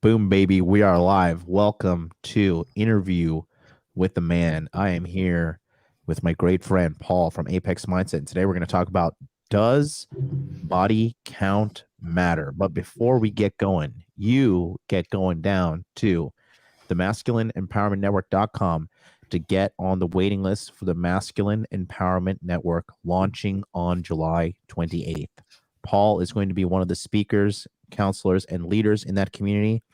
Boom, baby. We are live. Welcome to Interview with the Man. I am here with my great friend, Paul from Apex Mindset. And today we're going to talk about, does body count matter? But before we get going, you get going down to the masculineempowermentnetwork.com to get on the waiting list for the Masculine Empowerment Network launching on July 28th. Paul is going to be one of the speakers, counselors, and leaders in that community.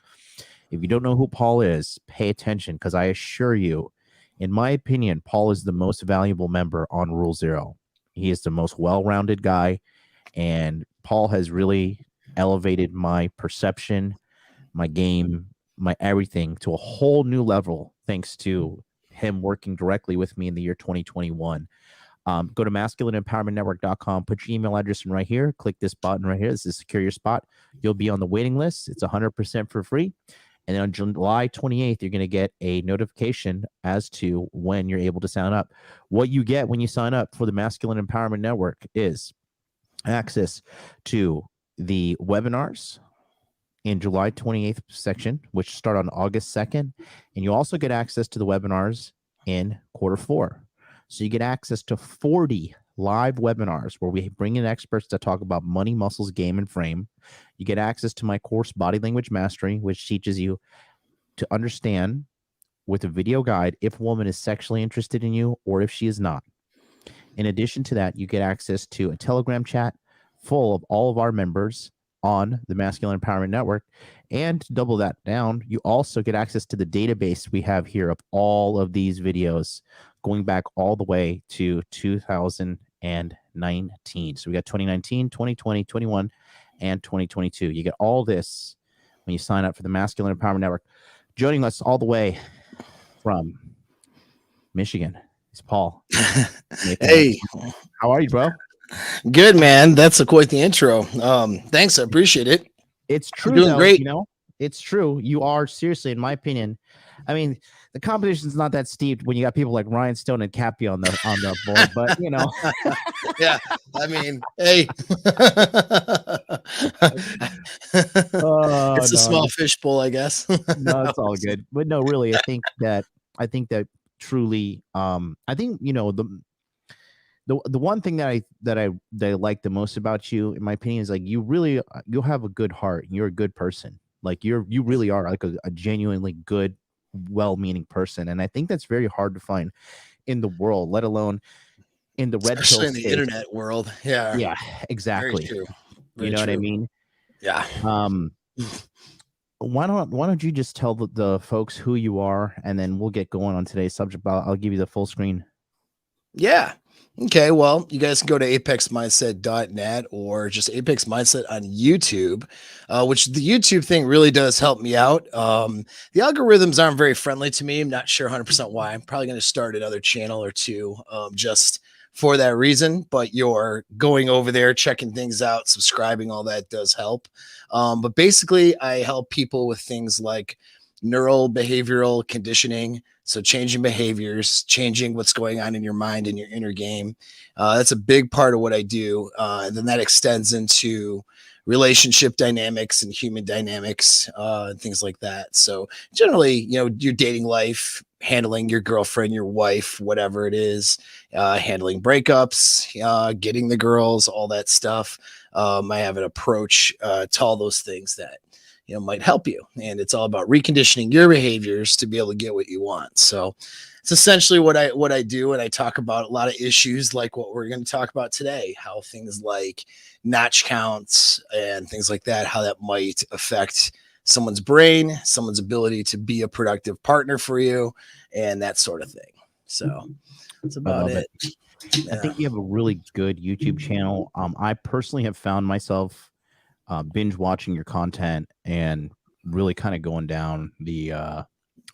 If you don't know who Paul is, pay attention, because I assure you, in my opinion, Paul is the most valuable member on Rule Zero. He is the most well-rounded guy, and Paul has really elevated my perception, my game, my everything to a whole new level thanks to him working directly with me in the year 2021. Go to masculineempowermentnetwork.com, put your email address in right here, click this button right here. This is secure your spot. You'll be on the waiting list. It's 100% for free. And then on July 28th, you're going to get a notification as to when you're able to sign up. What you get when you sign up for the Masculine Empowerment Network is access to the webinars in July 28th section, which start on August 2nd. And you also get access to the webinars in Q4. So you get access to 40 live webinars where we bring in experts to talk about money, muscles, game, and frame. You get access to my course, Body Language Mastery, which teaches you to understand with a video guide if a woman is sexually interested in you or if she is not. In addition to that, you get access to a Telegram chat full of all of our members on the Masculine Empowerment Network. And to double that down, you also get access to the database we have here of all of these videos going back all the way to 2019. So we got 2019, 2020, 21, and 2022. You get all this when you sign up for the Masculine Empowerment Network. Joining us all the way from Michigan is Paul. Hey, how are you, bro? Good, man. That's quite the intro. Thanks, I appreciate it. It's true, doing though. Great. You know, it's true. You are, seriously, in my opinion. I mean, the competition's not that steep when you got people like Ryan Stone and Cappy on the board, but you know. Yeah, I mean, hey. It's a small fishbowl, I guess. No, it's all good. But no, really, I think that truly, I think, you know, the one thing that I like the most about you, in my opinion, is like you have a good heart. You're a good person. Like you really are like a genuinely good, well-meaning person. And I think that's very hard to find in the world, let alone in the red pill in the internet world. Yeah, exactly. Very true. You know what I mean? Yeah. Why don't you just tell the folks who you are, and then we'll get going on today's subject. I'll give you the full screen. Yeah. Okay, well, you guys can go to apexmindset.net or just Apex Mindset on YouTube, which the YouTube thing really does help me out. The algorithms aren't very friendly to me. I'm not sure 100% why. I'm probably going to start another channel or two just for that reason, but you're going over there, checking things out, subscribing, all that does help. But basically, I help people with things like neural behavioral conditioning. So changing behaviors, changing what's going on in your mind and your inner game. That's a big part of what I do. And then that extends into relationship dynamics and human dynamics and things like that. So generally, you know, your dating life, handling your girlfriend, your wife, whatever it is, handling breakups, getting the girls, all that stuff. I have an approach to all those things that might help you. And it's all about reconditioning your behaviors to be able to get what you want. So it's essentially what I do. And I talk about a lot of issues like what we're going to talk about today, how things like notch counts and things like that, how that might affect someone's brain, someone's ability to be a productive partner for you, and that sort of thing. So that's about it. I think you have a really good YouTube channel. I personally have found myself binge watching your content and really kind of going down the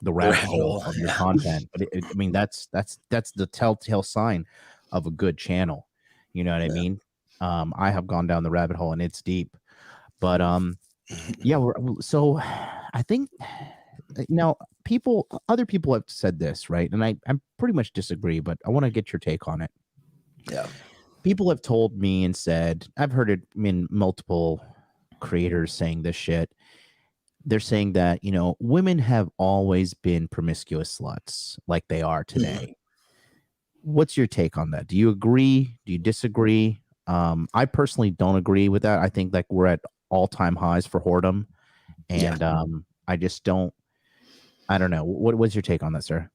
rabbit hole of your content. But I mean, that's the telltale sign of a good channel. You know what I mean? I have gone down the rabbit hole and it's deep, but yeah. So I think now other people have said this, right? And I pretty much disagree, but I want to get your take on it. Yeah. People have told me and said, I've heard it in multiple creators saying this shit. they're saying that, women have always been promiscuous sluts like they are Mhm. today. What's your take on that? Do you agree? Do you disagree? I personally don't agree with that. I think like we're at all-time highs for whoredom, Yeah. and I just don't. I don't know. What's your take on that, sir?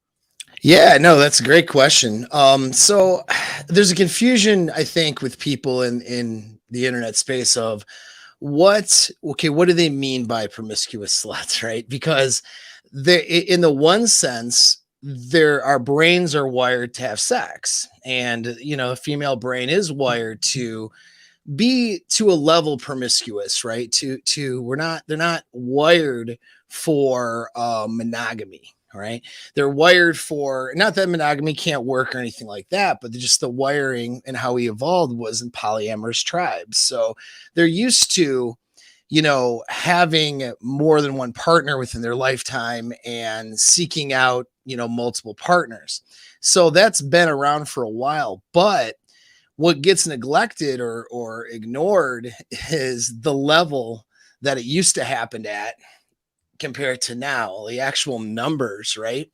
Yeah, no, that's a great question. So there's a confusion, I think, with people in the internet space of what do they mean by promiscuous sluts, right? Because in the one sense, our brains are wired to have sex, and a female brain is wired to be to a level promiscuous, right? To we're not they're not wired for monogamy, right? They're wired for, not that monogamy can't work or anything like that, but just the wiring and how we evolved was in polyamorous tribes. So they're used to having more than one partner within their lifetime and seeking out multiple partners. So that's been around for a while, but what gets neglected or ignored is the level that it used to happen at compared to now, the actual numbers, right?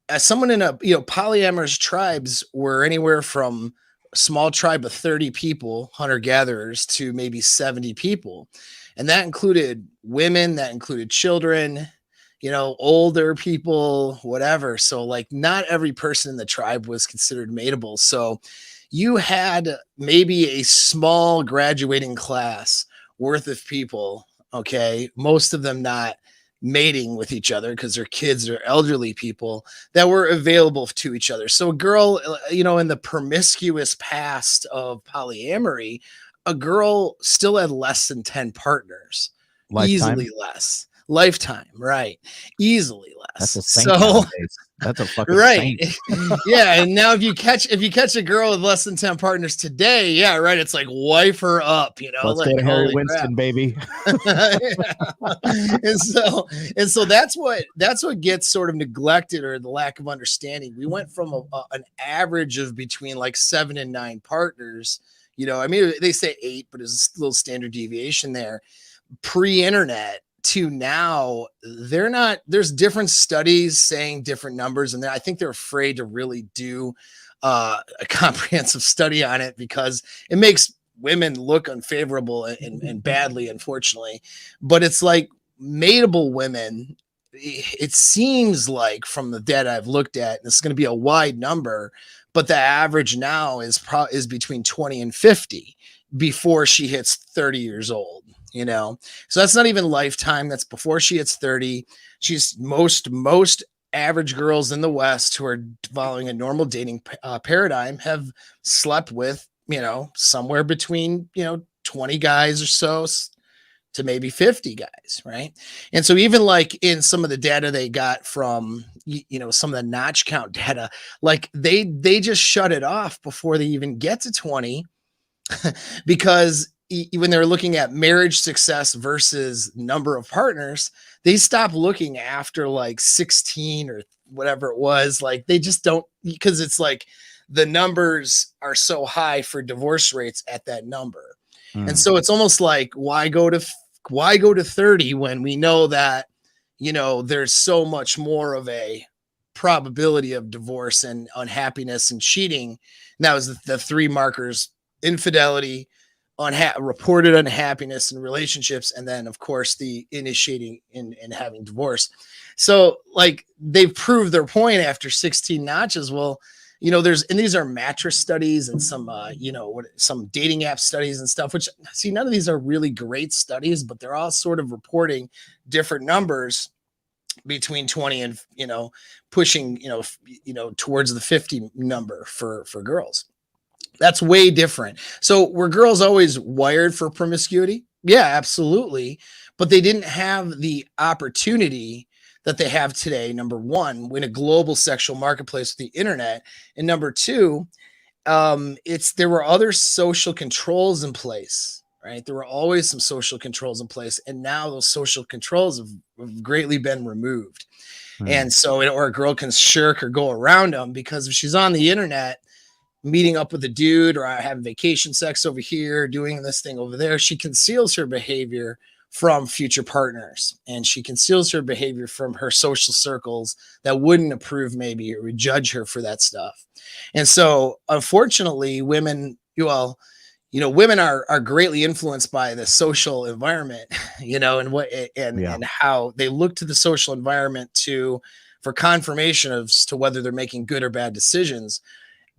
As someone in a polyamorous tribes were anywhere from a small tribe of 30 people, hunter gatherers, to maybe 70 people, and that included women, that included children, older people, whatever. So like not every person in the tribe was considered mateable. So you had maybe a small graduating class worth of people, okay, most of them not mating with each other because they're kids or elderly people that were available to each other. So a girl, in the promiscuous past of polyamory, a girl still had less than 10 partners, Lifetime? easily less. Lifetime, right? Easily That's less. a saint So nowadays. That's a fucking right. saint. Yeah, and now if you catch a girl with less than 10 partners today, yeah, right, it's like wife her up, Let's go like to Harry holy crap. Winston, baby. and so that's what gets sort of neglected, or the lack of understanding. We went from an average of between like 7 and 9 partners. I mean, they say 8, but there's a little standard deviation there pre-internet to now. They're not There's different studies saying different numbers, and I think they're afraid to really do a comprehensive study on it because it makes women look unfavorable and badly, unfortunately. But it's like mateable women, it seems like, from the data I've looked at, and it's going to be a wide number, but the average now is between 20 and 50 before she hits 30 years old. So that's not even lifetime, that's before she hits 30. She's most average girls in the West who are following a normal dating paradigm have slept with, somewhere between, 20 guys or so to maybe 50 guys, right? And so even like in some of the data they got from some of the notch count data, like they just shut it off before they even get to 20 because when they're looking at marriage success versus number of partners, they stop looking after like 16 or whatever it was. Like they just don't, because it's like the numbers are so high for divorce rates at that number. And Mm. so it's almost like why go to 30 when we know that there's so much more of a probability of divorce and unhappiness and cheating. And that was the three markers: infidelity, reported unhappiness in relationships, and then of course the initiating and having divorce. So like they've proved their point after 16 notches. Well, and these are mattress studies and some some dating app studies and stuff, which, see, none of these are really great studies, but they're all sort of reporting different numbers between 20 and pushing towards the 50 number for girls. That's way different. So were girls always wired for promiscuity? Yeah, absolutely. But they didn't have the opportunity that they have today. Number one, in a global sexual marketplace with the internet. And number two, there were other social controls in place, right? There were always some social controls in place. And now those social controls have greatly been removed. Mm. And so, or a girl can shirk or go around them, because if she's on the internet meeting up with a dude or having vacation sex over here, doing this thing over there, she conceals her behavior from future partners, and she conceals her behavior from her social circles that wouldn't approve maybe or would judge her for that stuff. And so unfortunately women, well, women are greatly influenced by the social environment, and what Yeah. and how they look to the social environment for confirmation as to whether they're making good or bad decisions.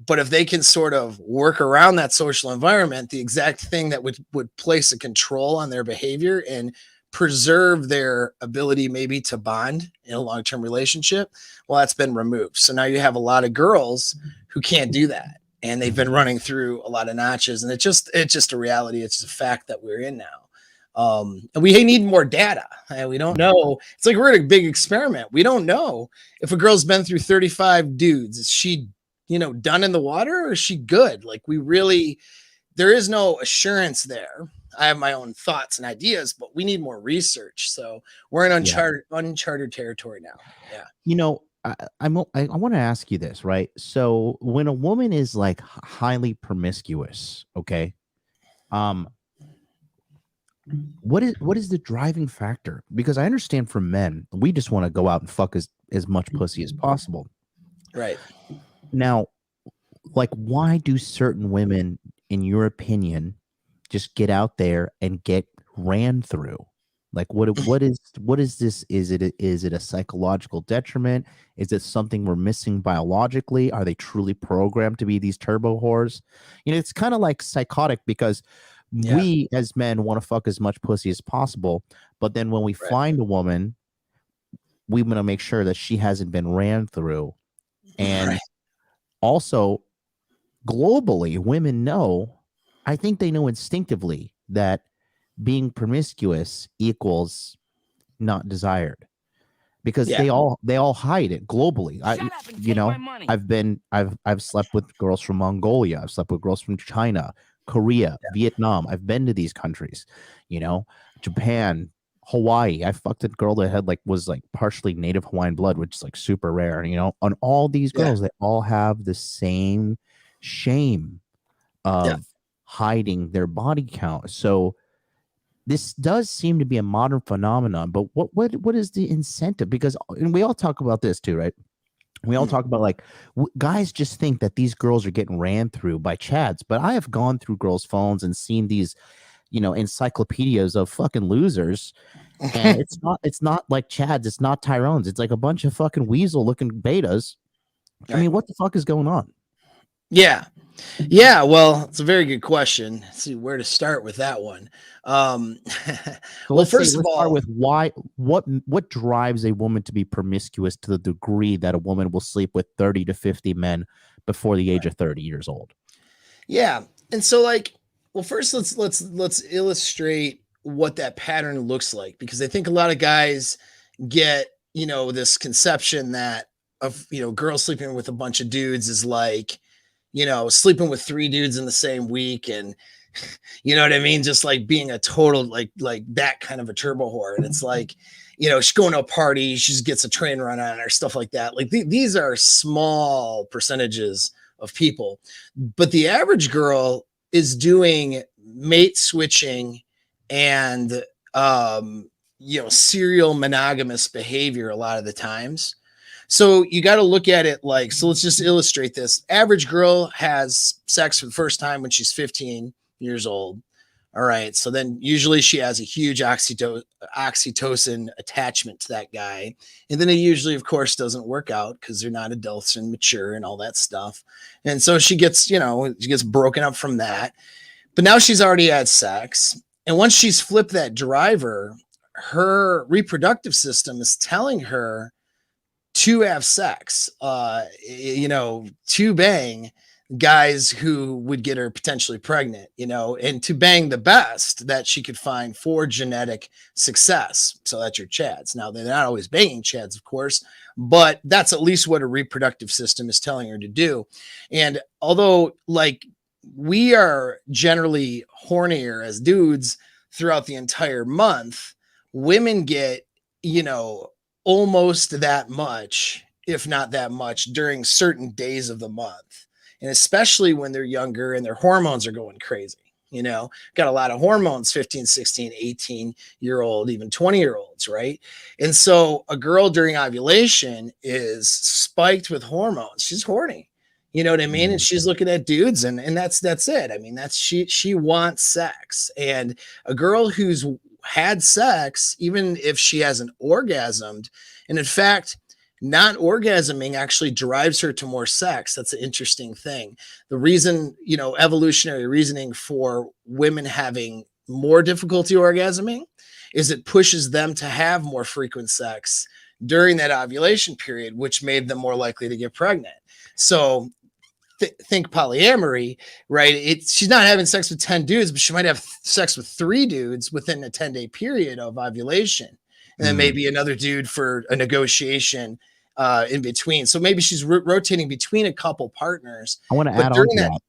But if they can sort of work around that social environment, the exact thing that would place a control on their behavior and preserve their ability maybe to bond in a long-term relationship, well, that's been removed. So now you have a lot of girls who can't do that. And they've been running through a lot of notches. And it's just a reality. It's just a fact that we're in now. And we need more data. And we don't know. It's like we're in a big experiment. We don't know if a girl's been through 35 dudes. Is she done in the water, or is she good? Like, there is no assurance there. I have my own thoughts and ideas, but we need more research. So we're in uncharted territory now. Yeah. I want to ask you this, right? So when a woman is like highly promiscuous, okay, what is the driving factor? Because I understand for men, we just want to go out and fuck as much pussy as possible. Right. Now, like, why do certain women, in your opinion, just get out there and get ran through? Like, what is this? Is it a psychological detriment? Is it something we're missing biologically? Are they truly programmed to be these turbo whores? It's kind of like psychotic, because we as men want to fuck as much pussy as possible, but then when we find a woman, we want to make sure that she hasn't been ran through. And also, globally, women know, I think they know instinctively, that being promiscuous equals not desired, because they all hide it globally. I've slept with girls from Mongolia. I've slept with girls from China, Korea, Vietnam. I've been to these countries, Japan, Hawaii. I fucked a girl that was partially native Hawaiian blood, which is like super rare. On all these girls, they all have the same shame of hiding their body count. So this does seem to be a modern phenomenon, but what is the incentive? Because, and we all talk about this too, right? We all talk about guys just think that these girls are getting ran through by chads, but I have gone through girls' phones and seen these, encyclopedias of fucking losers, and it's not like chads, it's not Tyrones, it's like a bunch of fucking weasel looking betas. I mean, what the fuck is going on? Yeah. Yeah, well, it's a very good question. Let's see where to start with that one. So let's start with what drives a woman to be promiscuous to the degree that a woman will sleep with 30 to 50 men before the age of 30 years old. Yeah. And so first let's illustrate what that pattern looks like, because I think a lot of guys get, this conception that of, girls sleeping with a bunch of dudes is like, sleeping with 3 dudes in the same week, and you know what I mean? Just like being a total, like that kind of a turbo whore. And it's like, she's going to a party, she just gets a train run on her, stuff like that. Like these are small percentages of people, but the average girl is doing mate switching and, serial monogamous behavior a lot of the times. So you got to look at it so let's just illustrate this. Average girl has sex for the first time when she's 15 years old. All right. So then usually she has a huge oxytocin attachment to that guy. And then it usually, of course, doesn't work out because they're not adults and mature and all that stuff. And so she gets, she gets broken up from that. But now she's already had sex. And once she's flipped that driver, her reproductive system is telling her to have sex, to bang guys who would get her potentially pregnant, and to bang the best that she could find for genetic success. So that's your chads. Now, they're not always banging chads, of course, but that's at least what a reproductive system is telling her to do. And although we are generally hornier as dudes throughout the entire month, women get, almost that much, if not that much, during certain days of the month. And especially when they're younger and their hormones are going crazy. got a lot of hormones, 15, 16, 18-year-old, even 20-year-olds, right? And so a girl during ovulation is spiked with hormones. She's horny. You know what I mean? And she's looking at dudes, and that's it. I mean, that's she wants sex. And a girl who's had sex, even if she hasn't orgasmed, and in fact, not orgasming actually drives her to more sex. That's an interesting thing. The reason, evolutionary reasoning for women having more difficulty orgasming is it pushes them to have more frequent sex during that ovulation period, which made them more likely to get pregnant. So think polyamory, right? She's not having sex with 10 dudes, but she might have sex with 3 dudes within a 10-day period of ovulation. And then maybe another dude for a negotiation in between. So maybe she's rotating between a couple partners. I want to add on to that.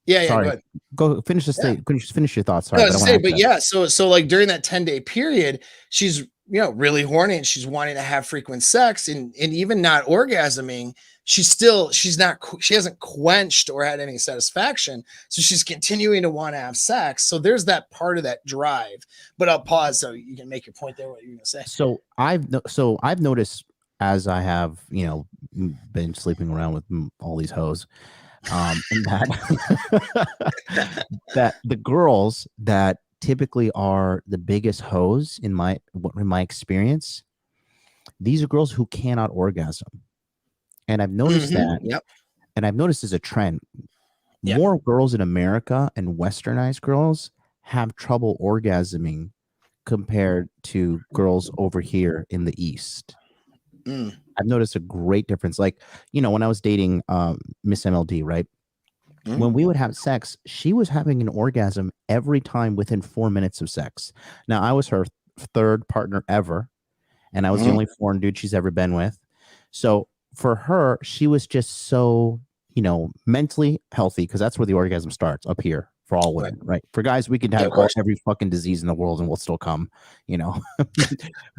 Yeah, sorry. Go ahead. Go finish this thing. Finish your thoughts. Sorry, no, so like during that 10-day period, she's really horny and she's wanting to have frequent sex, and even not orgasming, she hasn't quenched or had any satisfaction, so she's continuing to want to have sex. So there's that part of that drive. But I'll pause so you can make your point there, what you're gonna say. So I've noticed, as I have been sleeping around with all these hoes, and that the girls that typically are the biggest hoes in my experience, these are girls who cannot orgasm. And I've noticed that. Yep. And I've noticed as a trend, Yep. more girls in America and westernized girls have trouble orgasming compared to girls over here in the East. I've noticed a great difference. Like, when I was dating Miss MLD, right? When we would have sex, she was having an orgasm every time within 4 minutes of sex. Now, I was her third partner ever, and I was the only foreign dude she's ever been with. So for her, she was just so, mentally healthy, because that's where the orgasm starts, up here for all women, right? For guys, we could have every fucking disease in the world and we'll still come,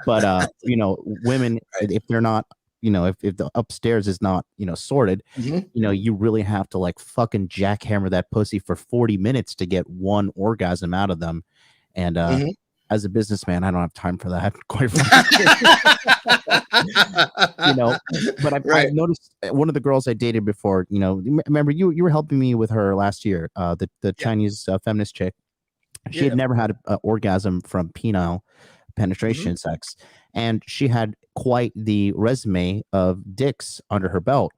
But, women, if they're not, if the upstairs is not, sorted, you really have to like fucking jackhammer that pussy for 40 minutes to get one orgasm out of them. And as a businessman, I don't have time for that, quite frankly. But I've noticed one of the girls I dated before, remember you were helping me with her last year, the Chinese feminist chick. She had never had an orgasm from penile penetration sex, and she had quite the resume of dicks under her belt,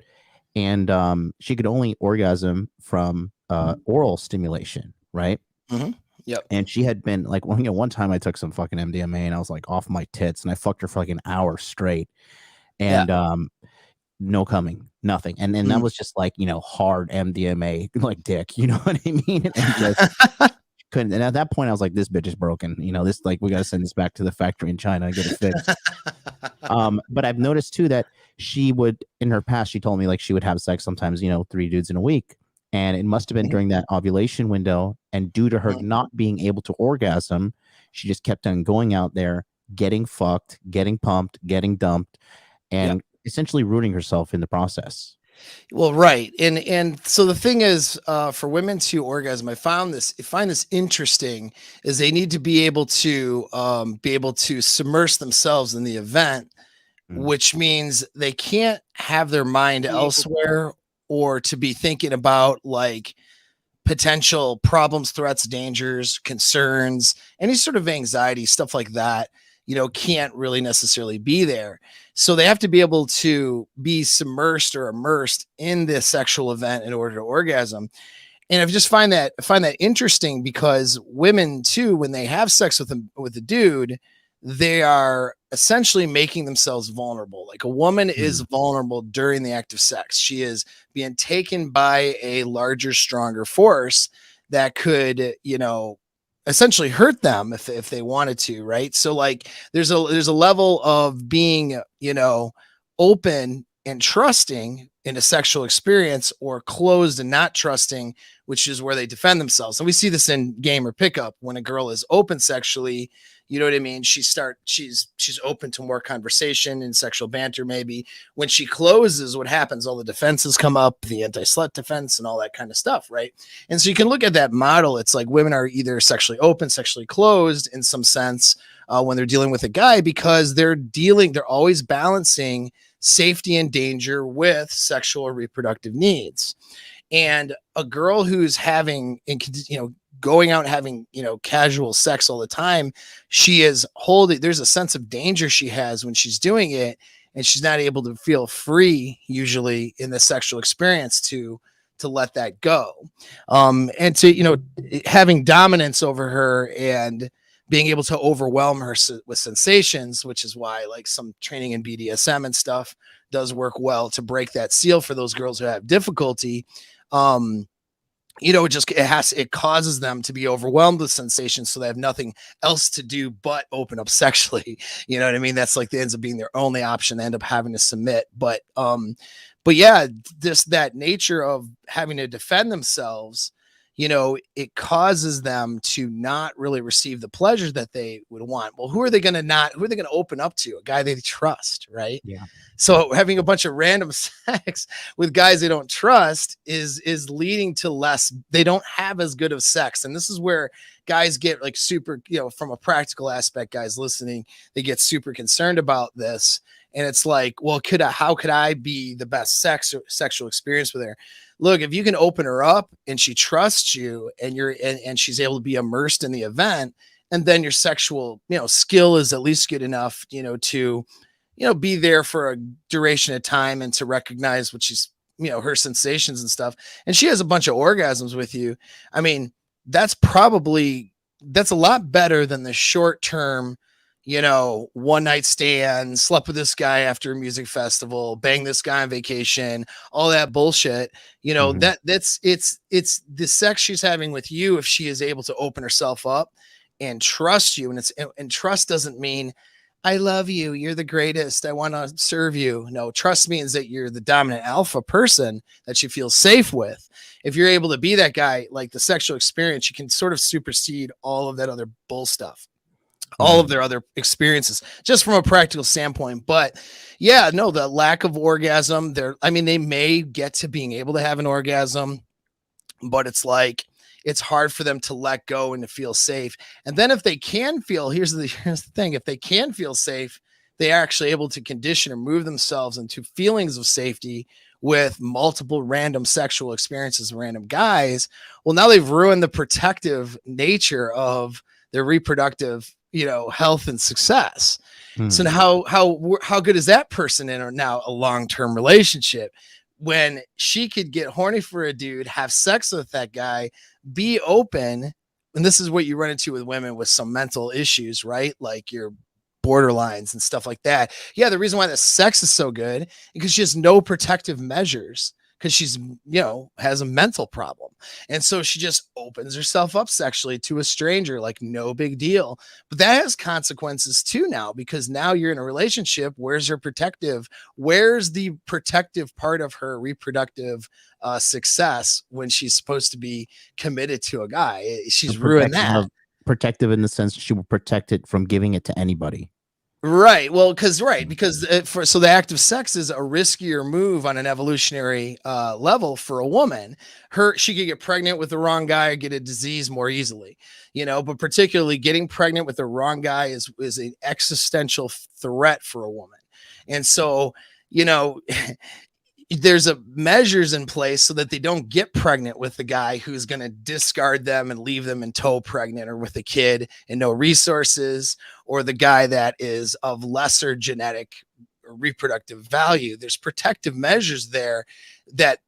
and she could only orgasm from oral stimulation, right? Yep. And she had been like, one time I took some fucking MDMA and I was like off my tits, and I fucked her for like an hour straight, and no coming, nothing, and then that was just like hard MDMA like dick, you know what I mean? And just couldn't. And at that point, I was like, this bitch is broken. This, like, we got to send this back to the factory in China and get it fixed. But I've noticed too that she would, in her past, she told me like she would have sex sometimes, 3 dudes in a week. And it must have been during that ovulation window. And due to her not being able to orgasm, she just kept on going out there, getting fucked, getting pumped, getting dumped, and essentially ruining herself in the process. Well, right. And so the thing is, for women to orgasm, I find this interesting, is they need to be able to submerge themselves in the event, which means they can't have their mind elsewhere, or to be thinking about like potential problems, threats, dangers, concerns, any sort of anxiety, stuff like that, can't really necessarily be there. So they have to be able to be submersed or immersed in this sexual event in order to orgasm. And I just find that interesting, because women too, when they have sex with a dude, they are essentially making themselves vulnerable. Like a woman is vulnerable during the act of sex. She is being taken by a larger, stronger force that could, essentially hurt them if they wanted to, right? So like there's a level of being, open and trusting in a sexual experience, or closed and not trusting, which is where they defend themselves. And we see this in game or pickup. When a girl is open sexually, You know what I mean? She's open to more conversation and sexual banter. Maybe when she closes, what happens? All the defenses come up, the anti-slut defense and all that kind of stuff, right? And so you can look at that model. It's like women are either sexually open, sexually closed in some sense when they're dealing with a guy, because they're always balancing safety and danger with sexual or reproductive needs. And a girl who's having, going out and having, casual sex all the time, there's a sense of danger she has when she's doing it, and she's not able to feel free usually in the sexual experience to let that go. And to, having dominance over her and being able to overwhelm her with sensations, which is why like some training in BDSM and stuff does work well to break that seal for those girls who have difficulty. It causes them to be overwhelmed with sensations, so they have nothing else to do but open up sexually. You know what I mean? That's like, that ends up being their only option. They end up having to submit. But yeah, that nature of having to defend themselves, it causes them to not really receive the pleasure that they would want. Well, who are they going to open up to? A guy they trust, right? Yeah. So having a bunch of random sex with guys they don't trust is leading to they don't have as good of sex. And this is where guys get like super, from a practical aspect, guys listening, they get super concerned about this. And it's like, well, how could I be the best sexual experience with her? Look, if you can open her up and she trusts you and she's able to be immersed in the event, and then your sexual, skill is at least good enough, to, be there for a duration of time and to recognize what she's, her sensations and stuff. And she has a bunch of orgasms with you. I mean, that's a lot better than the short term, one night stand, slept with this guy after a music festival, bang this guy on vacation, all that bullshit. It's the sex she's having with you if she is able to open herself up and trust you. And trust doesn't mean I love you, you're the greatest, I want to serve you. No, trust means that you're the dominant alpha person that she feels safe with. If you're able to be that guy, like the sexual experience, you can sort of supersede all of that other bull stuff, all of their other experiences, just from a practical standpoint. But yeah, no, the lack of orgasm they may get to being able to have an orgasm, but it's like, it's hard for them to let go and to feel safe. And then if they can feel, here's the thing, if they can feel safe, they are actually able to condition or move themselves into feelings of safety with multiple random sexual experiences with random guys. Well, now they've ruined the protective nature of their reproductive, health and success. So now how good is that person in now a long-term relationship when she could get horny for a dude, have sex with that guy, be open? And this is what you run into with women with some mental issues, right? Like your borderlines and stuff like that. Yeah, the reason why the sex is so good because she has no protective measures, because she's, has a mental problem. And so she just opens herself up sexually to a stranger, like no big deal. But that has consequences too now, because now you're in a relationship. Where's the protective part of her reproductive success when she's supposed to be committed to a guy? She's ruined that. Protective in the sense she will protect it from giving it to anybody. Right. Well, because the act of sex is a riskier move on an evolutionary level for a woman. She could get pregnant with the wrong guy or get a disease more easily, but particularly getting pregnant with the wrong guy is an existential threat for a woman. And so, there's measures in place so that they don't get pregnant with the guy who's going to discard them and leave them in tow pregnant or with a kid and no resources, or the guy that is of lesser genetic or reproductive value. There's protective measures there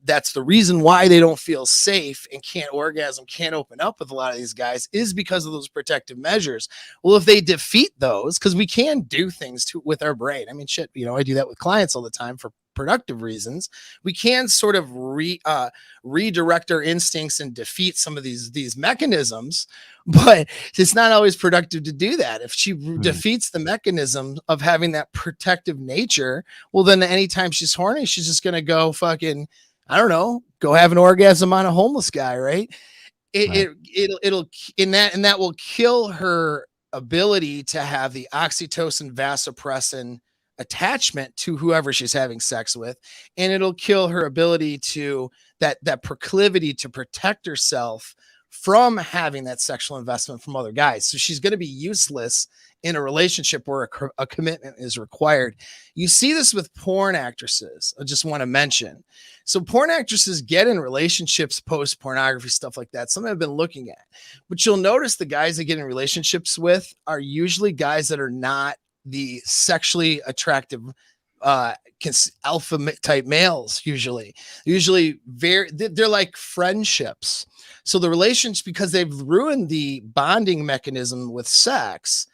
that's the reason why they don't feel safe and can't orgasm, can't open up with a lot of these guys, is because of those protective measures. Well, if they defeat those, because we can do things with our brain. I mean, shit, I do that with clients all the time for productive reasons. We can sort of redirect our instincts and defeat some of these mechanisms, but it's not always productive to do that. If she defeats the mechanism of having that protective nature, well, then anytime she's horny, she's just going to go fucking, I don't know, go have an orgasm on a homeless guy, right? It'll that will kill her ability to have the oxytocin vasopressin attachment to whoever she's having sex with, and it'll kill her ability to that proclivity to protect herself from having that sexual investment from other guys. So she's going to be useless in a relationship where a commitment is required. You see this with porn actresses. I just want to mention. So porn actresses get in relationships post pornography, stuff like that. Something I've been looking at, but you'll notice the guys that get in relationships with are usually guys that are not the sexually attractive alpha type males. Usually they're like friendships. So the relations, because they've ruined the bonding mechanism with sex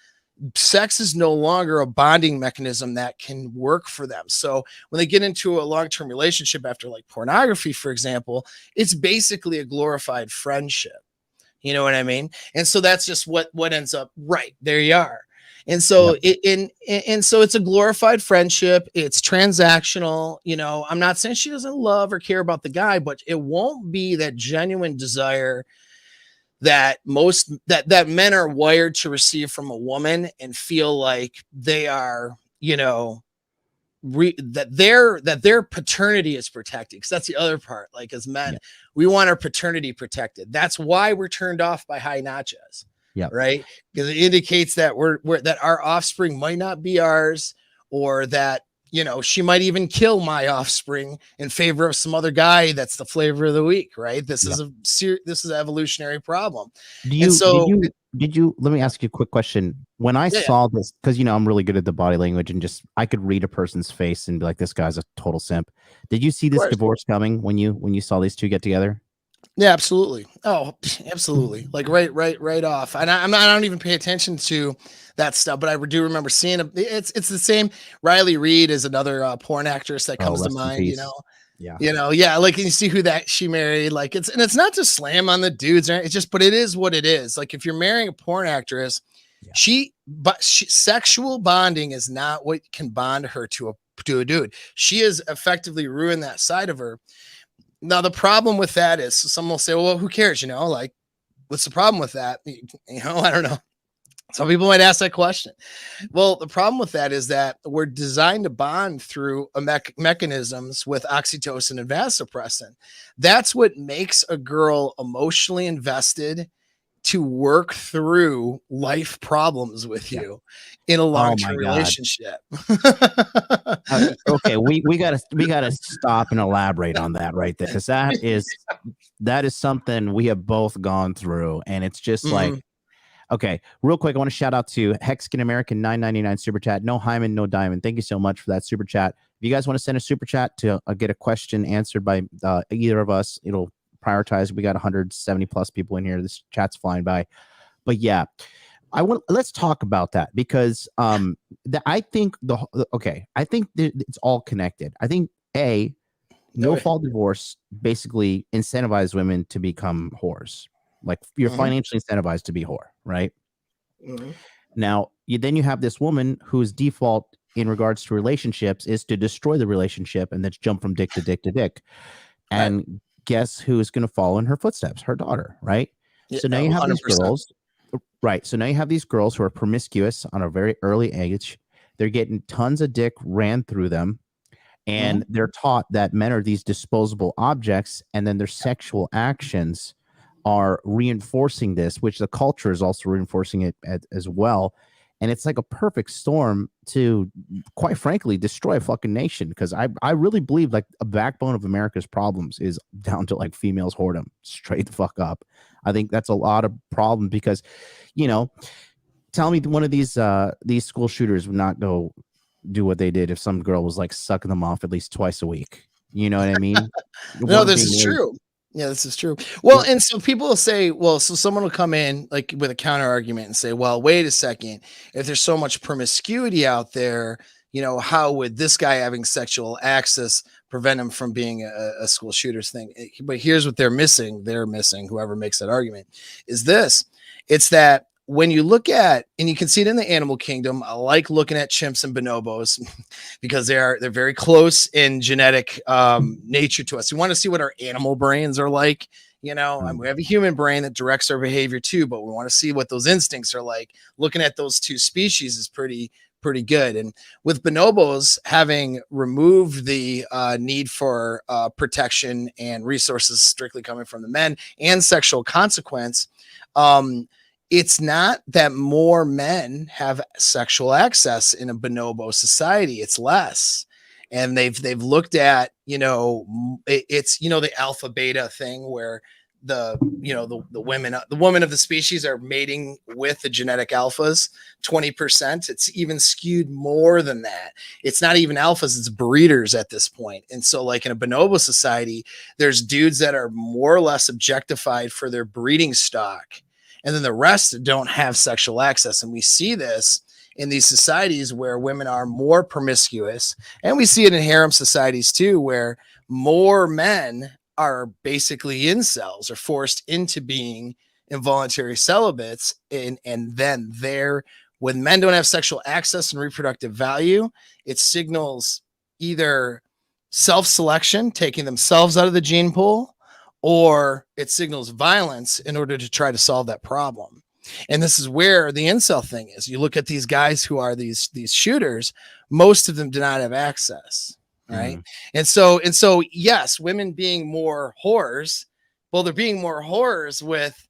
is no longer a bonding mechanism that can work for them. So when they get into a long-term relationship after like pornography, for example, it's basically a glorified friendship. You know what I mean? And so that's just what ends up right there. You are. And so so it's a glorified friendship. It's transactional. You know, I'm not saying she doesn't love or care about the guy, but it won't be that genuine desire that that men are wired to receive from a woman and feel like they are, you know, that their paternity is protected. Because that's the other part. Like as men, we want our paternity protected. That's why we're turned off by high nachos. Yeah. Right. Because it indicates that we're that our offspring might not be ours, or that, you know, she might even kill my offspring in favor of some other guy that's the flavor of the week. Right. This is this is an evolutionary problem. Did you let me ask you a quick question. When I saw this, because, you know, I'm really good at the body language and just I could read a person's face and be like, this guy's a total simp. Did you see this divorce coming when you saw these two get together? Yeah, absolutely. Oh, absolutely. Like right off. And I don't even pay attention to that stuff, but I do remember seeing it's the same. Riley Reid is another porn actress that comes to mind, you know. Yeah. You know, yeah, like you see who that she married. Like it's not to slam on the dudes, it's just, but it is what it is. Like if you're marrying a porn actress, sexual bonding is not what can bond her to a dude. She has effectively ruined that side of her. Now, the problem with that is someone will say, well, who cares? You know, like, what's the problem with that? You know, I don't know. Some people might ask that question. Well, the problem with that is that we're designed to bond through mechanisms with oxytocin and vasopressin. That's what makes a girl emotionally invested to work through life problems with you in a long-term relationship. Okay, we gotta stop and elaborate on that right there, because that is something we have both gone through, and it's just like, okay, real quick, I want to shout out to Hexkin American 999 super chat. No Hyman, no diamond. Thank you so much for that super chat. If you guys want to send a super chat to get a question answered by either of us, it'll prioritize. We got 170 plus people in here. This chat's flying by, but yeah, let's talk about that, because I think it's all connected. I think no fault divorce basically incentivizes women to become whores. Like you're financially incentivized to be whore, right? Now then you have this woman whose default in regards to relationships is to destroy the relationship and then jump from dick to dick to dick. And guess who's going to follow in her footsteps? Her daughter, right? So now you have 100%. These girls, right? So now you have these girls who are promiscuous on a very early age. They're getting tons of dick ran through them, and they're taught that men are these disposable objects, and then their sexual actions are reinforcing this, which the culture is also reinforcing it as well. And it's like a perfect storm to, quite frankly, destroy a fucking nation. Because I really believe like a backbone of America's problems is down to like females whoredom, straight the fuck up. I think that's a lot of problem because, you know, tell me one of these school shooters would not go do what they did if some girl was like sucking them off at least twice a week. You know what I mean? No, this is true. Yeah, this is true. Well, and so people will say, well, so someone will come in like with a counter argument and say, well, wait a second. If there's so much promiscuity out there, you know, how would this guy having sexual access prevent him from being a school shooter's thing? But here's what they're missing, whoever makes that argument, is this. It's that when you look at, and you can see it in the animal kingdom, I like looking at chimps and bonobos because they're very close in genetic nature to us. You want to see what our animal brains are like, And we have a human brain that directs our behavior too, but we want to see what those instincts are like. Looking at those two species is pretty good. And with bonobos having removed the need for protection and resources strictly coming from the men and sexual consequence, it's not that more men have sexual access in a bonobo society. It's less. And they've looked at, it's, the alpha beta thing where the women of the species are mating with the genetic alphas 20%. It's even skewed more than that. It's not even alphas, it's breeders at this point. And so like in a bonobo society, there's dudes that are more or less objectified for their breeding stock. And then the rest don't have sexual access. And we see this in these societies where women are more promiscuous. And we see it in harem societies too, where more men are basically incels or forced into being involuntary celibates. And then when men don't have sexual access and reproductive value, it signals either self-selection, taking themselves out of the gene pool, or it signals violence in order to try to solve that problem. And this is where the incel thing is. You look at these guys who are these shooters, most of them do not have access, right? And so yes, women being more whores, well, they're being more whores with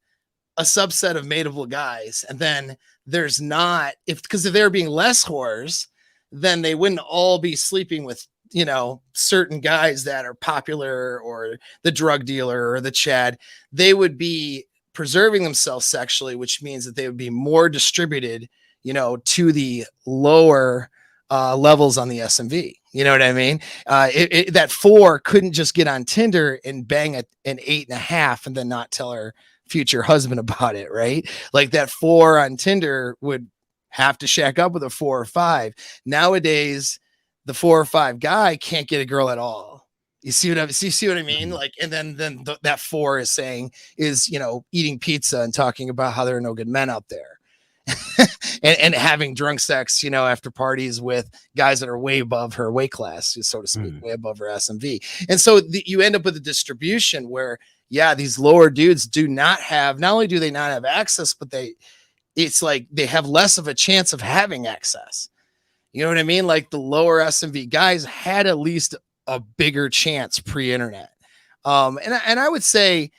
a subset of mateable guys. And then there's not, because if they're being less whores, then they wouldn't all be sleeping with certain guys that are popular or the drug dealer or the Chad. They would be preserving themselves sexually, which means that they would be more distributed, to the lower levels on the SMV. You know what I mean? That 4 couldn't just get on Tinder and bang an 8.5 and then not tell her future husband about it, right? Like that 4 on Tinder would have to shack up with a 4 or 5. Nowadays, the 4 or 5 guy can't get a girl at all. You see what I mean? Like, and then that 4 is eating pizza and talking about how there are no good men out there, and having drunk sex, after parties with guys that are way above her weight class, so to speak, way above her SMV. And so you end up with a distribution where, these lower dudes not only do they not have access, but it's like they have less of a chance of having access. You know what I mean? Like the lower SMV guys had at least a bigger chance pre-internet. And I would say,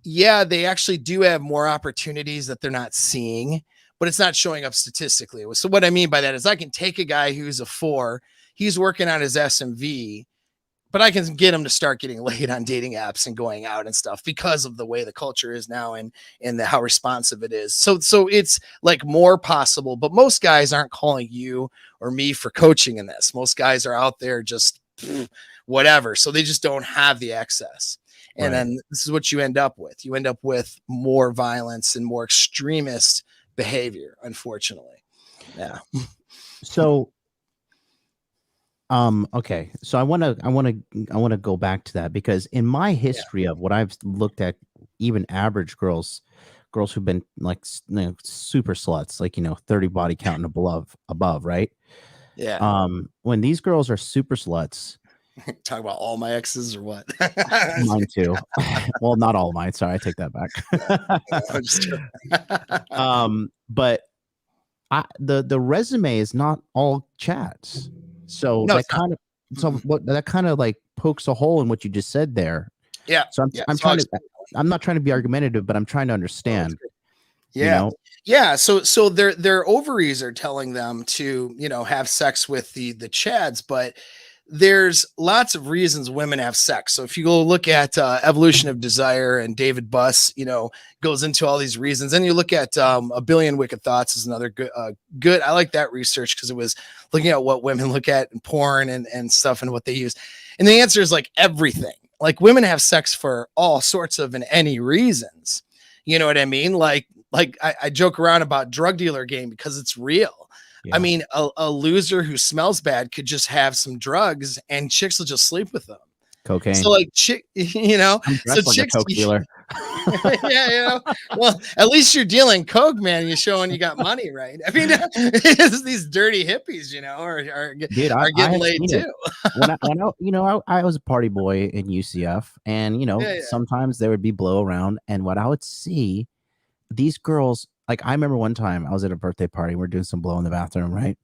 they actually do have more opportunities that they're not seeing, but it's not showing up statistically. So what I mean by that is I can take a guy who's a 4, he's working on his SMV, but I can get him to start getting laid on dating apps and going out and stuff because of the way the culture is now and how responsive it is. So it's like more possible, but most guys aren't calling you or me for coaching in this. Most guys are out there just whatever. So they just don't have the access. And then this is what you end up with. You end up with more violence and more extremist behavior, unfortunately. Yeah. So okay. So I want to go back to that, because in my history of what I've looked at, even average girls who've been like super sluts, like 30 body count and above, right? Yeah. When these girls are super sluts, talk about all my exes or what? Mine too. Well, not all mine. Sorry, I take that back. But the resume is not all chats. So that kind of like pokes a hole in what you just said there. Yeah. So I'm not trying to be argumentative, but I'm trying to understand. Yeah. Yeah. So their ovaries are telling them to, have sex with the Chads, but there's lots of reasons women have sex. So if you go look at Evolution of Desire, and David Buss, goes into all these reasons. And you look at A Billion Wicked Thoughts is another good. I like that research because it was looking at what women look at in porn and stuff and what they use. And the answer is like everything. Like women have sex for all sorts of and any reasons. You know what I mean? Like I joke around about drug dealer game because it's real. Yeah. I mean, a loser who smells bad could just have some drugs and chicks will just sleep with them. Cocaine. So like chick, I'm so dressed like a chicks, coke dealer. yeah, well, at least you're dealing coke, man. You're showing you got money, right? I mean, it's these dirty hippies, Dude, are I getting have laid seen it too. I was a party boy in UCF, and Yeah, yeah. sometimes there would be blow around, and what I would see, these girls, like I remember one time I was at a birthday party, we're doing some blow in the bathroom, right?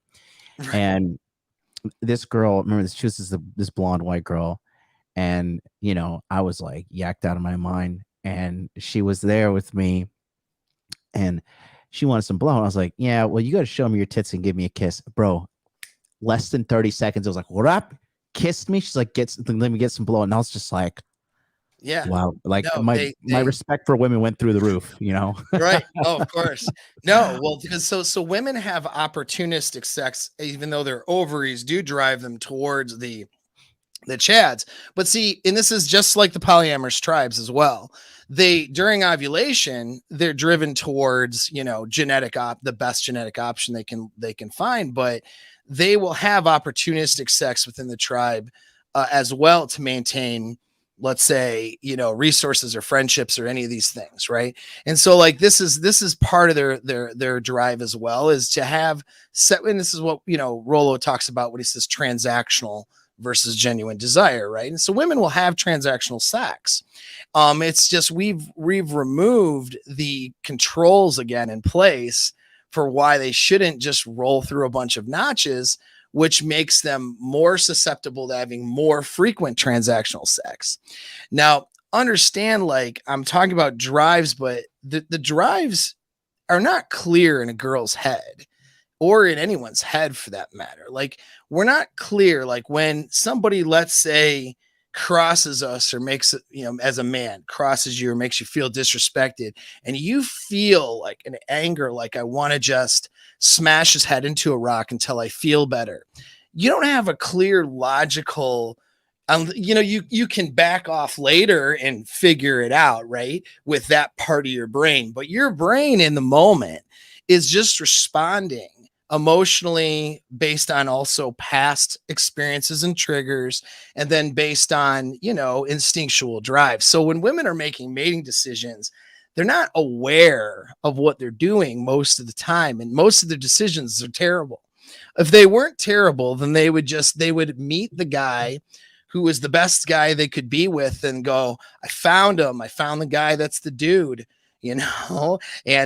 Right. And this girl, remember this, she was this blonde white girl, and I was like yacked out of my mind, and she was there with me, and she wanted some blow, and I was like, yeah, well, you got to show me your tits and give me a kiss, bro. Less than 30 seconds, I was like, what up? Kissed me. She's like, let me get some blow. And I was just like, Yeah. wow, like No, my respect for women went through the roof, right. Oh, of course. No, well, because so women have opportunistic sex, even though their ovaries do drive them towards the chads. But see, and this is just like the polyamorous tribes as well. They during ovulation, they're driven towards, the best genetic option they can find, but they will have opportunistic sex within the tribe as well to maintain, let's say, resources or friendships or any of these things, right? And so like this is part of their drive as well, is to have set, and this is what Rollo talks about when he says transactional versus genuine desire, right? And so women will have transactional sex. It's just we've removed the controls again in place for why they shouldn't just roll through a bunch of notches, which makes them more susceptible to having more frequent transactional sex. Now, understand, like I'm talking about drives, but the drives are not clear in a girl's head or in anyone's head for that matter. Like we're not clear, like when somebody, let's say, crosses us or makes it, as a man crosses you or makes you feel disrespected, and you feel like an anger, like I want to just smash his head into a rock until I feel better. You don't have a clear logical, you can back off later and figure it out, right? With that part of your brain, but your brain in the moment is just responding emotionally based on also past experiences and triggers, and then based on instinctual drive. So when women are making mating decisions, they're not aware of what they're doing most of the time, and most of their decisions are terrible. If they weren't terrible, then they would meet the guy who was the best guy they could be with and go, I found him, I found the guy that's the dude, and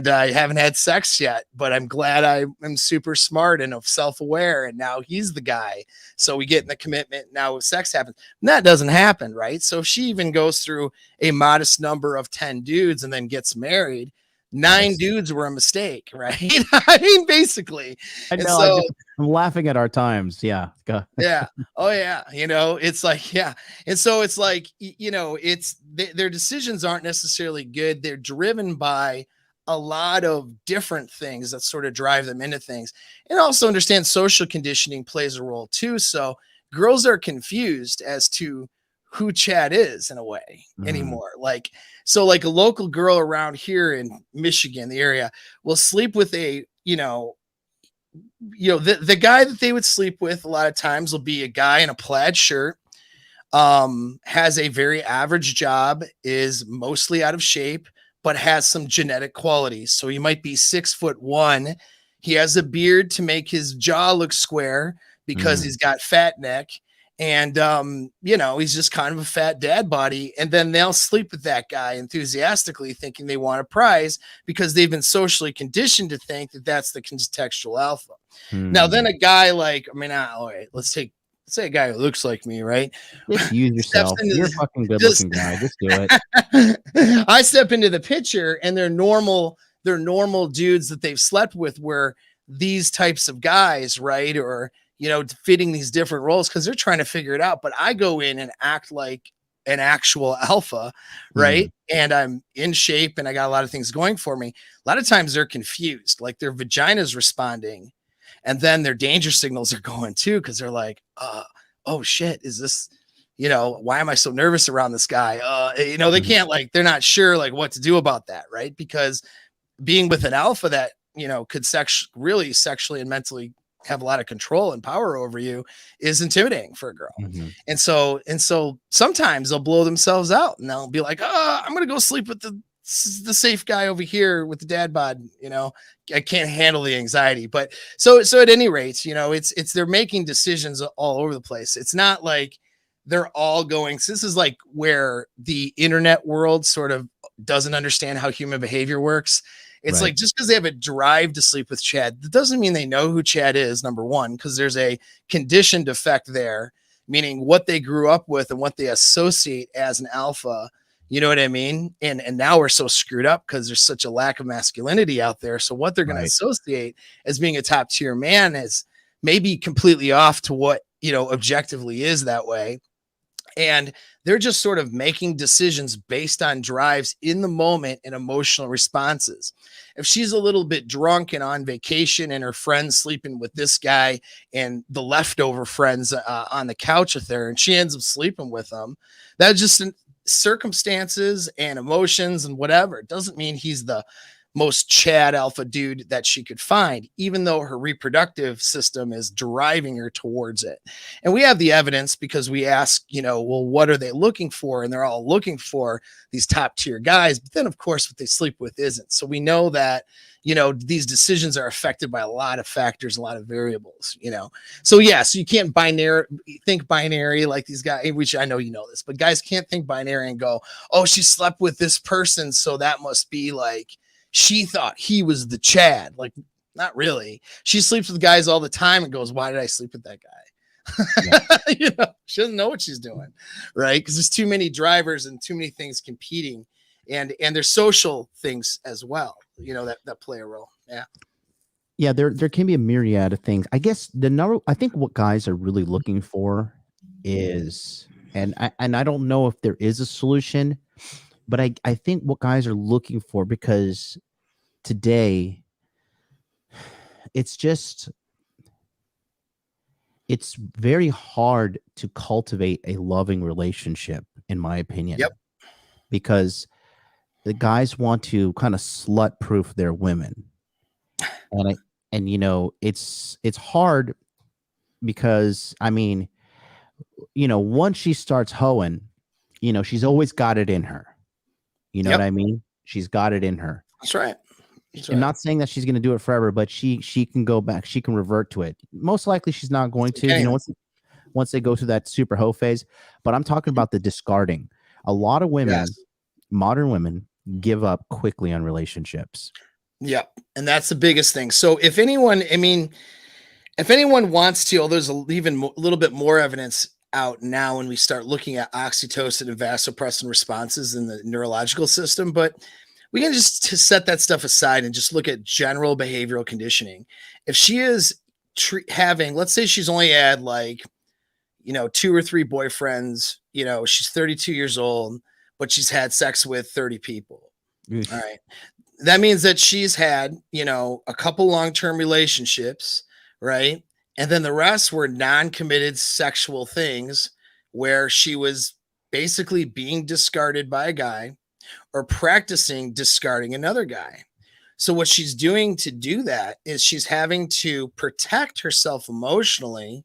I haven't had sex yet, but I'm glad I am super smart and of self-aware, and now he's the guy. So we get in the commitment. Now sex happens. And that doesn't happen, right? So if she even goes through a modest number of 10 dudes and then gets married, 9 dudes were a mistake, right? I mean, basically. I And know. so I'm laughing at our times. Yeah. yeah. Oh yeah. It's like, yeah. And so it's like, their decisions aren't necessarily good. They're driven by a lot of different things that sort of drive them into things. And also understand social conditioning plays a role too. So girls are confused as to who Chad is in a way anymore. Like, so like a local girl around here in Michigan, the area, will sleep with the guy that they would sleep with a lot of times will be a guy in a plaid shirt, has a very average job, is mostly out of shape, but has some genetic qualities. So he might be 6'1". He has a beard to make his jaw look square because he's got fat neck. And, he's just kind of a fat dad body. And then they'll sleep with that guy enthusiastically, thinking they want a prize because they've been socially conditioned to think that that's the contextual alpha. Now, then a guy like, all right, let's say a guy who looks like me, right? Just use yourself. You're a fucking good looking guy. Just do it. I step into the picture and they're normal dudes that they've slept with, where these types of guys, right? Or, fitting these different roles because they're trying to figure it out. But I go in and act like an actual alpha, right? And I'm in shape and I got a lot of things going for me. A lot of times they're confused, like their vagina's responding. And then their danger signals are going too, because they're like, oh shit, is this, why am I so nervous around this guy? They can't, like, they're not sure like what to do about that, right? Because being with an alpha that, could really sexually and mentally have a lot of control and power over you is intimidating for a girl. Mm-hmm. And so sometimes they'll blow themselves out and they'll be like, oh, I'm going to go sleep with the safe guy over here with the dad bod, I can't handle the anxiety. But so at any rate, it's they're making decisions all over the place. It's not like they're all going. So this is like where the internet world sort of doesn't understand how human behavior works. It's Right. like just because they have a drive to sleep with Chad, that doesn't mean they know who Chad is, number one, because there's a conditioned effect there, meaning what they grew up with and what they associate as an alpha. You know what I mean? And now we're so screwed up because there's such a lack of masculinity out there. So what they're going to associate as being a top tier man is maybe completely off to what, objectively is that way. And they're just sort of making decisions based on drives in the moment and emotional responses. If she's a little bit drunk and on vacation and her friends sleeping with this guy and the leftover friends on the couch with her, and she ends up sleeping with them, that's just circumstances and emotions and whatever. It doesn't mean he's the most Chad alpha dude that she could find, even though her reproductive system is driving her towards it. And we have the evidence because we ask, well, what are they looking for? And they're all looking for these top tier guys. But then, of course, what they sleep with isn't. So we know that, these decisions are affected by a lot of factors, a lot of variables, So, yeah, so you can't think binary like these guys, which I know you know this, but guys can't think binary and go, oh, she slept with this person, so that must be like, she thought he was the Chad. Like, not really. She sleeps with guys all the time and goes, why did I sleep with that guy? Yeah. She doesn't know what she's doing, right? Because there's too many drivers and too many things competing, and there's social things as well, that play a role. Yeah, there can be a myriad of things. I guess I think what guys are really looking for is, and I don't know if there is a solution, but I think what guys are looking for, because today it's very hard to cultivate a loving relationship, in my opinion. Yep. Because the guys want to kind of slut proof their women. And it's hard because, I mean, once she starts hoeing, she's always got it in her. You know what I mean? She's got it in her. That's right. I'm not saying that she's going to do it forever, but she can go back. She can revert to it. Most likely she's not going to, once they go through that super hoe phase. But I'm talking about the discarding. A lot of women, modern women, give up quickly on relationships. Yeah. And that's the biggest thing. So if anyone wants to, there's even a little bit more evidence out now when we start looking at oxytocin and vasopressin responses in the neurological system, but we can just set that stuff aside and just look at general behavioral conditioning. If she is having, let's say she's only had 2 or 3 boyfriends, she's 32 years old, but she's had sex with 30 people. All right. That means that she's had, a couple long-term relationships, right? And then the rest were non-committed sexual things where she was basically being discarded by a guy or practicing discarding another guy. So what she's doing to do that is she's having to protect herself emotionally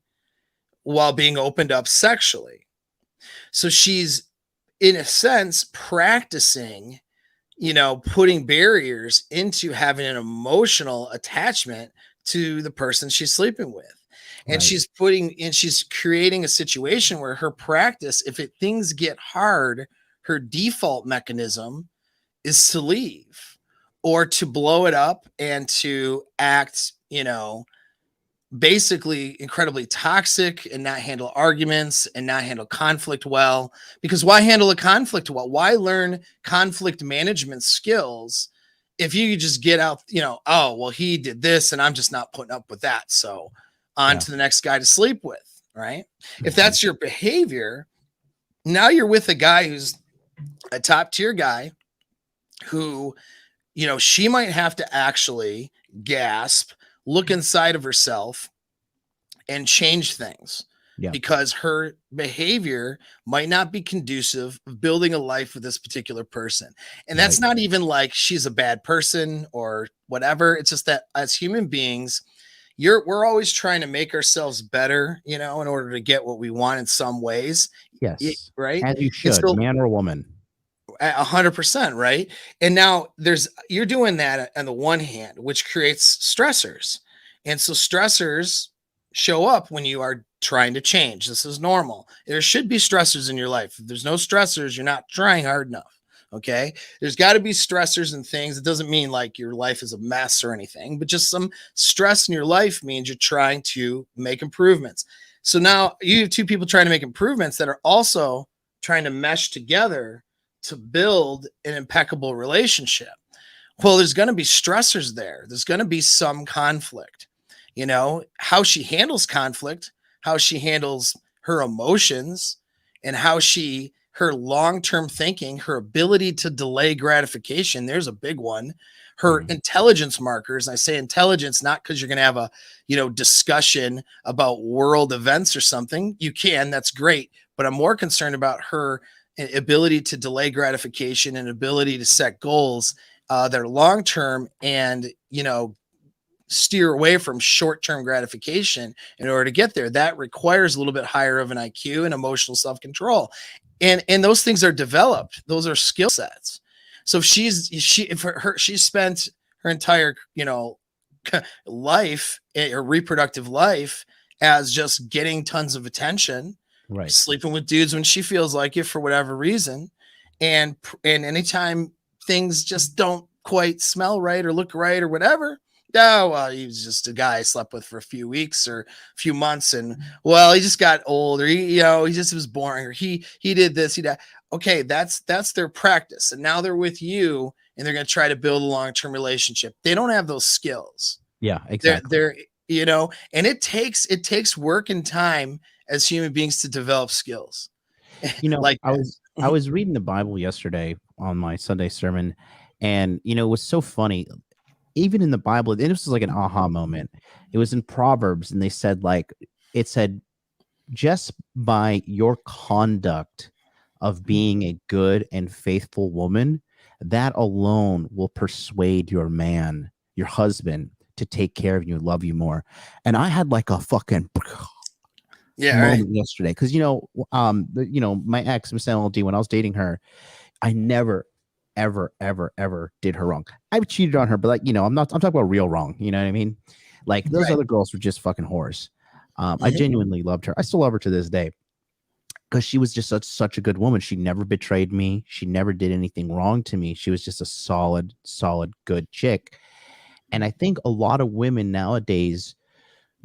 while being opened up sexually. So she's, in a sense, practicing, putting barriers into having an emotional attachment to the person she's sleeping with. And she's creating a situation where her practice, if things get hard, her default mechanism is to leave or to blow it up and to act, basically incredibly toxic and not handle arguments and not handle conflict well. Because why handle a conflict well? Why learn conflict management skills if you just get out, oh, well, he did this and I'm just not putting up with that. So on to the next guy to sleep with, right? If that's your behavior, now you're with a guy who's a top tier guy who, she might have to actually gasp, look inside of herself and change things because her behavior might not be conducive of building a life with this particular person. And that's not even like she's a bad person or whatever. It's just that as human beings, we're always trying to make ourselves better, in order to get what we want in some ways. Yes, Right. as you And should, so man or woman. 100%, right? And now you're doing that on the one hand, which creates stressors. And so stressors show up when you are trying to change. This is normal. There should be stressors in your life. If there's no stressors, you're not trying hard enough. Okay. There's got to be stressors and things. It doesn't mean like your life is a mess or anything, but just some stress in your life means you're trying to make improvements. So now you have two people trying to make improvements that are also trying to mesh together to build an impeccable relationship. Well, there's going to be stressors there. There's going to be some conflict. How she handles conflict, how she handles her emotions, and her long-term thinking, her ability to delay gratification. There's a big one. Her intelligence markers. And I say intelligence not because you're going to have a, discussion about world events or something. You can, that's great. But I'm more concerned about her ability to delay gratification and ability to set goals that are long-term and, steer away from short-term gratification in order to get there. That requires a little bit higher of an IQ and emotional self-control. And those things are developed. Those are skill sets. So if she's spent her entire, life, her reproductive life, as just getting tons of attention, Right. sleeping with dudes when she feels like it for whatever reason. And anytime things just don't quite smell right or look right or whatever, oh, well, he was just a guy I slept with for a few weeks or a few months. And well, he just got old, or he just was boring, or he did this, he did. Okay. That's their practice. And now they're with you and they're going to try to build a long-term relationship. They don't have those skills. Yeah, exactly. They're and it takes work and time as human beings to develop skills. Like I was reading the Bible yesterday on my Sunday sermon, and it was so funny. Even in the Bible, and this was like an aha moment. It was in Proverbs, and it said, just by your conduct of being a good and faithful woman, that alone will persuade your man, your husband, to take care of you and love you more. And I had like a fucking moment yesterday because my ex, Miss LD, when I was dating her, I never ever did her wrong. I've cheated on her, but I'm talking about real wrong. You know what I mean? Like those other girls were just fucking whores. I genuinely loved her. I still love her to this day because she was just such a good woman. She never betrayed me. She never did anything wrong to me. She was just a solid, good chick. And I think a lot of women nowadays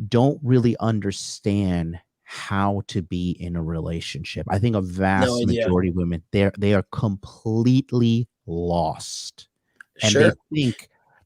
don't really understand how to be in a relationship. I think a vast majority of women, they are completely lost. And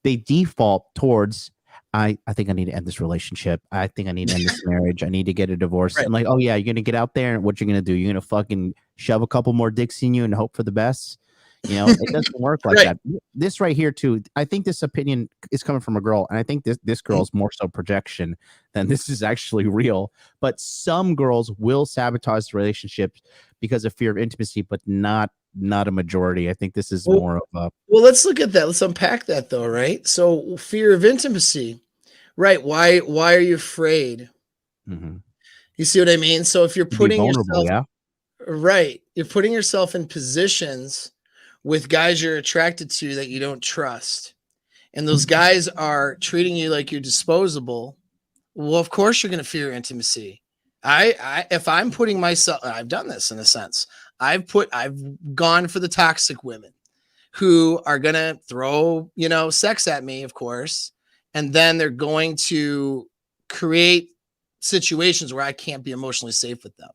they default towards, I think I need to end this relationship. I think I need to end this marriage. I need to get a divorce. I'm like, oh yeah, you're gonna get out there and what you're gonna do? You're gonna fucking shove a couple more dicks in you and hope for the best. It doesn't work like that. This right here too, I think this opinion is coming from a girl, and I think this girl is more so projection than this is actually real. But some girls will sabotage the relationship because of fear of intimacy, but not a majority. I think this is more of a. Well, let's look at that. Let's unpack that though, right? So fear of intimacy, right? Why are you afraid? You see what I mean? So if you're putting yourself, right, you're putting yourself in positions with guys you're attracted to that you don't trust, and those guys are treating you like you're disposable, well, of course you're going to fear intimacy. If I'm putting myself, I've done this in a sense. I've gone for the toxic women who are going to throw, sex at me, of course, and then they're going to create situations where I can't be emotionally safe with them.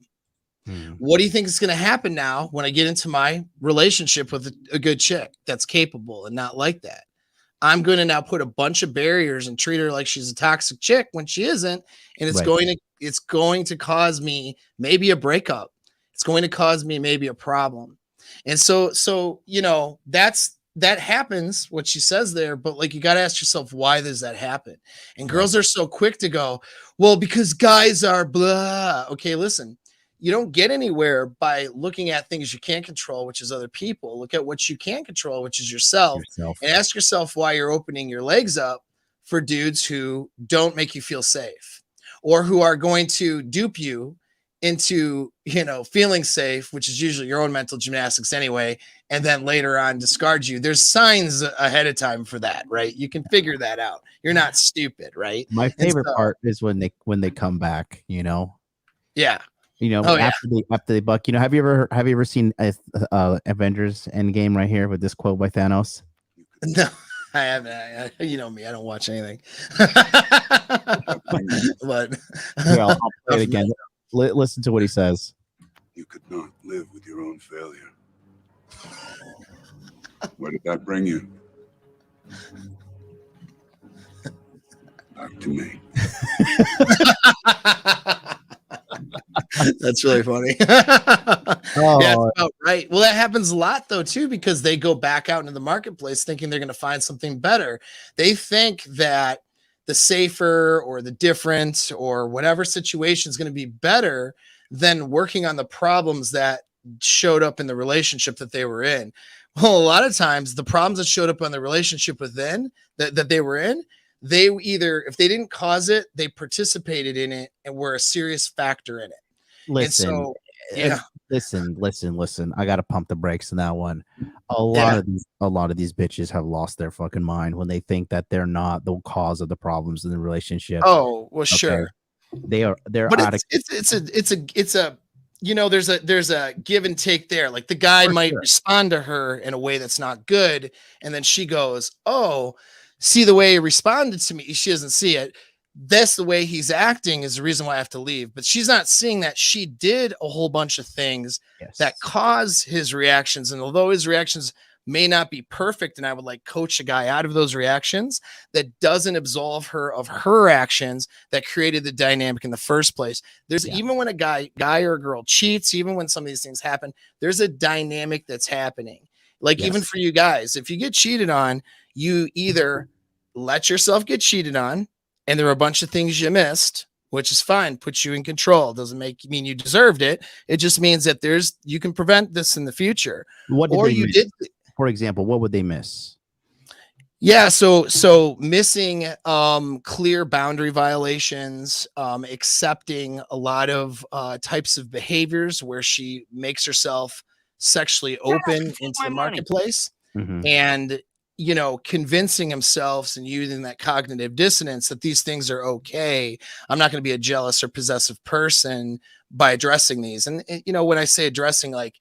What do you think is going to happen now when I get into my relationship with a good chick that's capable and not like that? I'm going to now put a bunch of barriers and treat her like she's a toxic chick when she isn't. And it's going to cause me maybe a breakup. It's going to cause me maybe a problem. And so, that happens, what she says there, but like, you got to ask yourself, why does that happen? And girls are so quick to go, well, because guys are blah. Okay, listen. You don't get anywhere by looking at things you can't control, which is other people. Look at what you can control, which is yourself. And ask yourself why you're opening your legs up for dudes who don't make you feel safe, or who are going to dupe you into, feeling safe, which is usually your own mental gymnastics anyway, and then later on discard you. There's signs ahead of time for that, right? You can figure that out. You're not stupid, right? My favorite part is when they come back, Yeah. After they buck. Have you ever seen Avengers Endgame right here with this quote by Thanos? No, I haven't. You know me, I don't watch anything. But here, I'll play it again. Listen to what he says. You could not live with your own failure. Where did that bring you? Back to me. That's really funny. Oh. Yeah, that's about right. Well, that happens a lot though too, because they go back out into the marketplace thinking they're going to find something better. They think that the safer or the different or whatever situation is going to be better than working on the problems that showed up in the relationship that they were in. Well, a lot of times the problems that showed up on the relationship within that they were in, they either, if they didn't cause it, they participated in it and were a serious factor in it. Listen, listen. I gotta pump the brakes on that one. A lot of these bitches have lost their fucking mind when they think that they're not the cause of the problems in the relationship. Oh, well, sure. They're but it's a there's a give and take there. Like the guy might respond to her in a way that's not good, and then she goes, "Oh, see the way he responded to me." She doesn't see it. That's the way he's acting is the reason why I have to leave. But she's not seeing that she did a whole bunch of things that cause his reactions. And although his reactions may not be perfect, and I would like coach a guy out of those reactions, that doesn't absolve her of her actions that created the dynamic in the first place. There's even when a guy or a girl cheats, even when some of these things happen, there's a dynamic that's happening. Like even for you guys, if you get cheated on, you either let yourself get cheated on, and there are a bunch of things you missed, which is fine, puts you in control. Doesn't mean you deserved it. It just means that you can prevent this in the future. What did they miss? For example, what would they miss? Yeah, so missing clear boundary violations, accepting a lot of types of behaviors where she makes herself sexually open into the marketplace, and convincing himself and using that cognitive dissonance that these things are okay. I'm not going to be a jealous or possessive person by addressing these. And when I say addressing, like,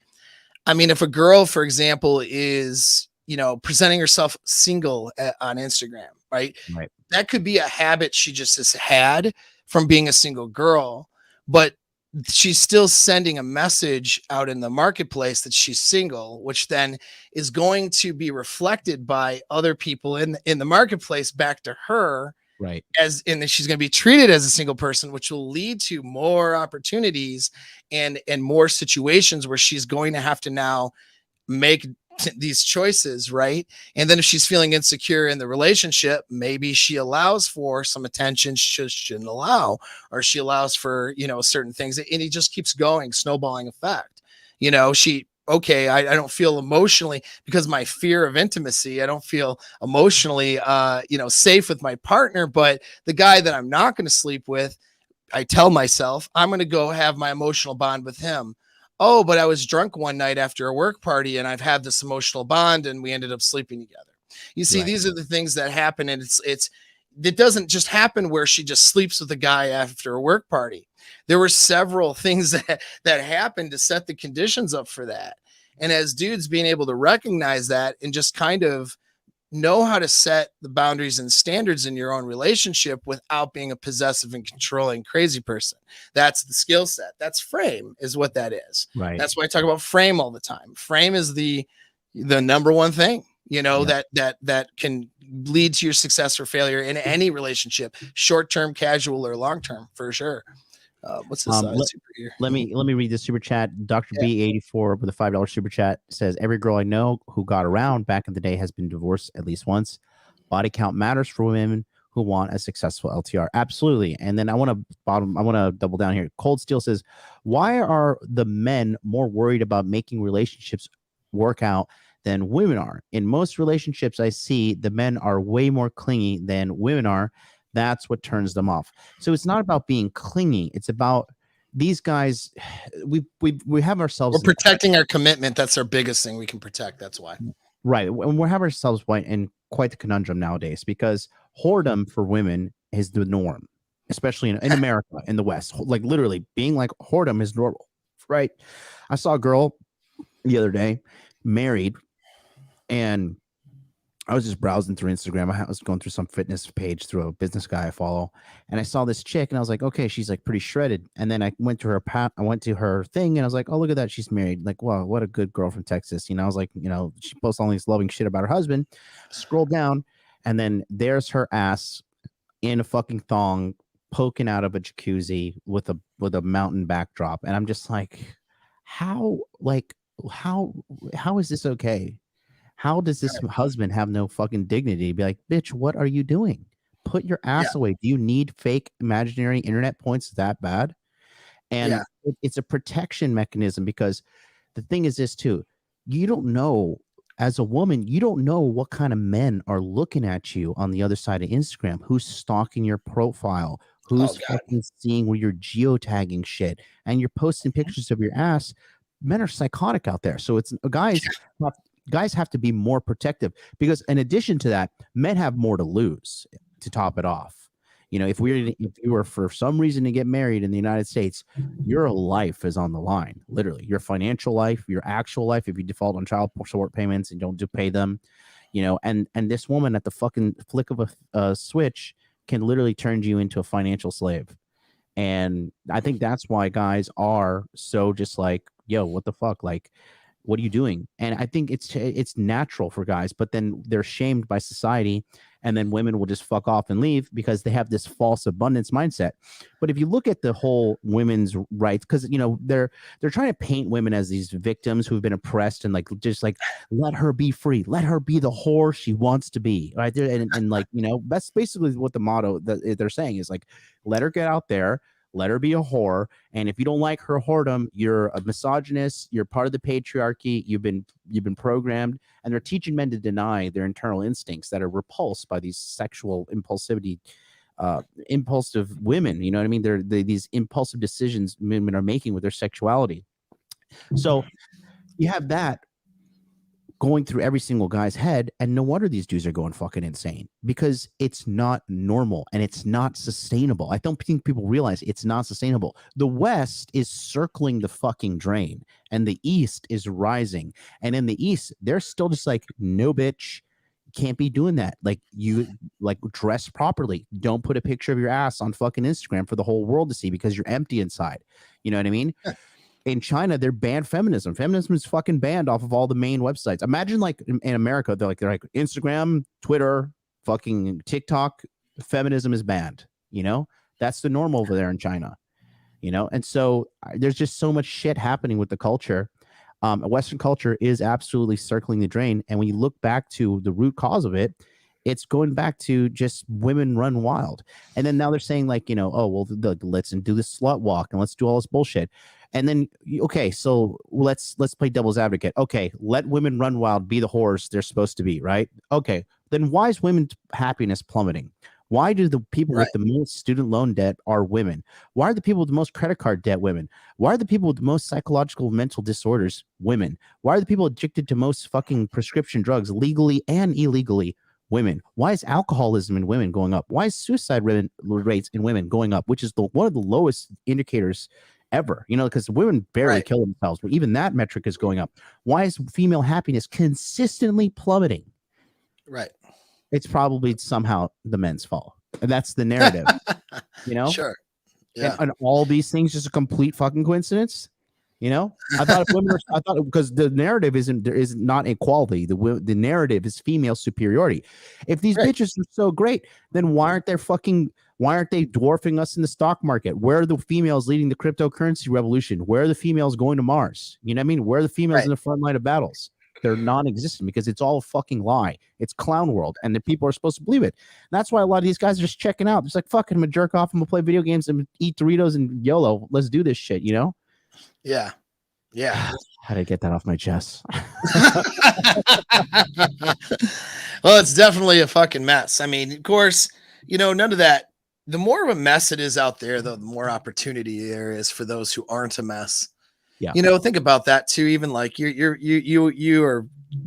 I mean, if a girl, for example, is presenting herself single on Instagram, right? That could be a habit she just has had from being a single girl, but she's still sending a message out in the marketplace that she's single, which then is going to be reflected by other people in the marketplace back to her, right? And then she's going to be treated as a single person, which will lead to more opportunities and more situations where she's going to have to now make these choices, right? And then if she's feeling insecure in the relationship, maybe she allows for some attention she shouldn't allow, or she allows for certain things, and it just keeps going, snowballing effect. I don't feel emotionally, because my fear of intimacy, I don't feel emotionally safe with my partner, but the guy that I'm not going to sleep with, I tell myself I'm going to go have my emotional bond with him. Oh, but I was drunk one night after a work party and I've had this emotional bond and we ended up sleeping together. You see, these are the things that happen. And it doesn't just happen where she just sleeps with a guy after a work party. There were several things that happened to set the conditions up for that. And as dudes, being able to recognize that and just kind of know how to set the boundaries and standards in your own relationship without being a possessive and controlling crazy person. That's the skill set. That's frame is what that is. Right. That's why I talk about frame all the time. Frame is the number one thing, that can lead to your success or failure in any relationship, short-term, casual, or long-term, for sure. What's this super here? Let me read the super chat. Dr. B84 with a $5 super chat says, every girl I know who got around back in the day has been divorced at least once. Body count matters for women who want a successful LTR. Absolutely. And then I want to double down here. Cold Steel says, why are the men more worried about making relationships work out than women are. In most relationships I see, the men are way more clingy than women are. That's what turns them off. So it's not about being clingy. It's about these guys. We have ourselves. We're protecting our commitment. That's our biggest thing we can protect. That's why. Right. And we have ourselves in quite the conundrum nowadays because whoredom for women is the norm, especially in America, in the West. Like literally being like whoredom is normal. Right. I saw a girl the other day married, and I was just browsing through Instagram. I was going through some fitness page through a business guy I follow, and I saw this chick, and I was like, okay, she's like pretty shredded. And then I went to her thing, and I was like, oh, look at that, she's married. Like, wow, what a good girl from Texas. I was like, she posts all these loving shit about her husband. Scroll down, and then there's her ass in a fucking thong, poking out of a jacuzzi with a mountain backdrop, and I'm just like, how is this okay? How does this husband have no fucking dignity? Be like, bitch, what are you doing? Put your ass away. Do you need fake imaginary internet points that bad? And it's a protection mechanism, because the thing is this too. You don't know, as a woman, you don't know what kind of men are looking at you on the other side of Instagram, who's stalking your profile, who's fucking seeing where you're geotagging shit, and you're posting pictures of your ass. Men are psychotic out there. So it's guys have to be more protective, because in addition to that, men have more to lose to top it off. If you were for some reason to get married in the United States, your life is on the line, literally your financial life, your actual life. If you default on child support payments and don't pay them, and this woman at the fucking flick of a switch can literally turn you into a financial slave. And I think that's why guys are so just like, yo, what the fuck? Like, what are you doing? And I think it's natural for guys, but then they're shamed by society, and then women will just fuck off and leave because they have this false abundance mindset. But if you look at the whole women's rights, because they're trying to paint women as these victims who've been oppressed, and just like, let her be free, let her be the whore she wants to be, right there. And like, that's basically what the motto that they're saying is, like, let her get out there, let her be a whore. And if you don't like her whoredom, you're a misogynist, you're part of the patriarchy, you've been programmed. And they're teaching men to deny their internal instincts that are repulsed by these sexual impulsive women. You know what I mean? They're these impulsive decisions women are making with their sexuality. So you have that going through every single guy's head, and no wonder these dudes are going fucking insane, because it's not normal and it's not sustainable. I don't think people realize it's not sustainable. The West is circling the fucking drain, and the East is rising. And in the East, they're still just like, no, bitch, can't be doing that. Like, you dress properly. Don't put a picture of your ass on fucking Instagram for the whole world to see, because you're empty inside. You know what I mean? In China, they're banned feminism. Feminism is fucking banned off of all the main websites. Imagine, like, in America, they're like Instagram, Twitter, fucking TikTok, feminism is banned. That's the norm over there in China. And so there's just so much shit happening with the culture. Western culture is absolutely circling the drain. And when you look back to the root cause of it, it's going back to just women run wild. And then now they're saying, like, oh, well, let's do this slut walk and let's do all this bullshit. And then, okay, so let's play devil's advocate. Okay, let women run wild, be the whores they're supposed to be, right? Okay, then why is women's happiness plummeting? Why do the people with the most student loan debt are women? Why are the people with the most credit card debt women? Why are the people with the most psychological mental disorders women? Why are the people addicted to most fucking prescription drugs, legally and illegally, women? Why is alcoholism in women going up? Why is suicide rates in women going up, which is one of the lowest indicators ever, because women barely kill themselves, but even that metric is going up. Why is female happiness consistently plummeting? Right. It's probably somehow the men's fault. And that's the narrative. Sure. Yeah. And all these things just a complete fucking coincidence. I thought because the narrative is not equality. The narrative is female superiority. If these bitches are so great, then why aren't they dwarfing us in the stock market? Where are the females leading the cryptocurrency revolution? Where are the females going to Mars? You know what I mean? Where are the females in the front line of battles? They're non-existent, because it's all a fucking lie. It's clown world, and the people are supposed to believe it. And that's why a lot of these guys are just checking out. It's like, fuck it, I'm gonna jerk off, I'm gonna play video games and eat Doritos and YOLO. Let's do this shit, Yeah. How to get that off my chest? Well, it's definitely a fucking mess. I mean, of course, none of that. The more of a mess it is out there, though, the more opportunity there is for those who aren't a mess. Yeah. Think about that too. Even like you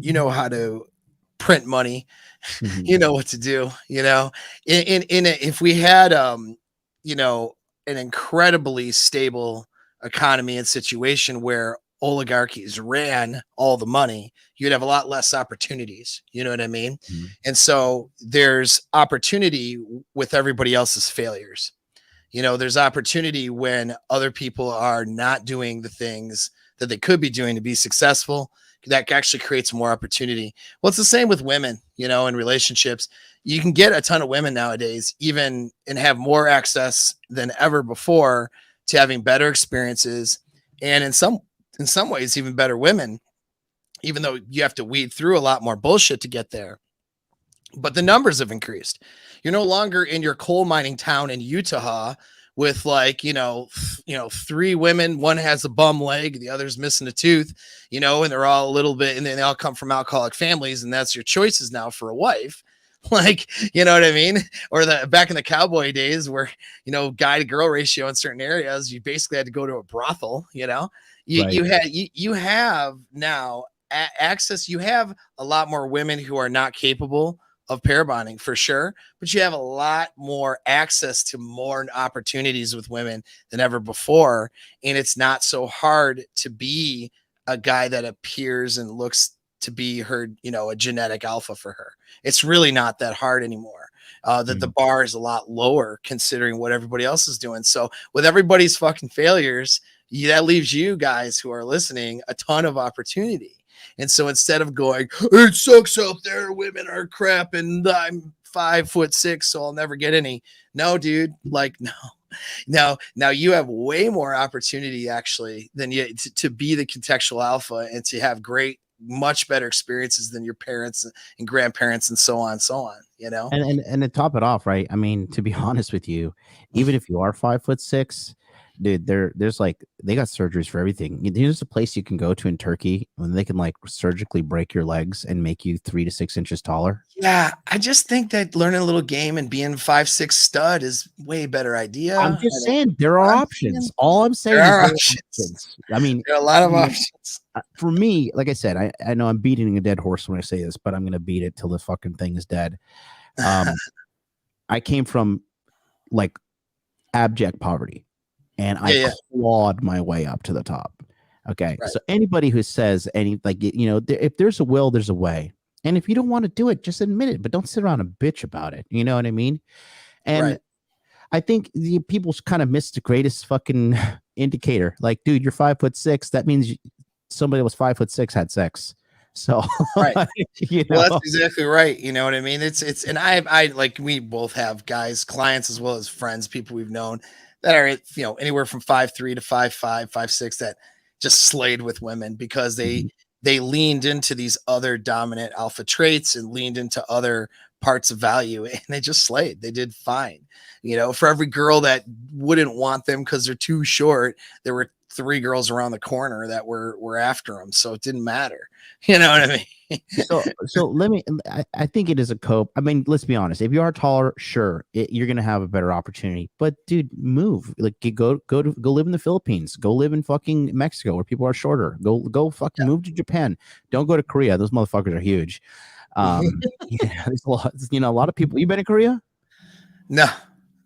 know how to print money. Mhm. You know what to do. If we had an incredibly stable economy and situation where oligarchies ran all the money, you'd have a lot less opportunities. You know what I mean? Mhm. And so there's opportunity with everybody else's failures. There's opportunity when other people are not doing the things that they could be doing to be successful. That actually creates more opportunity. Well, it's the same with women, in relationships. You can get a ton of women nowadays, even and have more access than ever before to having better experiences. And in some ways, even better women, even though you have to weed through a lot more bullshit to get there. But the numbers have increased. You're no longer in your coal mining town in Utah with like, 3 women, one has a bum leg, the other's missing a tooth, and they're all a little bit, and then they all come from alcoholic families, and that's your choices now for a wife. Like, you know what I mean? Or the back in the cowboy days where, guy to girl ratio in certain areas, you basically had to go to a brothel, you have now access. You have a lot more women who are not capable of pair bonding for sure, but you have a lot more access to more opportunities with women than ever before. And it's not so hard to be a guy that appears and looks to be her, a genetic alpha for her. It's really not that hard anymore. That the bar is a lot lower considering what everybody else is doing. So with everybody's fucking failures, that leaves you guys who are listening a ton of opportunity. And so instead of going, it sucks out there, women are crap, and I'm 5'6", so I'll never get any. No, dude, like, no. Now you have way more opportunity actually than you to be the contextual alpha and to have much better experiences than your parents and grandparents and so on, And to top it off, right? I mean, to be honest with you, even if you are 5'6", dude, there's like they got surgeries for everything. There's a place you can go to in Turkey when they can like surgically break your legs and make you 3 to 6 inches taller. Yeah, I just think that learning a little game and being 5'6" stud is way better idea. I'm just saying there are options. All I'm saying there is are there are options. options. I mean, There are a lot of options. for me, like I said, I know I'm beating a dead horse when I say this, but I'm gonna beat it till the fucking thing is dead. I came from like abject poverty, and I clawed my way up to the top. Okay, Right. so anybody who says if there's a will, there's a way, and if you don't want to do it, just admit it, but don't sit around and bitch about it. You know what I mean? And Right. I think the people kind of missed the greatest fucking indicator. Like, dude, you're 5'6". That means somebody that was 5'6" had sex. So, Right. Well, that's exactly right. You know what I mean? It's, and I like, we both have guys, clients, as well as friends, people we've known that are, anywhere from 5'3" to 5'5", 5'6", that just slayed with women because they leaned into these other dominant alpha traits and leaned into other parts of value, and they just slayed. They did fine. For every girl that wouldn't want them because they're too short, there were 3 girls around the corner that were after them. So it didn't matter. You know what I mean? so let me, I think it is a cope. I mean, let's be honest. If you are taller, sure, you're going to have a better opportunity, but dude, move, like go live in the Philippines, go live in fucking Mexico where people are shorter, go fucking move to Japan. Don't go to Korea. Those motherfuckers are huge. There's a lot of people. You been in Korea? No.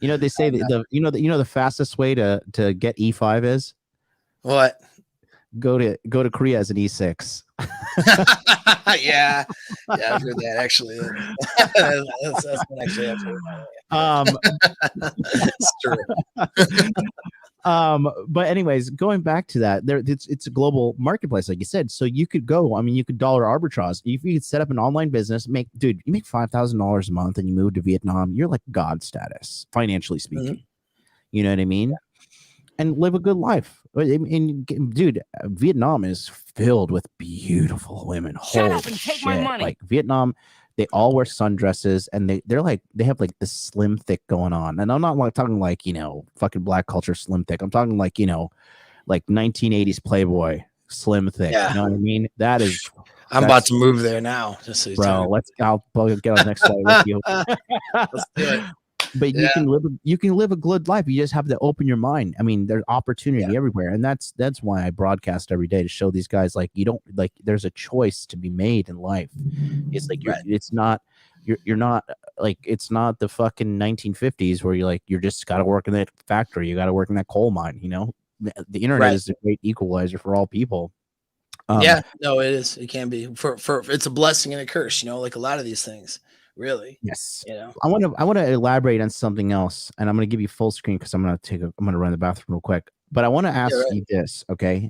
They say the fastest way to get E5 is what? Go to Korea as an E6. yeah, I've heard that actually. that's what actually I've heard. It's true. But anyways, going back to that, it's a global marketplace, like you said. So you could go. I mean, you could dollar arbitrage. If you could set up an online business, you make $5,000 a month, and you move to Vietnam, you're like God status, financially speaking. You know what I mean? And live a good life. And dude, Vietnam is filled with beautiful women. Shut up and take my money. Like Vietnam, they all wear sundresses, and they have like this slim thick going on. And I'm not like talking like fucking black culture slim thick. I'm talking like like 1980s Playboy. slim thick. Yeah. You know what I mean? That is, I'm about to move there now. Just so you bro. know. I'll get on the next flight with you. Let's do it. But Yeah. you can live a good life. You just have to open your mind. I mean, there's opportunity everywhere, and that's why I broadcast every day to show these guys like you don't like. There's a choice to be made in life. It's like it's not you're not like it's not the fucking 1950s where you're just got to work in that factory. You got to work in that coal mine. You know, the internet is a great equalizer for all people. Yeah, no, it is. It can be for it's a blessing and a curse. You know, like a lot of these things. Really. Yes. You know. I want to elaborate on something else, and I'm going to give you full screen because I'm going to run the bathroom real quick. But I want to ask you this, okay?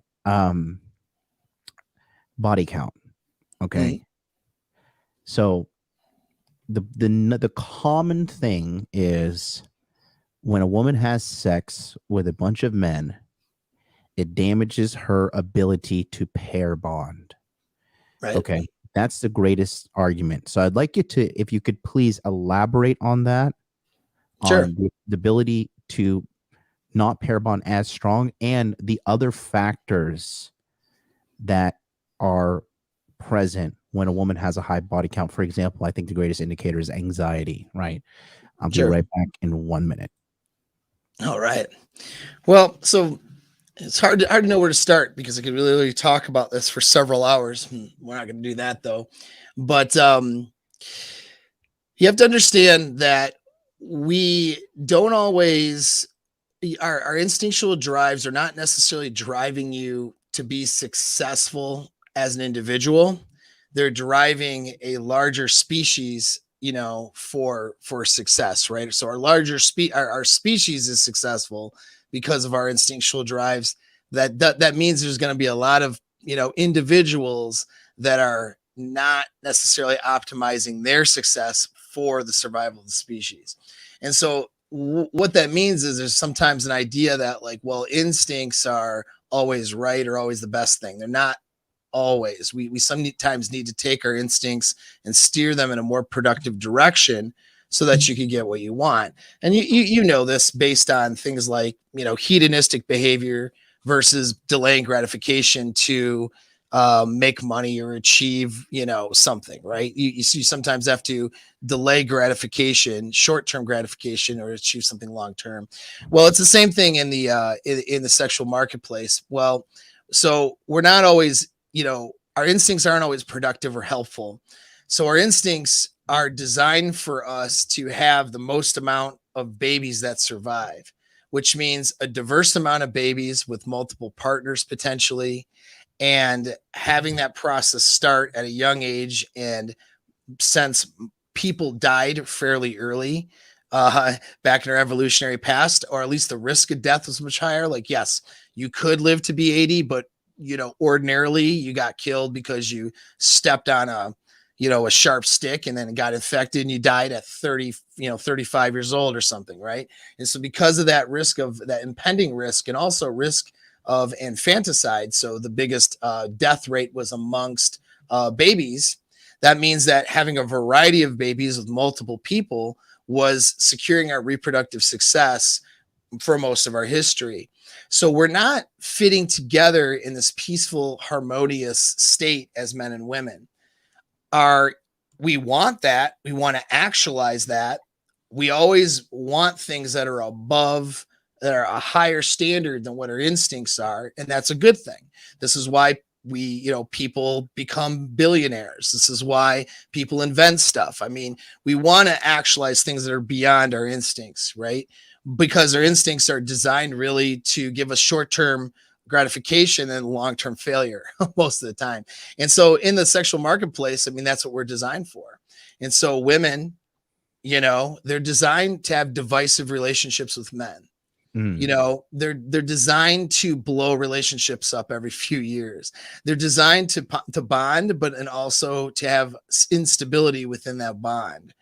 Body count, okay? So the common thing is when a woman has sex with a bunch of men, it damages her ability to pair bond. Right. Okay. That's the greatest argument. So I'd like you to, if you could please elaborate on that, on the ability to not pair bond as strong and the other factors that are present when a woman has a high body count. For example, I think the greatest indicator is anxiety, right? I'll be right back in 1 minute. All right. Well, so it's hard to know where to start because I could really talk about this for several hours. We're not going to do that though. But you have to understand that we don't always our instinctual drives are not necessarily driving you to be successful as an individual. They're driving a larger species, you know, for success, right? So our larger our species is successful because of our instinctual drives. That means there's going to be a lot of, you know, individuals that are not necessarily optimizing their success for the survival of the species. And so what that means is there's sometimes an idea that like, well, instincts are always right or always the best thing. They're not always. We sometimes need to take our instincts and steer them in a more productive direction so that you can get what you want. And you know this based on things like, you know, hedonistic behavior versus delaying gratification to make money or achieve, you know, something, right? You sometimes have to delay gratification, short-term gratification, or achieve something long-term. Well, it's the same thing in the sexual marketplace. Well, so we're not always, you know, our instincts aren't always productive or helpful. So our instincts are designed for us to have the most amount of babies that survive, which means a diverse amount of babies with multiple partners potentially, and having that process start at a young age. And since people died fairly early back in our evolutionary past, or at least the risk of death was much higher. Like, yes, you could live to be 80, but, you know, ordinarily you got killed because you stepped on a sharp stick and then it got infected and you died at 30, 35 years old or something. Right. And so because of that risk, of that impending risk, and also risk of infanticide, so the biggest death rate was amongst babies. That means that having a variety of babies with multiple people was securing our reproductive success for most of our history. So we're not fitting together in this peaceful, harmonious state as men and women. We want that. We want to actualize that. We always want things that are above, that are a higher standard than what our instincts are. And that's a good thing. This is why people become billionaires. This is why people invent stuff. I mean, we want to actualize things that are beyond our instincts, right? Because our instincts are designed really to give us short-term gratification and long-term failure most of the time. And so in the sexual marketplace, I mean, that's what we're designed for. And so women, they're designed to have divisive relationships with men. They're designed to blow relationships up every few years. They're designed to bond, and also to have instability within that bond.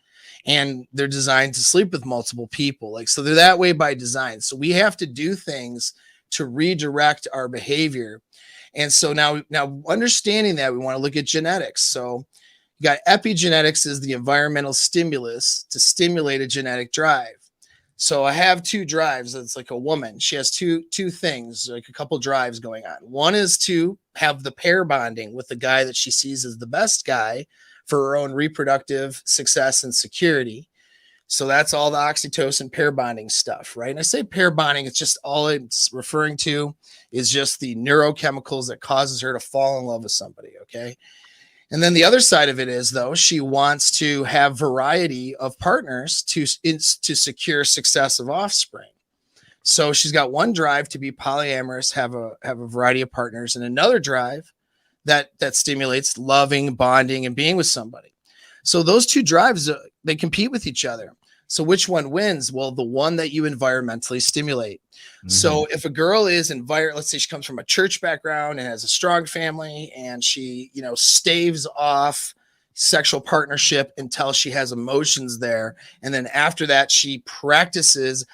And they're designed to sleep with multiple people. So they're that way by design. So we have to do things to redirect our behavior. And so now understanding that, we want to look at genetics. So you got epigenetics is the environmental stimulus to stimulate a genetic drive. So I have two drives. It's like a woman. She has two things, like a couple drives going on. One is to have the pair bonding with the guy that she sees as the best guy for her own reproductive success and security. So that's all the oxytocin pair bonding stuff, right? And I say pair bonding, it's just all it's referring to is just the neurochemicals that causes her to fall in love with somebody, okay? And then the other side of it is, though, she wants to have variety of partners to secure success of offspring. So she's got one drive to be polyamorous, have a variety of partners, and another drive that stimulates loving, bonding, and being with somebody. So those two drives, they compete with each other. So which one wins? Well, the one that you environmentally stimulate. Mm-hmm. So if a girl is let's say she comes from a church background and has a strong family, and she, staves off sexual partnership until she has emotions there. And then after that, she practices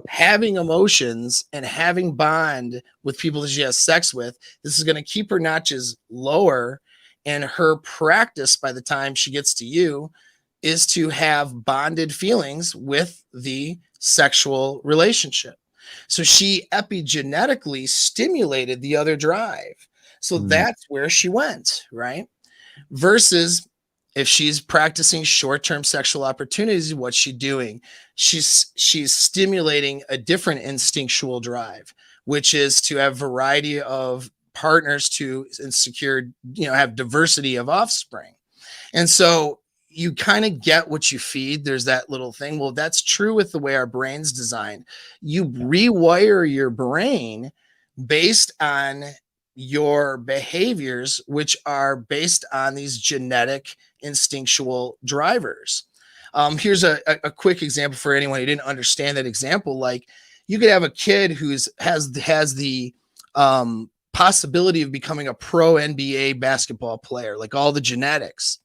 having emotions and having bond with people that she has sex with. This is going to keep her notches lower. And her practice by the time she gets to you is to have bonded feelings with the sexual relationship. So she epigenetically stimulated the other drive. So that's where she went, right? Versus if she's practicing short-term sexual opportunities, what's she doing? She's stimulating a different instinctual drive, which is to have variety of partners to secure, have diversity of offspring. And so you kind of get what you feed. There's that little thing. Well, that's true with the way our brain's designed. You rewire your brain based on your behaviors, which are based on these genetic instinctual drivers. Here's a quick example for anyone who didn't understand that example. Like, you could have a kid who's has the possibility of becoming a pro NBA basketball player, like all the genetics.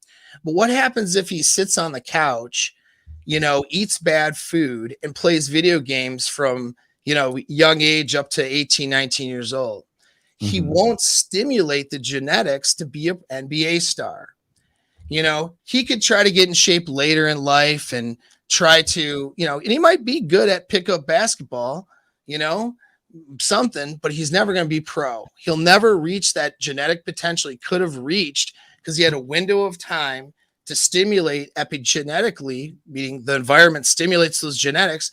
But what happens if he sits on the couch, eats bad food and plays video games from, young age up to 18, 19 years old? He won't stimulate the genetics to be an NBA star. He could try to get in shape later in life and try to, and he might be good at pickup basketball, something, but he's never going to be pro. He'll never reach that genetic potential he could have reached because he had a window of time to stimulate epigenetically, meaning the environment stimulates those genetics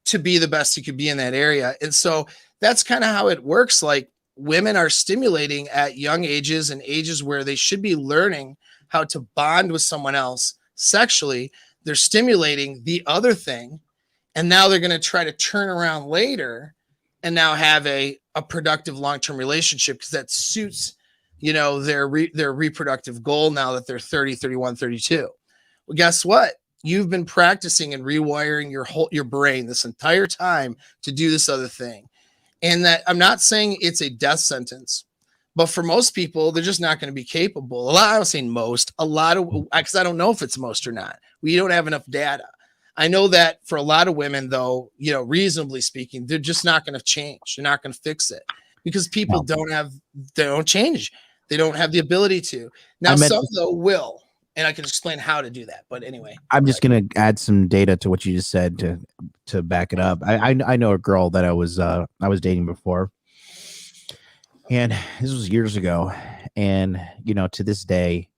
to be the best he could be in that area. And so that's kind of how it works. Like, women are stimulating at young ages and ages where they should be learning how to bond with someone else sexually. They're stimulating the other thing. And now they're going to try to turn around later and now have a productive long-term relationship because that suits, their reproductive goal now that they're 30, 31, 32. Well, guess what? You've been practicing and rewiring your brain this entire time to do this other thing. And that, I'm not saying it's a death sentence, but for most people, they're just not going to be capable. I was saying most, a lot of, because I don't know if it's most or not. We don't have enough data. I know that for a lot of women, though, reasonably speaking, they're just not going to change. They're not going to fix it because people they don't change. They don't have the ability to. Now, some though will, and I can explain how to do that. But anyway, I'm just going to add some data to what you just said to back it up. I know a girl that I was dating before, and this was years ago. And, to this day,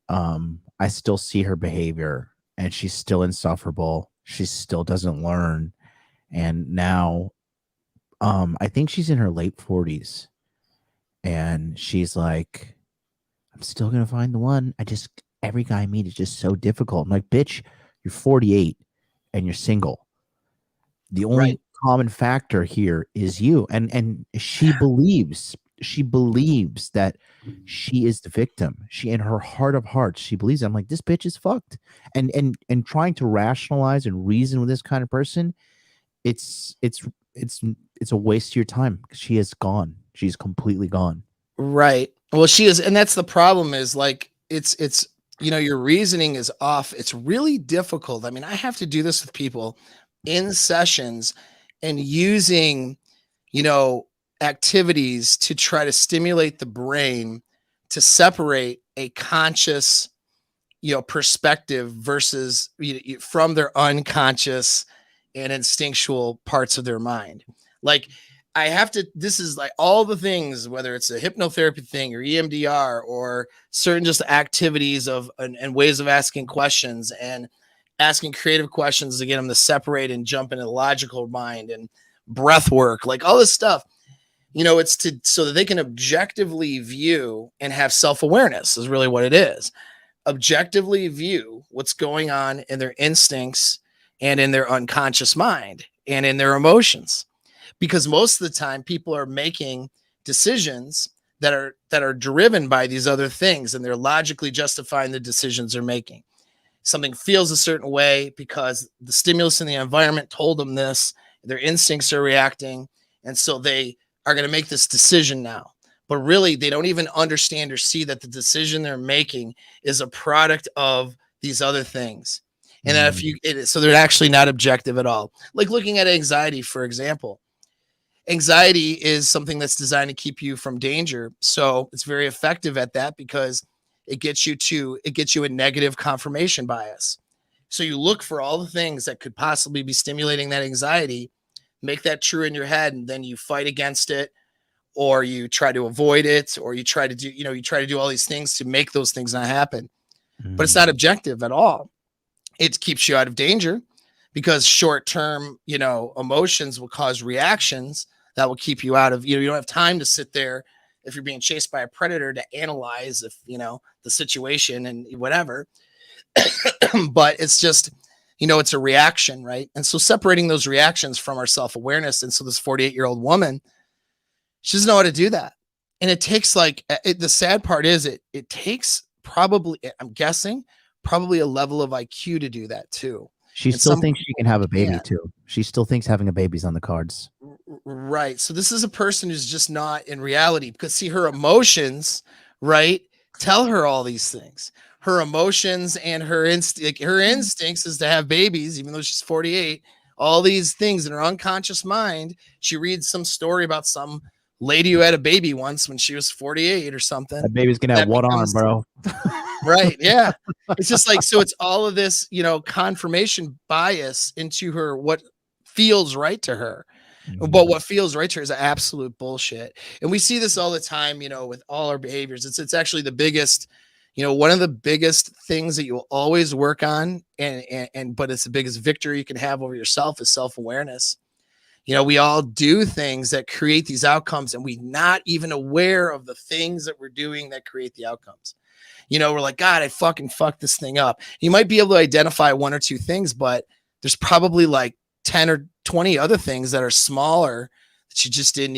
I still see her behavior, and she's still insufferable. She still doesn't learn. And now, I think she's in her late 40s, and she's like, I'm still going to find the one. Every guy I meet is just so difficult. I'm like, bitch, you're 48 and you're single. The only common factor here is you. And she believes that she is the victim. She, in her heart of hearts, she believes it. I'm like, this bitch is fucked. And trying to rationalize and reason with this kind of person, it's a waste of your time. She is gone. She's completely gone. Right. Well, she is, and that's the problem. Is like it's your reasoning is off. It's really difficult. I mean, I have to do this with people in sessions and using, activities to try to stimulate the brain to separate a conscious, perspective versus from their unconscious and instinctual parts of their mind. Like this is like all the things, whether it's a hypnotherapy thing or EMDR or certain just activities and ways of asking questions and asking creative questions to get them to separate and jump into the logical mind and breath work, like all this stuff. It's so that they can objectively view and have self-awareness is really what it is. Objectively view what's going on in their instincts and in their unconscious mind and in their emotions. Because most of the time people are making decisions that are driven by these other things, and they're logically justifying the decisions they're making. Something feels a certain way because the stimulus in the environment told them this, their instincts are reacting, and so they are going to make this decision now. But really, they don't even understand or see that the decision they're making is a product of these other things. And that so they're actually not objective at all. Like looking at anxiety, for example. Anxiety is something that's designed to keep you from danger. So it's very effective at that because it gets you a negative confirmation bias. So you look for all the things that could possibly be stimulating that anxiety, make that true in your head, and then you fight against it, or you try to avoid it, or you try to do all these things to make those things not happen. But it's not objective at all. It keeps you out of danger because short-term, emotions will cause reactions that will keep you out of, you don't have time to sit there if you're being chased by a predator to analyze if, the situation and whatever. But it's just, it's a reaction, right? And so separating those reactions from our self-awareness. And so this 48-year-old woman, she doesn't know how to do that. And it takes the sad part is it takes probably, I'm guessing, probably a level of IQ to do that too. She still thinks she can have a baby too. She still thinks having a baby's on the cards. Right. So this is a person who's just not in reality, because see, her emotions, right, tell her all these things. Her emotions and her instincts is to have babies, even though she's 48. All these things in her unconscious mind. She reads some story about some lady who had a baby once when she was 48 or something. That baby's gonna have one arm, bro. Right. Yeah. It's just like, so it's all of this, confirmation bias into her, what feels right to her. But what feels right to her is absolute bullshit. And we see this all the time, with all our behaviors. It's actually the biggest, one of the biggest things that you'll always work on. But it's the biggest victory you can have over yourself is self-awareness. We all do things that create these outcomes, and we're not even aware of the things that we're doing that create the outcomes. We're like, God, I fucking fucked this thing up. You might be able to identify one or two things, but there's probably like 10 or 20 other things that are smaller that you just don't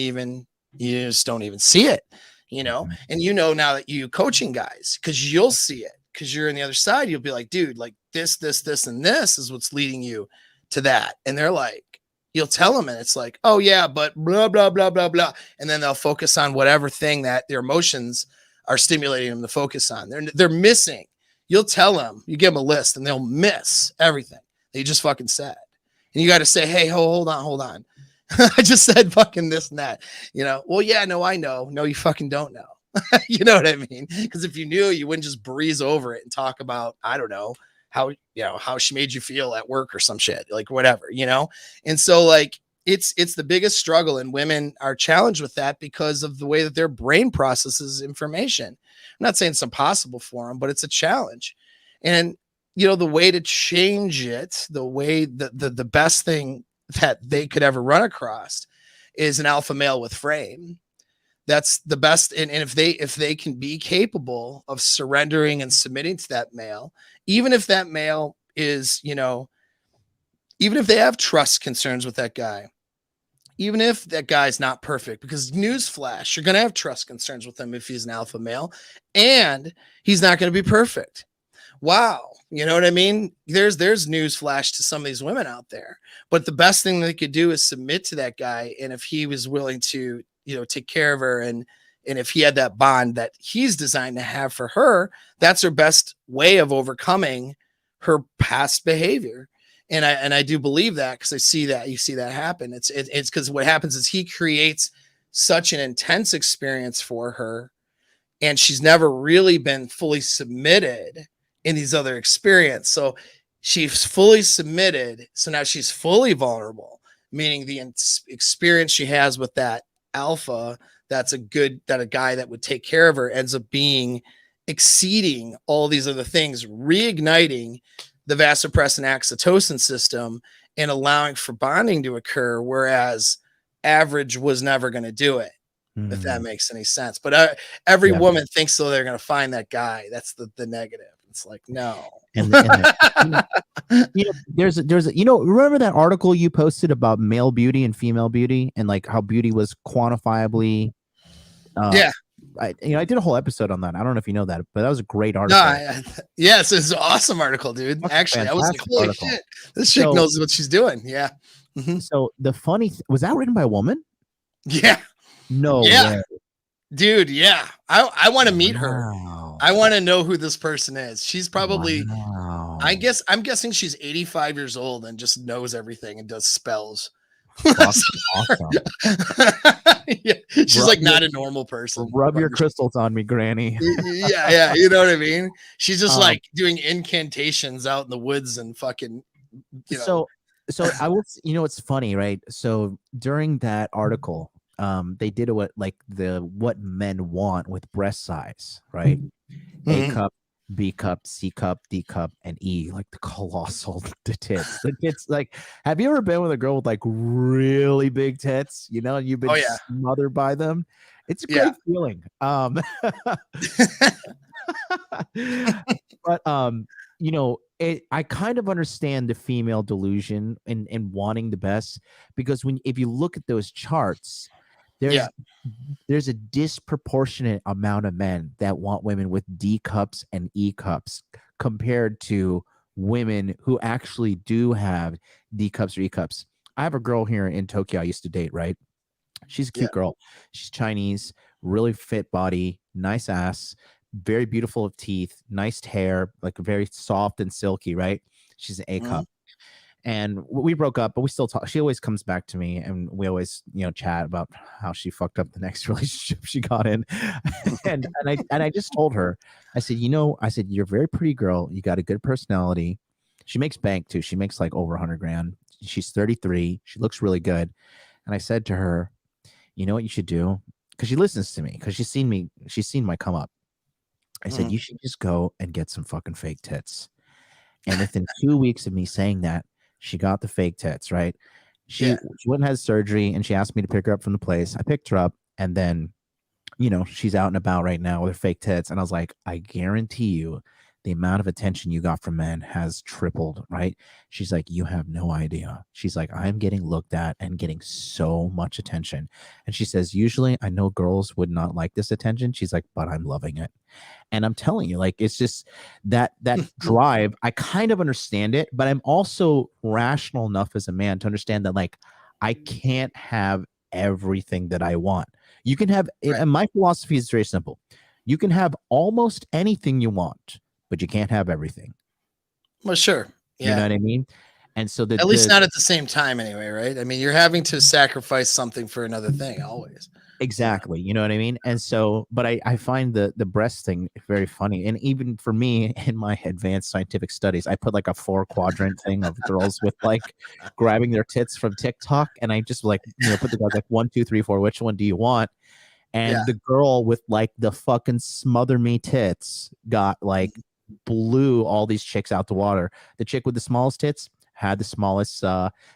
even see it, and now that you coaching guys, because you'll see it, because you're on the other side, you'll be like, dude, like this, and this is what's leading you to that. And they're like, you'll tell them, and it's like, oh yeah, but blah, blah, blah, blah, blah. And then they'll focus on whatever thing that their emotions are stimulating them to focus on. They're missing. You'll tell them, you give them a list, and they'll miss everything they just fucking said. And you got to say, hey, hold on. I just said fucking this and that, well, yeah, no, I know. No, you fucking don't know. You know what I mean? Because if you knew, you wouldn't just breeze over it and talk about, I don't know, how she made you feel at work or some shit, like whatever, And so like, it's the biggest struggle, and women are challenged with that because of the way that their brain processes information. I'm not saying it's impossible for them, but it's a challenge. And, the way to change it, the best thing that they could ever run across is an alpha male with frame. That's the best. And if they can be capable of surrendering and submitting to that male, even if that male is, even if they have trust concerns with that guy, even if that guy's not perfect, because newsflash, you're going to have trust concerns with him if he's an alpha male, and he's not going to be perfect. Wow. You know what I mean? There's newsflash to some of these women out there, but the best thing they could do is submit to that guy. And if he was willing to, take care of her, and if he had that bond that he's designed to have for her, that's her best way of overcoming her past behavior. And I do believe that, because I see that, you see that happen. It's because what happens is he creates such an intense experience for her, and she's never really been fully submitted in these other experiences. So she's fully submitted. So now she's fully vulnerable, meaning the experience she has with that alpha, that a guy that would take care of her ends up being exceeding all these other things, reigniting the vasopressin oxytocin system and allowing for bonding to occur. Whereas average was never going to do it. If that makes any sense. But every woman thinks so they're going to find that guy. That's the negative. It's like, no. There's remember that article you posted about male beauty and female beauty and like how beauty was quantifiably I did a whole episode on that. I don't know if you know that, but that was a great article. Yes, it's an awesome article, dude. Actually, I was like, holy shit, this chick knows what she's doing. Yeah. So the funny was that written by a woman? Yeah. No way. Dude, yeah. I want to meet her. I want to know who this person is. She's probably I'm guessing she's 85 years old and just knows everything and does spells. Awesome. Yeah, she's like not a normal person. Rub your crystals on me, Granny. Yeah, you know what I mean? She's just like doing incantations out in the woods and fucking So I will, it's funny, right? So during that article, they did what men want with breast size, right? A cup, B cup, C cup, D cup, and E, like the colossal tits. The tits, like, have you ever been with a girl with like really big tits? You've been smothered by them. It's a great feeling. But I kind of understand the female delusion and wanting the best, because if you look at those charts, there's a disproportionate amount of men that want women with D cups and E cups compared to women who actually do have D cups or E cups. I have a girl here in Tokyo I used to date, right? She's a cute girl. She's Chinese, really fit body, nice ass, very beautiful of teeth, nice hair, like very soft and silky, right? She's an A cup. And we broke up, but we still talk. She always comes back to me, and we always, chat about how she fucked up the next relationship she got in. and I just told her, I said, you're a very pretty girl. You got a good personality. She makes bank too. She makes like over 100 grand. She's 33. She looks really good. And I said to her, you know what you should do? Because she listens to me, because she's seen my come up. I said, you should just go and get some fucking fake tits. And within 2 weeks of me saying that, she got the fake tits, right? She went and had surgery, and she asked me to pick her up from the place. I picked her up, and then, she's out and about right now with her fake tits. And I was like, I guarantee you the amount of attention you got from men has tripled, right? She's like, you have no idea. She's like, I'm getting looked at and getting so much attention. And she says, usually I know girls would not like this attention. She's like, but I'm loving it. And I'm telling you, like, it's just that drive. I kind of understand it, but I'm also rational enough as a man to understand that, like, I can't have everything that I want. You can have, and my philosophy is very simple. You can have almost anything you want, but you can't have everything. Well, sure. Yeah. You know what I mean? And so at least not at the same time anyway, right? I mean, you're having to sacrifice something for another thing always. Exactly. You know what I mean? And so, but I find the breast thing very funny. And even for me in my advanced scientific studies, I put like a 4-quadrant thing of girls with like grabbing their tits from TikTok. And I just like, put the guys like 1, 2, 3, 4, which one do you want? And the girl with like the fucking smother me tits got like blew all these chicks out the water. The chick with the smallest tits had the smallest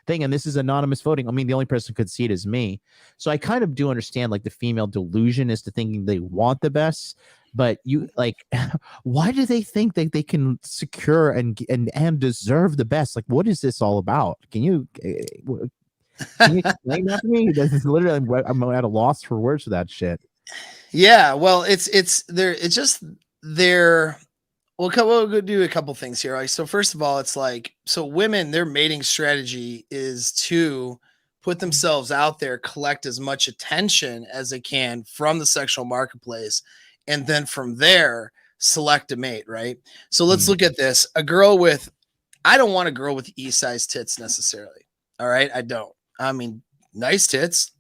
thing. And this is anonymous voting. I mean, the only person who could see it is me. So I kind of do understand like the female delusion is to thinking they want the best, but you like, why do they think that they can secure and deserve the best? Like, what is this all about? Can you explain that to me? This is literally, I'm at a loss for words for that shit. Yeah. Well, we'll do a couple things here. Like, so first of all, it's like, so women, their mating strategy is to put themselves out there, collect as much attention as they can from the sexual marketplace, and then from there select a mate, right? So let's look at this. I don't want a girl with E-size tits necessarily. All right. I don't. I mean, nice tits.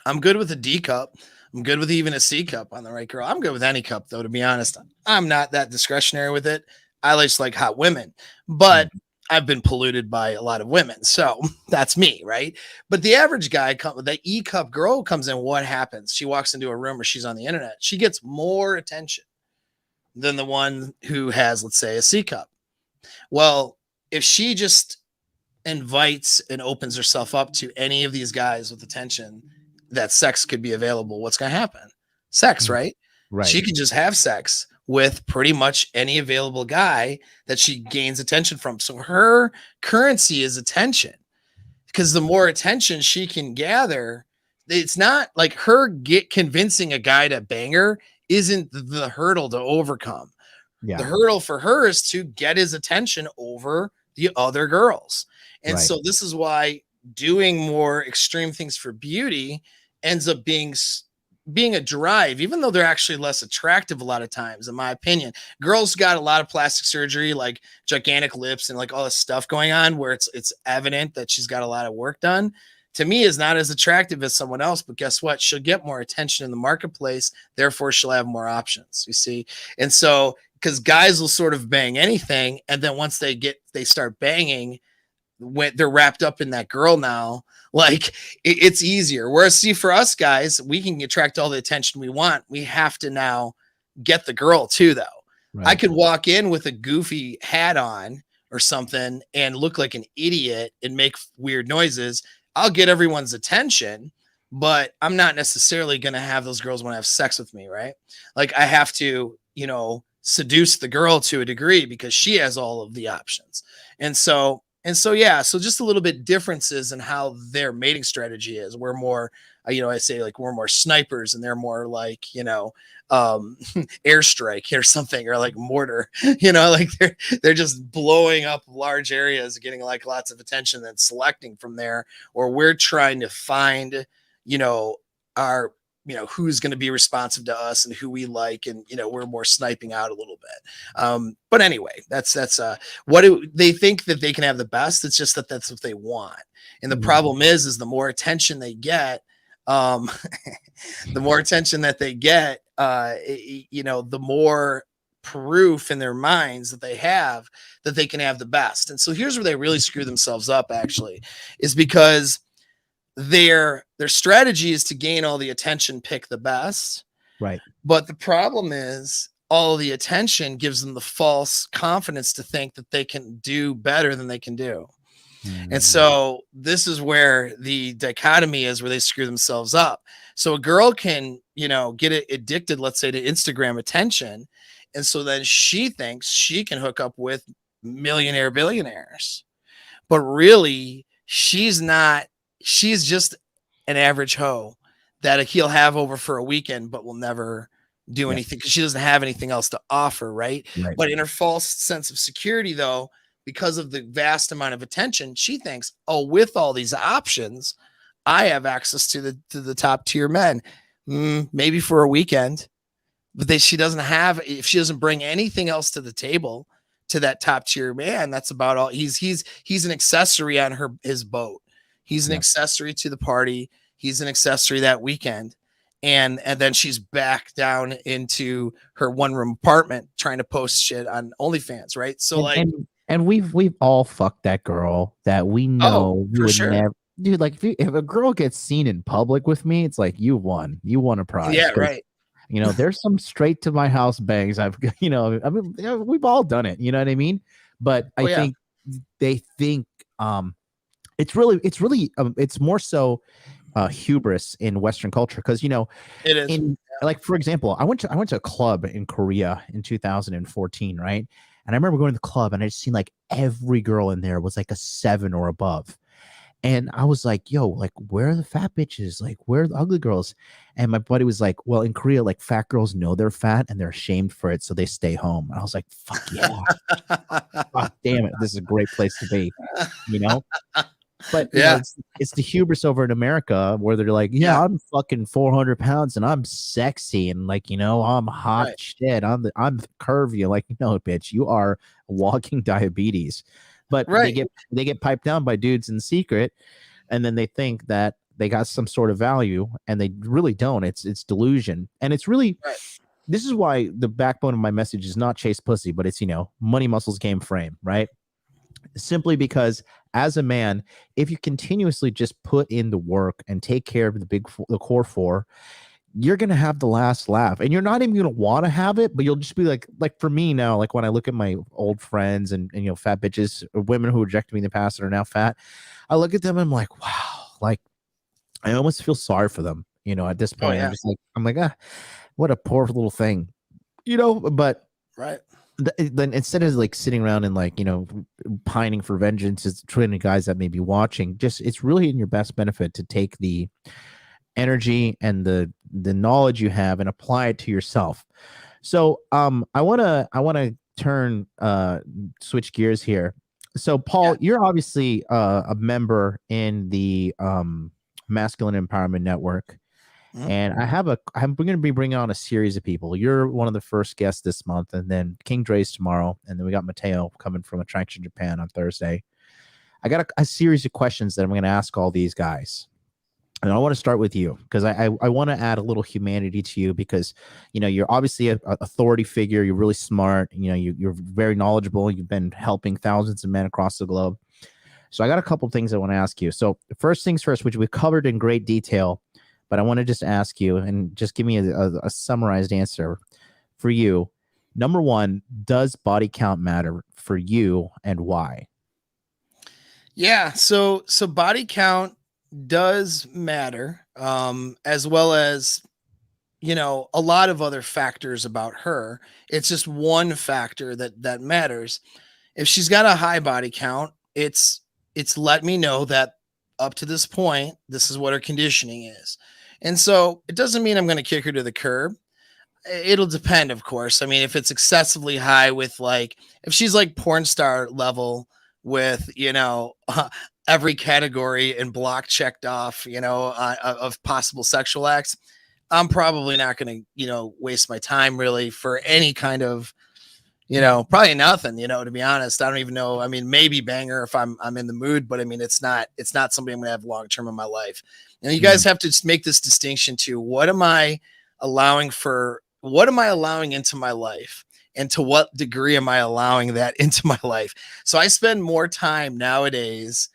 I'm good with a D cup. I'm good with even a C cup on the right girl. I'm good with any cup, though, to be honest. I'm not that discretionary with it. I just like hot women. But I've been polluted by a lot of women, so that's me, right? But the average guy, the E-cup girl comes in, what happens? She walks into a room or she's on the internet. She gets more attention than the one who has, let's say, a C-cup. Well, if she just invites and opens herself up to any of these guys with attention, that sex could be available, what's going to happen? Sex, right? Right. She can just have sex with pretty much any available guy that she gains attention from. So her currency is attention, because the more attention she can gather, it's not like her convincing a guy to bang her isn't the hurdle to overcome. Yeah. The hurdle for her is to get his attention over the other girls. And so this is why doing more extreme things for beauty ends up being a drive, even though they're actually less attractive a lot of times, in my opinion. Girls got a lot of plastic surgery, like gigantic lips and like all this stuff going on where it's evident that she's got a lot of work done. To me, is not as attractive as someone else, but guess what? She'll get more attention in the marketplace. Therefore, she'll have more options, you see? And so, because guys will sort of bang anything, and then once they start banging, when they're wrapped up in that girl now, like it's easier. Whereas, see, for us guys, we can attract all the attention we want. We have to now get the girl too, though. Right. I could walk in with a goofy hat on or something and look like an idiot and make weird noises. I'll get everyone's attention, but I'm not necessarily going to have those girls want to have sex with me, right? Like I have to, seduce the girl to a degree because she has all of the options. And so yeah, so just a little bit differences in how their mating strategy is. We're more, I say like we're more snipers and they're more like, airstrike or something, or like mortar, like they're just blowing up large areas, getting like lots of attention, then selecting from there. Or we're trying to find, our, who's going to be responsive to us and who we like. And, we're more sniping out a little bit. But anyway, that's they think that they can have the best. It's just that's what they want. And the problem is the more attention they get, the more attention that they get, the more proof in their minds that they have that they can have the best. And so here's where they really screw themselves up, actually, is because their strategy is to gain all the attention, pick the best. Right. But the problem is all the attention gives them the false confidence to think that they can do better than they can do. And so this is where the dichotomy is, where they screw themselves up. So a girl can, get addicted, let's say, to Instagram attention. And so then she thinks she can hook up with millionaire billionaires, but really she's not. She's just an average hoe that he'll have over for a weekend, but will never do anything because she doesn't have anything else to offer. Right. But in her false sense of security, though, because of the vast amount of attention, she thinks, oh, with all these options, I have access to the top tier men, maybe for a weekend, but she doesn't have, if she doesn't bring anything else to the table to that top tier man, that's about all. He's an accessory on his boat. He's an accessory to the party. He's an accessory that weekend. And then she's back down into her one-room apartment trying to post shit on OnlyFans, right? So and we've all fucked that girl that we know we would never. Dude, like if a girl gets seen in public with me, it's like you won a prize. Yeah, right. There's some straight to my house bangs. We've all done it. You know what I mean? But I think they think it's more so hubris in Western culture, because it is. Like, for example, I went to a club in Korea in 2014, right? And I remember going to the club and I just seen like every girl in there was like a 7 or above. And I was like, yo, like, where are the fat bitches? Like, where are the ugly girls? And my buddy was like, well, in Korea, like, fat girls know they're fat and they're ashamed for it, so they stay home. And I was like, fuck yeah. Fuck, damn it. This is a great place to be, But it's the hubris over in America where they're like, I'm fucking 400 pounds and I'm sexy and like, I'm hot shit. I'm curvy. Like, no, bitch, you are walking diabetes. But they get piped down by dudes in secret, and then they think that they got some sort of value, and they really don't. It's delusion, and it's really this is why the backbone of my message is not chase pussy, but it's money, muscles, game, frame, right? simply because as a man, if you continuously just put in the work and take care of the core four, you're going to have the last laugh, and you're not even going to want to have it, but you'll just be like for me now, like when I look at my old friends and fat bitches or women who rejected me in the past that are now fat, I look at them and I'm like, wow, like I almost feel sorry for them, at this point. yeah. I'm like, what a poor little thing, but Right. then instead of like sitting around and like, pining for vengeance, it's 20 guys that may be watching, just, it's really in your best benefit to take the energy and the knowledge you have and apply it to yourself. So I want to turn switch gears here. So Paul, you're obviously a member in the Masculine Empowerment Network. And I'm going to be bringing on a series of people. You're one of the first guests this month, and then King Dre's tomorrow, and then we got Mateo coming from Attraction Japan on Thursday. I got a series of questions that I'm going to ask all these guys. And I want to start with you because I want to add a little humanity to you because, you're obviously an authority figure. You're really smart. You're very knowledgeable. You've been helping thousands of men across the globe. So I got a couple of things I want to ask you. So first things first, which we've covered in great detail, but I want to just ask you and just give me a summarized answer for you. Number one, does body count matter for you and why? Yeah. So body count does matter, as well as, a lot of other factors about her. It's just one factor that matters. If she's got a high body count, it's let me know that up to this point, this is what her conditioning is. And so it doesn't mean I'm going to kick her to the curb. It'll depend, of course. I mean, if it's excessively high with like, if she's like porn star level with, every category and block checked off, of possible sexual acts, I'm probably not going to, waste my time really for any kind of, probably nothing, to be honest. I don't even know. I mean, maybe banger if I'm in the mood, but I mean, it's not somebody I'm going to have long-term in my life. You guys have to make this distinction too. What am I allowing into my life? And to what degree am I allowing that into my life? So I spend more time nowadays,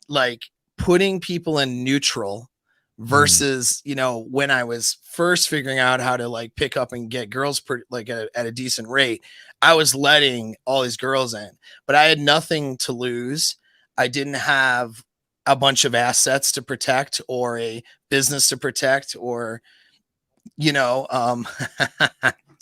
like putting people in neutral versus, when I was first figuring out how to like pick up and get girls at a decent rate, I was letting all these girls in, but I had nothing to lose. I didn't have a bunch of assets to protect or a business to protect or, I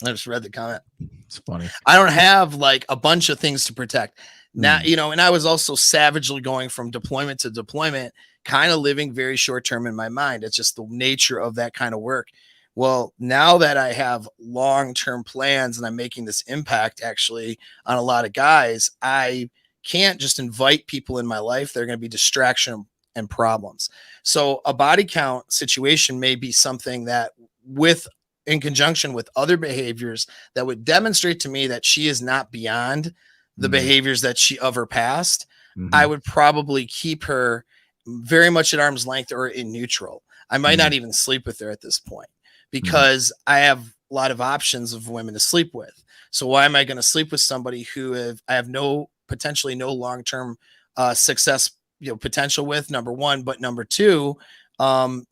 just read the comment. It's funny. I don't have like a bunch of things to protect now, and I was also savagely going from deployment to deployment, kind of living very short term in my mind. It's just the nature of that kind of work. Well, now that I have long-term plans and I'm making this impact actually on a lot of guys, I can't just invite people in my life. They're going to be distraction and problems. So a body count situation may be something that in conjunction with other behaviors that would demonstrate to me that she is not beyond the behaviors that of her past, I would probably keep her very much at arm's length or in neutral. I might not even sleep with her at this point because I have a lot of options of women to sleep with. So why am I going to sleep with somebody who I have potentially no long-term success, potential with, number one, but number two,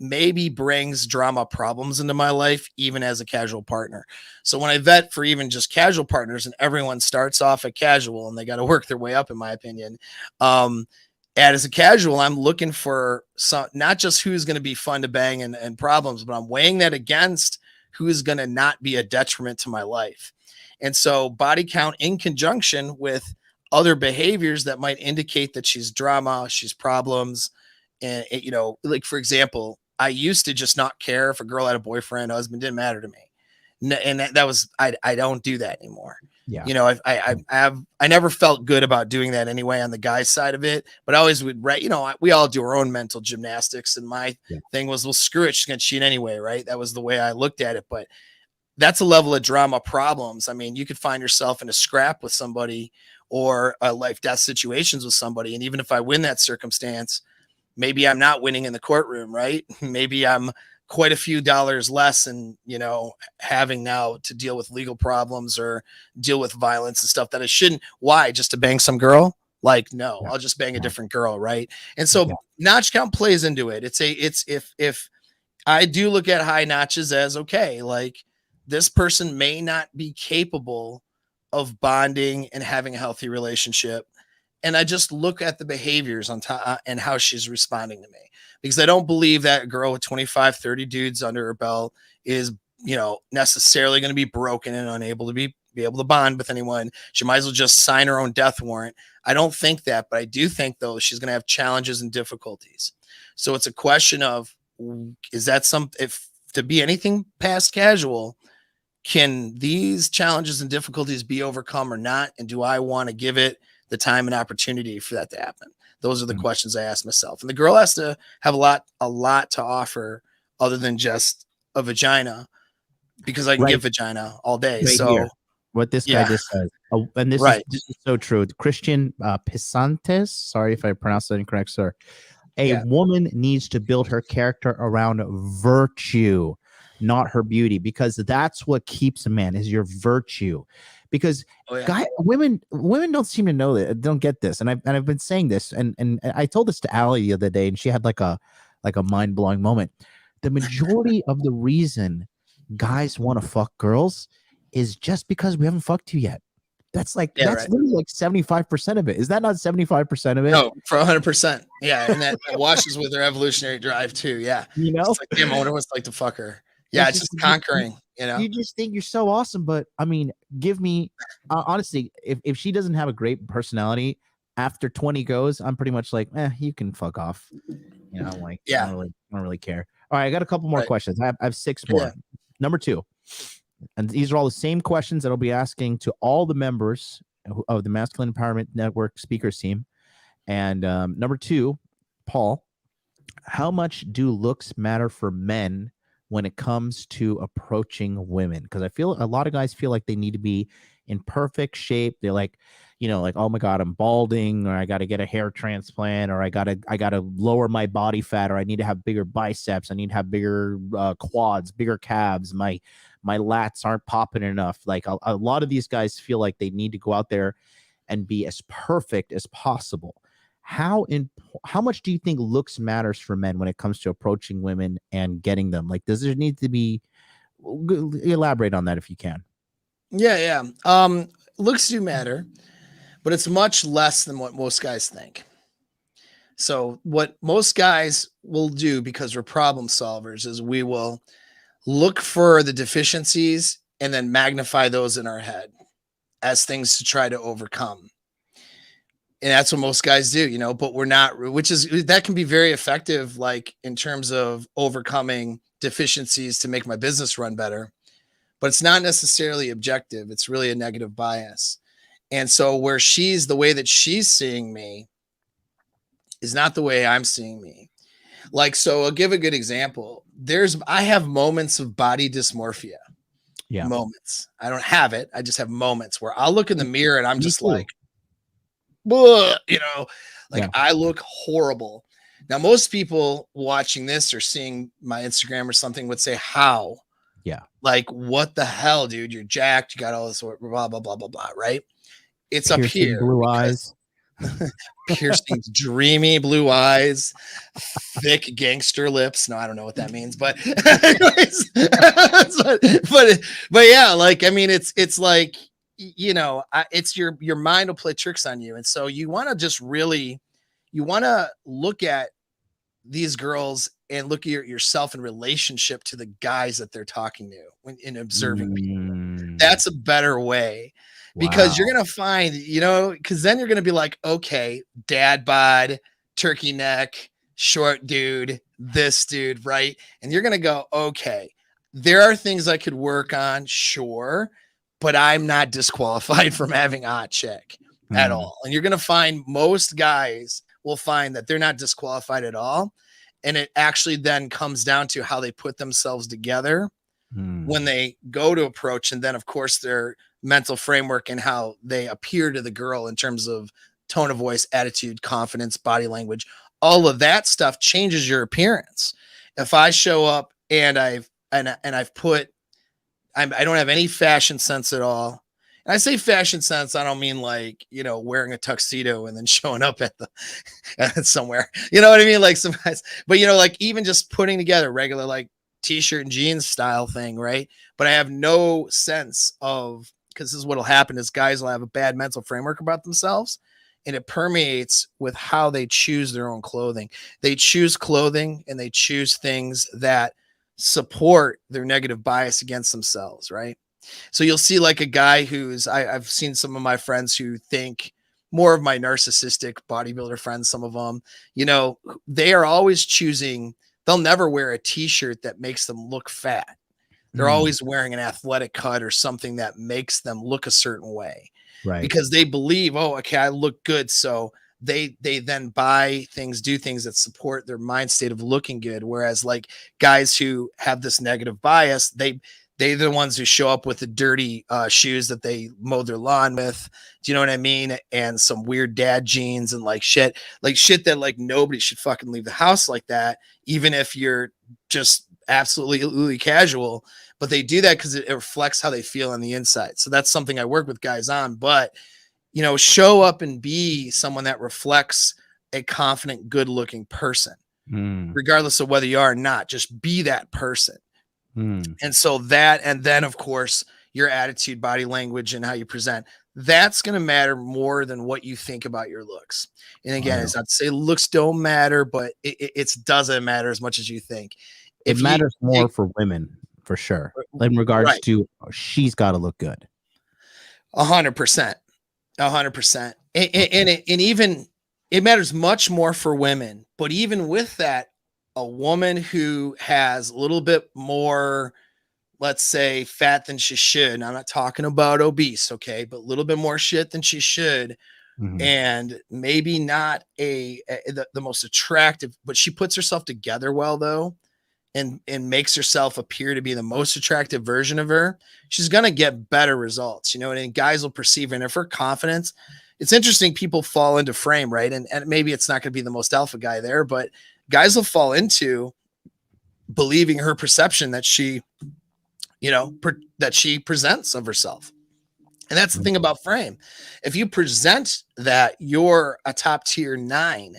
maybe brings drama problems into my life, even as a casual partner. So when I vet for even just casual partners, and everyone starts off at casual and they got to work their way up, in my opinion. And as a casual, I'm looking for not just who's going to be fun to bang and problems, but I'm weighing that against who's going to not be a detriment to my life. And so body count in conjunction with other behaviors that might indicate that she's drama, she's problems. And, like, for example, I used to just not care if a girl had a boyfriend, husband, didn't matter to me. And that was, I don't do that anymore. Yeah. I never felt good about doing that anyway on the guy's side of it, but I always would, right. We all do our own mental gymnastics. And my thing was, well, screw it. She's going to cheat anyway. Right. That was the way I looked at it. But that's a level of drama problems. I mean, you could find yourself in a scrap with somebody or a life death situations with somebody. And even if I win that circumstance, maybe I'm not winning in the courtroom, right? Maybe I'm quite a few dollars less and, having now to deal with legal problems or deal with violence and stuff that I shouldn't. Why? Just to bang some girl? Like, no, Yeah. I'll just bang a Yeah. different girl, right? And so Yeah. notch count plays into it. It's if I do look at high notches as okay, like this person may not be capable of bonding and having a healthy relationship. And I just look at the behaviors on top and how she's responding to me, because I don't believe that girl with 25, 30 dudes under her belt is, necessarily going to be broken and unable to be able to bond with anyone. She might as well just sign her own death warrant. I don't think that, but I do think though she's going to have challenges and difficulties. So it's a question of, is that if to be anything past casual, can these challenges and difficulties be overcome or not? And do I want to give it the time and opportunity for that to happen? Those are the questions I ask myself. And the girl has to have a lot to offer other than just a vagina, because I can give vagina all day. Right So here, what this guy just says, and this is so true. Christian Pisantes, sorry if I pronounced that incorrect, sir. A woman needs to build her character around virtue, not her beauty, because that's what keeps a man, is your virtue. Because women don't seem to know that, don't get this, and I've been saying this, and I told this to Allie the other day, and she had like a mind blowing moment. The majority of the reason guys want to fuck girls is just because we haven't fucked you yet. That's literally like 75% of it. Is that not 75% of it? No, for 100%. Yeah, and that washes with their evolutionary drive too. Yeah, it's like, damn, I wonder what it's like to fuck her. Yeah, it's just conquering. You just think you're so awesome, but I mean, give me honestly, if she doesn't have a great personality, after 20 goes, I'm pretty much like, you can fuck off. I'm like, I don't really care. All right, I got a couple more questions. I have 6 more. Number 2. And these are all the same questions that I'll be asking to all the members of the Masculine Empowerment Network speakers team. And number 2, Paul, how much do looks matter for men when it comes to approaching women? Because I feel a lot of guys feel like they need to be in perfect shape. They're like, oh my God, I'm balding, or I got to get a hair transplant, or I got to lower my body fat, or I need to have bigger biceps. I need to have bigger quads, bigger calves. My lats aren't popping enough. Like a lot of these guys feel like they need to go out there and be as perfect as possible. How much do you think looks matters for men when it comes to approaching women and getting them? Like, does there need to be, elaborate on that if you can? Yeah. Looks do matter, but it's much less than what most guys think. So what most guys will do, because we're problem solvers, is we will look for the deficiencies and then magnify those in our head as things to try to overcome. And that's what most guys do, but we're not, that can be very effective, like in terms of overcoming deficiencies to make my business run better, but it's not necessarily objective. It's really a negative bias. And so the way that she's seeing me is not the way I'm seeing me. Like, so I'll give a good example. I have moments of body dysmorphia. Yeah. Moments. I don't have it. I just have moments where I'll look in the mirror and I'm just like, I look horrible. Now, most people watching this or seeing my Instagram or something would say, how? Yeah. Like, what the hell, dude? You're jacked. You got all this blah, blah, blah, blah, blah, right? It's piercing up here. Blue eyes. Piercing, dreamy blue eyes, thick gangster lips. No, I don't know what that means, but anyways, but yeah, like, I mean, it's like, it's your mind will play tricks on you. And so you want to just really, you want to look at these girls and look at yourself in relationship to the guys that they're talking to when in observing people. That's a better way. Because you're going to find, because then you're going to be like, okay, dad bod, turkey neck, short dude, this dude, right? And you're going to go, okay, there are things I could work on, sure, but I'm not disqualified from having a hot chick at all. And you're going to find most guys will find that they're not disqualified at all. And it actually then comes down to how they put themselves together when they go to approach. And then, of course, their mental framework and how they appear to the girl in terms of tone of voice, attitude, confidence, body language, all of that stuff changes your appearance. If I show up and I don't have any fashion sense at all, And I say fashion sense, I don't mean like, wearing a tuxedo and then showing up at the at somewhere. You know what I mean? Like some guys, but like even just putting together regular like t-shirt and jeans style thing, right? But I have no sense of, because this is what'll happen is guys will have a bad mental framework about themselves, and it permeates with how they choose their own clothing. They choose clothing and they choose things that support their negative bias against themselves, right? So you'll see like a guy I've seen some of my friends who think more of my narcissistic bodybuilder friends, some of them, they are always choosing, they'll never wear a t-shirt that makes them look fat. They're always wearing an athletic cut or something that makes them look a certain way, Right. because they believe, oh, okay, I look good. So they then buy things, do things that support their mind state of looking good. Whereas like guys who have this negative bias, they're the ones who show up with the dirty shoes that they mowed their lawn with. Do you know what I mean? And some weird dad jeans and like shit that like nobody should fucking leave the house like that, even if you're just absolutely casual. But they do that because it reflects how they feel on the inside. So that's something I work with guys on. But, show up and be someone that reflects a confident, good looking person, regardless of whether you are or not. Just be that person. And so that, and then of course, your attitude, body language, and how you present, that's going to matter more than what you think about your looks. And again, it's not to say looks don't matter, but it doesn't matter as much as you think. It matters more for women, for sure, in regards to she's got to look good. 100%. 100%. And even it matters much more for women. But even with that, a woman who has a little bit more, let's say, fat than she should. And I'm not talking about obese, okay, but a little bit more shit than she should. And maybe not the most attractive, but she puts herself together well, though, and makes herself appear to be the most attractive version of her. She's going to get better results, and guys will perceive her. And if her confidence, it's interesting, people fall into frame, right? And maybe it's not going to be the most alpha guy there, but guys will fall into believing her perception that she, that she presents of herself. And that's the thing about frame. If you present that you're a top tier 9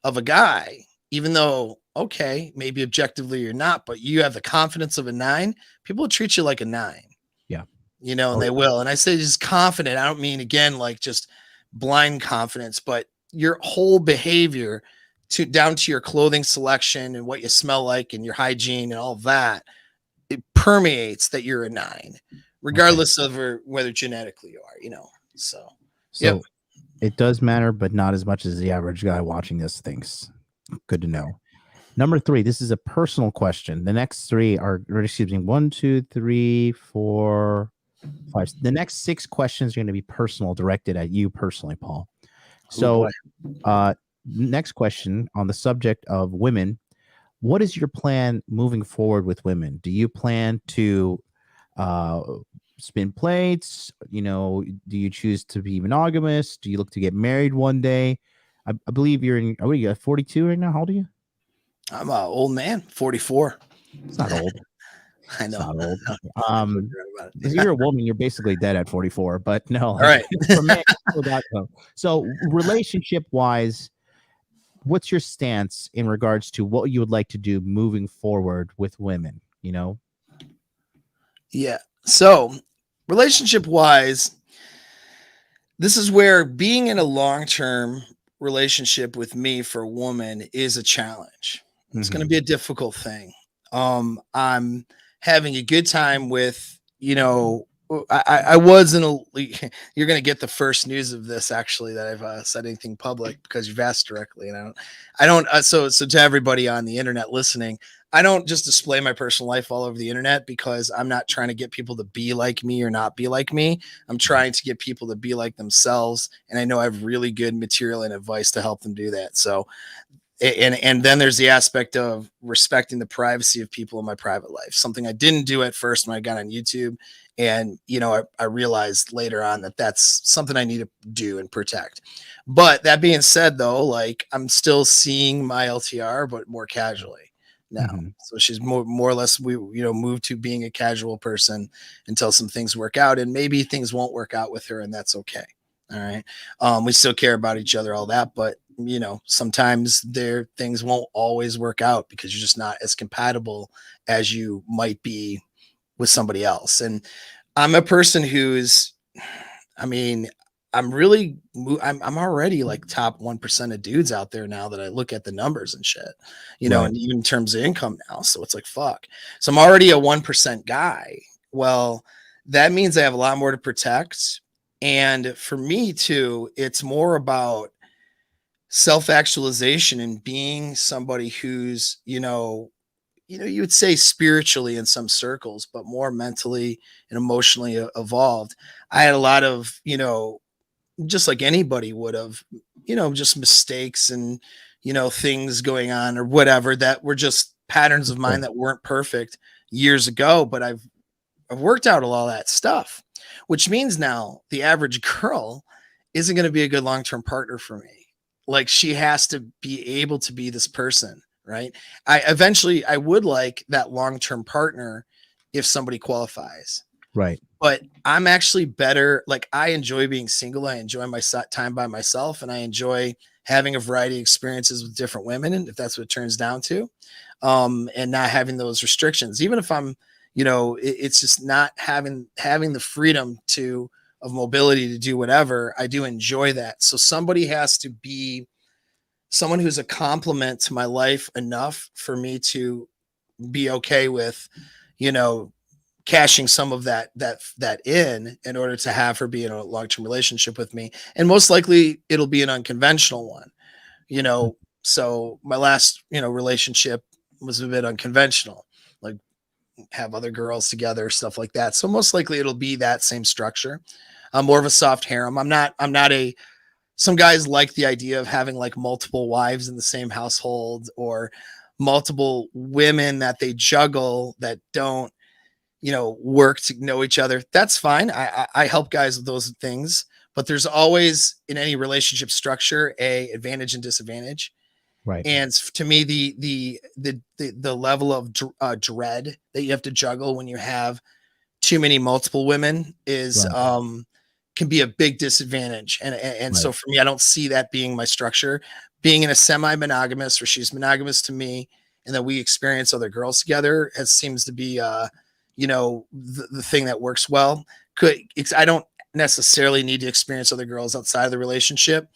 of a guy, even though, okay, maybe objectively you're not, but you have the confidence of a 9, people will treat you like a 9. Yeah. And they will. And I say just confident. I don't mean, again, like just blind confidence, but your whole behavior down to your clothing selection and what you smell like and your hygiene and all that, it permeates that you're a 9, regardless of whether genetically you are, So yep. It does matter, but not as much as the average guy watching this thinks. Good to know. Number 3, this is a personal question. The next 3 are, 1, 2, 3, 4, 5. The next 6 questions are going to be personal, directed at you personally, Paul. So, next question on the subject of women. What is your plan moving forward with women? Do you plan to spin plates? Do you choose to be monogamous? Do you look to get married one day? I believe you're in, what are you, 42 right now? How old are you? I'm an old man, 44. It's not old. I know. It's not old. If you're a woman, you're basically dead at 44, but no. All right. For men, so relationship wise, what's your stance in regards to what you would like to do moving forward with women? Yeah. So relationship wise, this is where being in a long-term relationship with me for a woman is a challenge. It's going to be a difficult thing. I'm having a good time with, I was in a, you're going to get the first news of this actually, that I've said anything public, because you've asked directly. And I don't, so to everybody on the internet listening, I don't just display my personal life all over the internet, because I'm not trying to get people to be like me or not be like me. I'm trying to get people to be like themselves. And I know I have really good material and advice to help them do that. So, and then there's the aspect of respecting the privacy of people in my private life, something I didn't do at first when I got on YouTube. And, I realized later on that that's something I need to do and protect. But that being said, though, like I'm still seeing my LTR, but more casually. now. Mhm. So she's more or less, we, moved to being a casual person until some things work out, and maybe things won't work out with her, and that's okay. All right. We still care about each other, all that, but sometimes things won't always work out because you're just not as compatible as you might be with somebody else. And I'm a person who's, I mean, I'm already like top 1% of dudes out there now that I look at the numbers and shit, Right. and even in terms of income now. So it's like, fuck. So I'm already a 1% guy. Well, that means I have a lot more to protect. And for me too, it's more about self-actualization and being somebody who's, you would say spiritually in some circles, but more mentally and emotionally evolved. I had a lot of, just like anybody would have, just mistakes and, things going on or whatever that were just patterns of mine that weren't perfect years ago. But I've worked out a lot of that stuff, which means now the average girl isn't going to be a good long-term partner for me. Like, she has to be able to be this person, right? I would like that long-term partner if somebody qualifies. Right. But I'm actually better. Like, I enjoy being single. I enjoy my time by myself, and I enjoy having a variety of experiences with different women, and if that's what it turns down to, and not having those restrictions. Even if I'm, it's just not having the freedom of mobility to do whatever. I do enjoy that. So somebody has to be someone who's a complement to my life enough for me to be okay with, you know, cashing some of that in order to have her be in a long-term relationship with me. And most likely it'll be an unconventional one, you know. So my last, relationship was a bit unconventional, like have other girls together, stuff like that. So most likely it'll be that same structure. I'm more of a soft harem. I'm not some guys like the idea of having like multiple wives in the same household, or multiple women that they juggle that don't, work to know each other. That's fine. I help guys with those things, but there's always in any relationship structure a advantage and disadvantage. Right. And to me, the level of dread that you have to juggle when you have too many multiple women is Right. can be a big disadvantage. And Right. so for me, I don't see that being my structure. Being in a semi-monogamous, where she's monogamous to me, and then we experience other girls together, seems to be the thing that works well. I don't necessarily need to experience other girls outside of the relationship.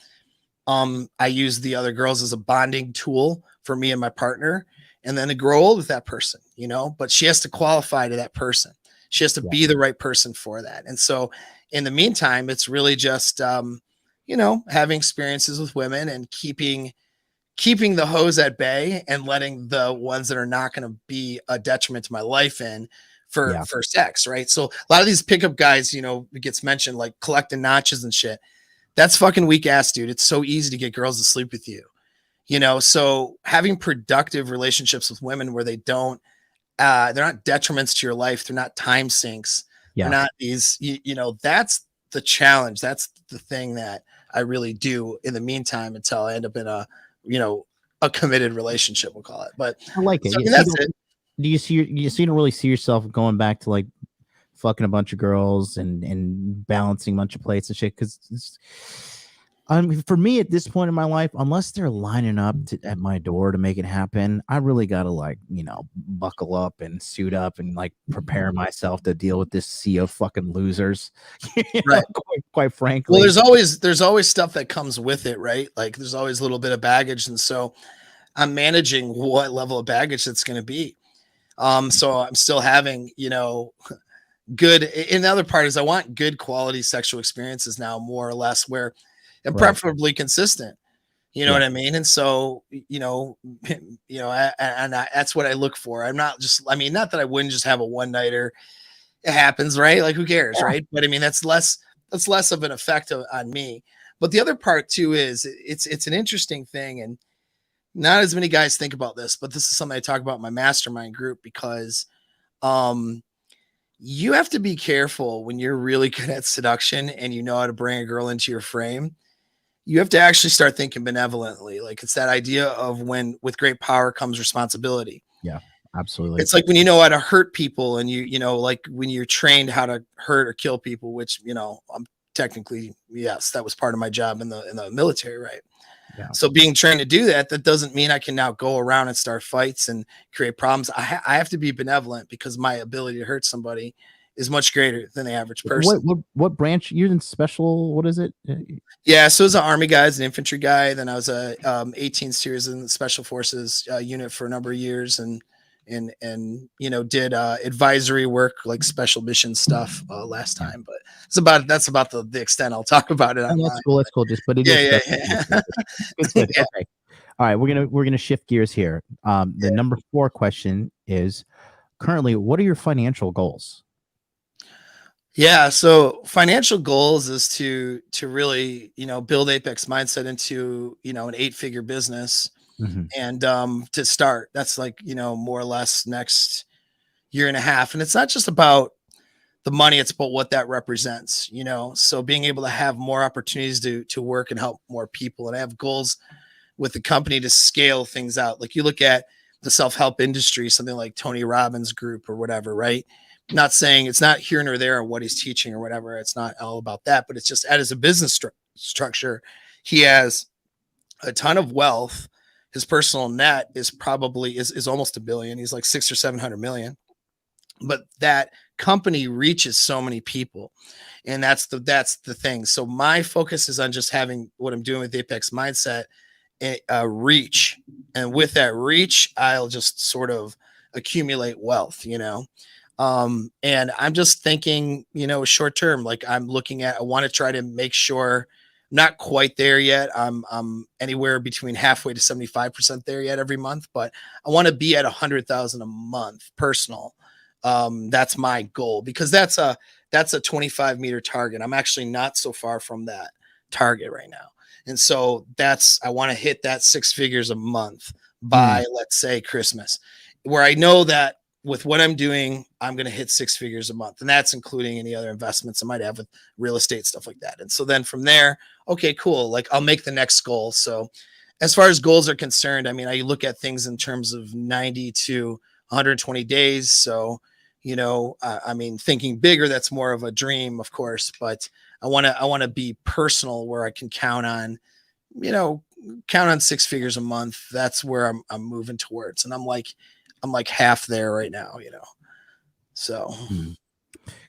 I use the other girls as a bonding tool for me and my partner, and then to grow old with that person, but she has to qualify to that person. She has to be the right person for that. And so in the meantime, it's really just, having experiences with women and keeping the hoes at bay and letting the ones that are not going to be a detriment to my life in for sex. Right. So a lot of these pickup guys, it gets mentioned like collecting notches and shit. That's fucking weak ass, dude. It's so easy to get girls to sleep with you, so having productive relationships with women where they don't, they're not detriments to your life. They're not time sinks. Yeah. They're not these, that's the challenge. That's the thing that I really do in the meantime until I end up in a committed relationship, we'll call it. But I like it. so, that's it. Do you don't really see yourself going back to like fucking a bunch of girls and balancing a bunch of plates and shit? Because for me at this point in my life, unless they're lining up at my door to make it happen, I really gotta like buckle up and suit up and like prepare myself to deal with this sea of fucking losers. Right. Quite frankly. Well, there's always stuff that comes with it, right? Like there's always a little bit of baggage, and so I'm managing what level of baggage it's going to be. So I'm still having, good. And the other part is I want good quality sexual experiences now, more or less, where and preferably consistent. You know what I mean? And so, that's what I look for. I'm not just, not that I wouldn't just have a one nighter. It happens, right? Like who cares, right? But that's less of an effect on me. But the other part too is it's an interesting thing, and not as many guys think about this, but this is something I talk about in my mastermind group, because you have to be careful when you're really good at seduction and you know how to bring a girl into your frame. you have to actually start thinking benevolently. Like it's that idea of when with great power comes responsibility. Yeah, absolutely. It's like when you know how to hurt people and you know, like when you're trained how to hurt or kill people, which, you know, I'm technically, yes, that was part of my job in the military, right? Yeah. So being trained to do that, that doesn't mean I can now go around and start fights and create problems. I have to be benevolent because my ability to hurt somebody is much greater than the average person. What branch you're in? Special? What is it? Yeah, so as an Army guy, as an infantry guy, then I was a 18 series in the Special Forces unit for a number of years, and you know did advisory work like special mission stuff last time. But that's about the extent I'll talk about it Oh, online. that's cool. That's cool. Just but it Yeah, is yeah, special. yeah. Good, good. Yeah. Okay. All right, we're gonna shift gears here. The number 4 question is currently, what are your financial goals? Yeah, so financial goals is to really, you know, build Apex Mindset into, you know, an 8-figure business. Mhm. And to start, that's like, you know, more or less next year and a half. And it's not just about the money, it's about what that represents, you know. So being able to have more opportunities to work and help more people. And I have goals with the company to scale things out. Like you look at the self-help industry, something like Tony Robbins group or whatever, right? Not saying it's not here nor there on what he's teaching or whatever. It's not all about that, but it's just as a business structure, he has a ton of wealth. His personal net is probably is almost $1 billion. He's like 600 or 700 million. But that company reaches so many people, and that's the thing. So my focus is on just having what I'm doing with Apex Mindset reach, and with that reach, I'll just sort of accumulate wealth, you know. And I'm just thinking, you know, short term. Like I'm looking at, I want to try to make sure. Not quite there yet. I'm anywhere between halfway to 75% there yet every month, but I want to be at 100,000 a month personal. That's my goal because that's a 25-meter target. I'm actually not so far from that target right now. And so I want to hit that 6 figures a month by, let's say, Christmas, where I know that with what I'm doing, I'm going to hit 6 figures a month. And that's including any other investments I might have with real estate, stuff like that. And so then from there, okay, cool. Like I'll make the next goal. So as far as goals are concerned, I mean, I look at things in terms of 90 to 120 days. So, you know, I mean, thinking bigger, that's more of a dream, of course, but I want to be personal where I can count on, you know, 6 figures a month. That's where I'm moving towards. And I'm like half there right now, you know, so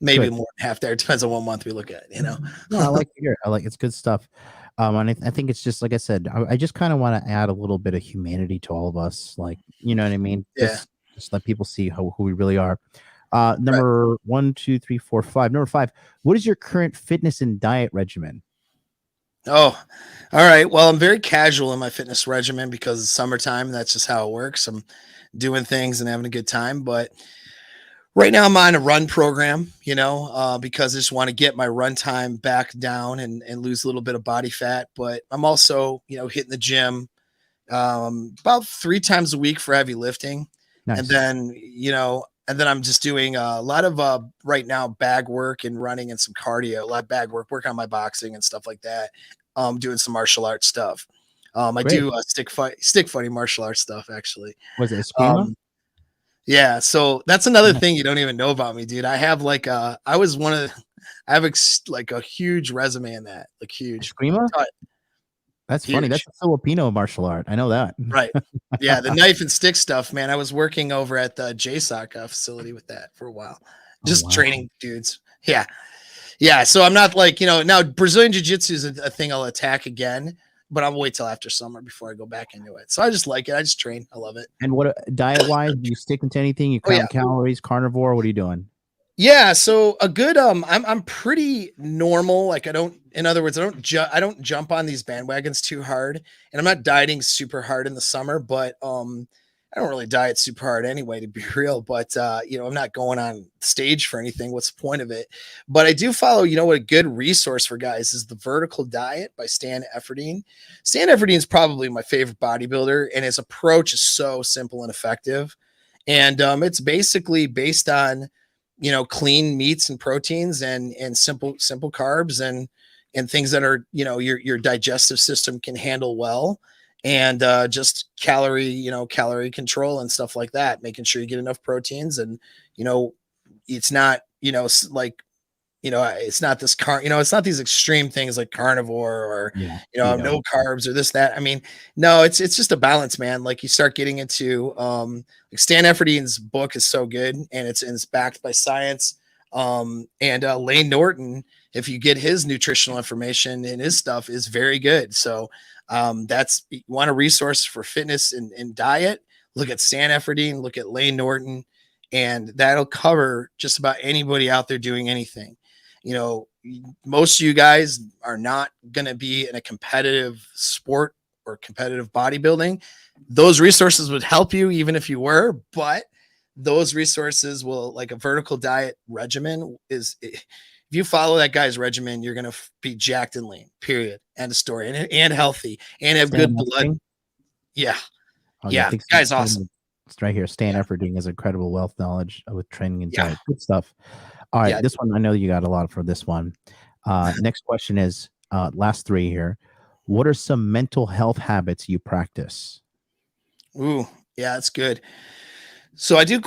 maybe Good. more than half there. It depends on what month we look at, you know. No, I like to hear it. I like it's good stuff. And I think it's just like I said, I just kind of want to add a little bit of humanity to all of us. Like, you know what I mean? Yeah. Just let people see who we really are. Right. Number 1, 2, 3, 4, 5. Number 5. What is your current fitness and diet regimen? Oh, all right. Well, I'm very casual in my fitness regimen because it's summertime. And that's just how it works. I'm doing things and having a good time. But right now I'm on a run program, you know, because I just want to get my run time back down and lose a little bit of body fat. But I'm also, you know, hitting the gym about 3 times a week for heavy lifting. Nice. And then, you know, I'm just doing a lot of right now bag work and running and some cardio, a lot of bag work on my boxing and stuff like that. Doing some martial arts stuff. I Great. do stick fighting martial arts stuff actually. Was it Eskrima? Yeah, so that's another thing you don't even know about me, dude. I have like I have like a huge resume in that, like huge. Eskrima? That's funny. Huge. That's a Filipino martial art. I know that. Right. Yeah, the knife and stick stuff, man. I was working over at the JSOC facility with that for a while. Just training dudes. Yeah. Yeah, so I'm not like, you know, now Brazilian Jiu-Jitsu is a thing I'll attack again, but I'll wait till after summer before I go back into it. So I just like it. I just train. I love it. And what diet-wise, do you stick into anything? You count calories, carnivore? What are you doing? Yeah, so a good I'm pretty normal. Like in other words, I don't jump on these bandwagons too hard, and I'm not dieting super hard in the summer, but I don't really diet super hard anyway, to be real. But you know, I'm not going on stage for anything. What's the point of it? But I do follow, you know, what a good resource for guys is the Vertical Diet by Stan Efferdine. Stan Efferdine is probably my favorite bodybuilder, and his approach is so simple and effective. And it's basically based on, you know, clean meats and proteins and simple carbs and and things that are, your digestive system can handle well, and just calorie control and stuff like that, making sure you get enough proteins, and it's not, it's not it's not these extreme things like carnivore, or, Yeah. no carbs or this, that. I mean, no, it's just a balance, man. Like, you start getting into, like, Stan Efferding's book is so good, and it's backed by science. And Lane Norton, if you get his nutritional information and his stuff, is very good. So, that's, you want a resource for fitness and diet, look at Stan Efferding, look at Lane Norton, and that'll cover just about anybody out there doing anything. Most of you guys are not going to be in a competitive sport or competitive bodybuilding. Those resources would help you even if you were, but those resources will, like a vertical diet regimen is, if you follow that guy's regimen, you're going to be jacked and lean, period. End of story. And healthy, and have good blood. Yeah. Oh, Yeah. I think Guy's awesome. It's right here. Stan Efferding has incredible wealth knowledge with training and diet. Good stuff. All right. Yeah. This one, I know you got a lot for this one. Next question is, last three here. What are some mental health habits you practice? Ooh, yeah, that's good. So I do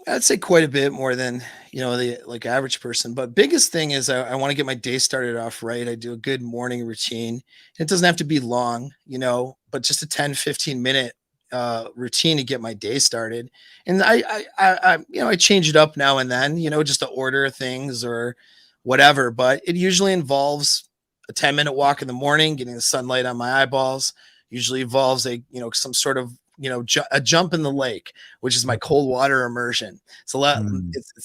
I'd say quite a bit more than, the like average person. But biggest thing is, I want to get my day started off right. I do a good morning routine. It doesn't have to be long, but just a 10-15 minute routine to get my day started. And I change it up now and then, just to order things or whatever. But it usually involves a 10-minute walk in the morning, getting the sunlight on my eyeballs. Usually involves some sort of, a jump in the lake, which is my cold water immersion. It's a lot.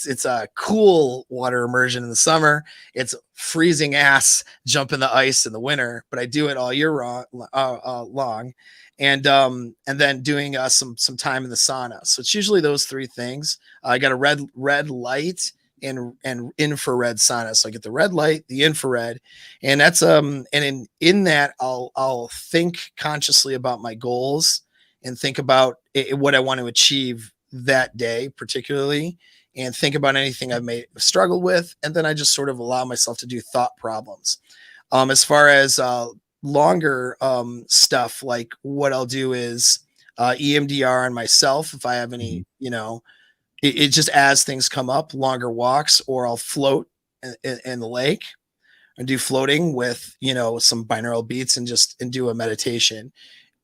It's a cool water immersion in the summer. It's freezing ass jump in the ice in the winter, but I do it all year long. And then doing some time in the sauna. So it's usually those three things. I got a red light and infrared sauna. So I get the red light, the infrared, and that's and in that I'll think consciously about my goals and think about what I want to achieve that day, particularly, and think about anything I've struggled with, and then I just sort of allow myself to do thought problems. As far as longer stuff, like what I'll do is EMDR on myself if I have any, it just, as things come up, longer walks, or I'll float in the lake and do floating with, some binaural beats and do a meditation.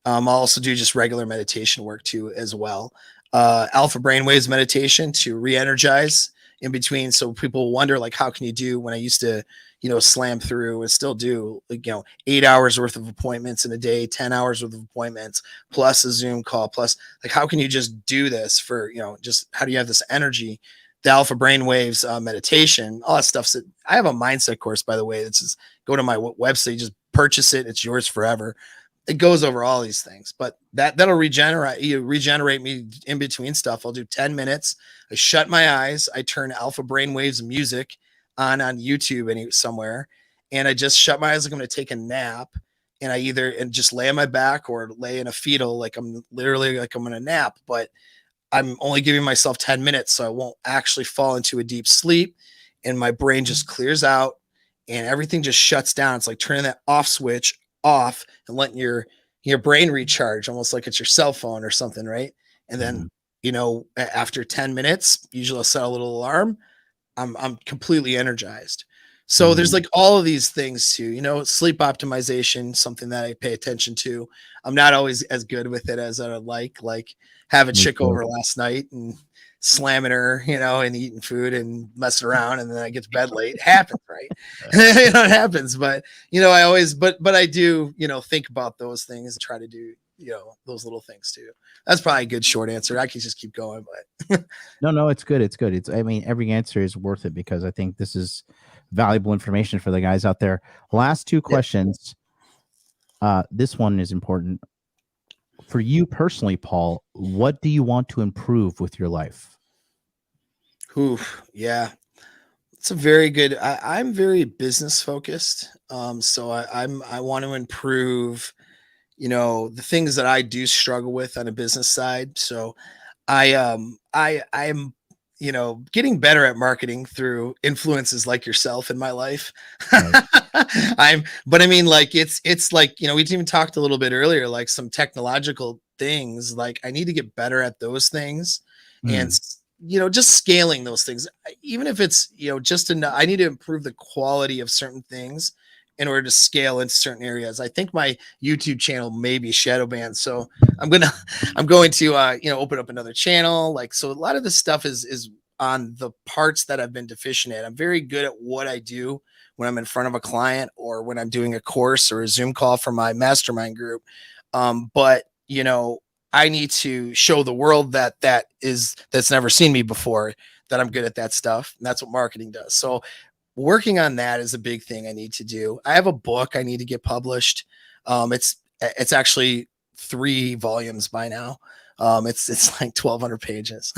I'll also do just regular meditation work too, as well. Alpha brainwaves meditation to re-energize in between. So people wonder, like, how can you do, when I used to, slam through and still do, 8 hours worth of appointments in a day, 10 hours worth of appointments, plus a Zoom call, plus, like, how can you just do this for, just how do you have this energy? The alpha brainwaves meditation, all that stuff. I have a mindset course, by the way. That's just, go to my website, just purchase it. It's yours forever. It goes over all these things, but that'll regenerate me in between stuff. I'll do 10 minutes. I shut my eyes. I turn alpha brainwaves music on YouTube somewhere. And I just shut my eyes like I'm going to take a nap. And I either just lay on my back or lay in a fetal, like I'm literally like I'm going to nap, but I'm only giving myself 10 minutes. So I won't actually fall into a deep sleep, and my brain just clears out and everything just shuts down. It's like turning that off switch off and letting your brain recharge, almost like it's your cell phone or something, right? And then after 10 minutes, usually I'll set a little alarm. I'm completely energized. So there's like all of these things too, sleep optimization, something that I pay attention to. I'm not always as good with it as I would like have a chick over last night and slamming her, and eating food and messing around, and then I get to bed late. It happens, right? It happens, but I always, but I do, think about those things and try to do, those little things too. That's probably a good short answer. I can just keep going, but no, it's good. It's good. I mean, every answer is worth it, because I think this is valuable information for the guys out there. Last two questions. This one is important for you personally, Paul. What do you want to improve with your life? Yeah. It's a very good. I'm very business focused. So I want to improve, the things that I do struggle with on a business side. So I'm getting better at marketing through influences like yourself in my life. Right. But I mean, like, it's like, we even talked a little bit earlier, like some technological things, like I need to get better at those things and, Mm. just scaling those things, even if it's, just enough, I need to improve the quality of certain things in order to scale into certain areas. I think my YouTube channel may be shadow banned. So I'm going to, open up another channel. Like, so a lot of this stuff is on the parts that I've been deficient at. I'm very good at what I do when I'm in front of a client or when I'm doing a course or a Zoom call for my mastermind group. But I need to show the world that's never seen me before, that I'm good at that stuff. And that's what marketing does. So working on that is a big thing I need to do. I have a book I need to get published. It's actually 3 volumes by now. It's like 1,200 pages.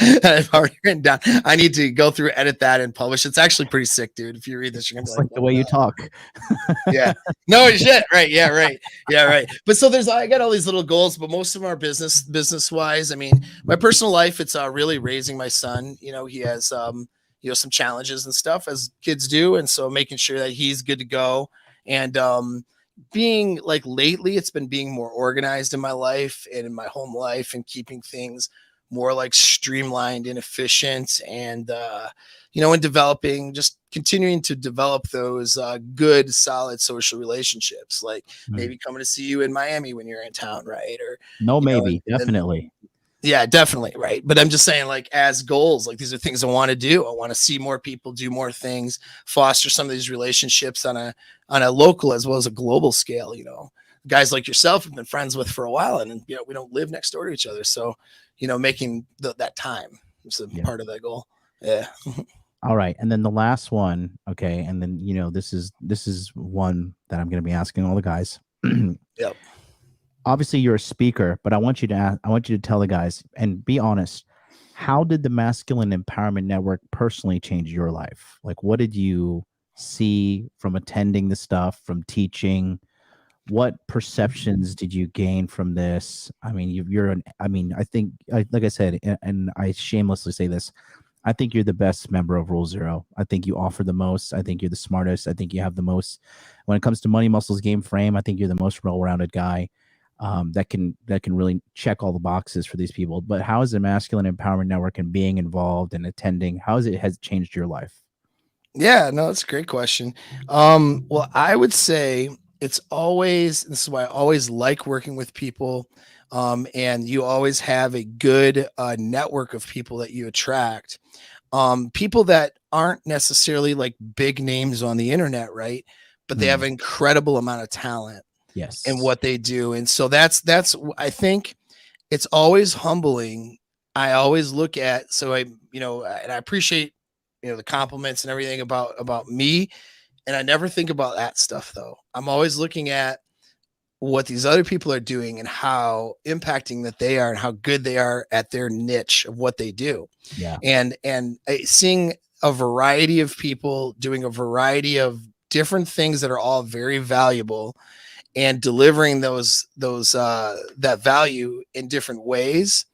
I've already written down. I need to go through, edit that, and publish. It's actually pretty sick, dude. If you read this, you're gonna be It's like, like the way you talk. yeah. No shit. Right. Yeah. Right. Yeah. Right. But so I got all these little goals, but most of them are business wise. I mean, my personal life, it's really raising my son. He has some challenges and stuff as kids do, and so making sure that he's good to go. And being like, lately, it's been being more organized in my life and in my home life, and keeping things more like streamlined and efficient, and and developing, just continuing to develop those good, solid social relationships, like maybe coming to see you in Miami when you're in town, right? Or No, maybe, and definitely. yeah, definitely, right. But I'm just saying, like, as goals, like, these are things I want to do. I want to see more people, do more things, foster some of these relationships on a local as well as a global scale. Guys like yourself have been friends with for a while, and we don't live next door to each other, so making that time is a part of that goal. Yeah. All right, and then the last one, okay, and then this is one that I'm going to be asking all the guys. Yep. Obviously, you're a speaker, but I want you to tell the guys and be honest. How did the Masculine Empowerment Network personally change your life? Like, what did you see from attending the stuff, from teaching? What perceptions did you gain from this? I mean, I think, like I said, and I shamelessly say this, I think you're the best member of Rule Zero. I think you offer the most. I think you're the smartest. I think you have the most. When it comes to money, muscles, game, frame, I think you're the most well-rounded guy that can really check all the boxes for these people. But how is the Masculine Empowerment Network and being involved and attending, has changed your life? Yeah, no, that's a great question. Well, I would say this is why I always like working with people. And you always have a good network of people that you attract. People that aren't necessarily like big names on the internet, right? But they have an incredible amount of talent in Yes. what they do. And so that's I think it's always humbling. I always look at, so and I appreciate, the compliments and everything about me. And I never think about that stuff though. I'm always looking at what these other people are doing and how impacting that they are and how good they are at their niche of what they do. Yeah. And seeing a variety of people doing a variety of different things that are all very valuable, and delivering that value in different ways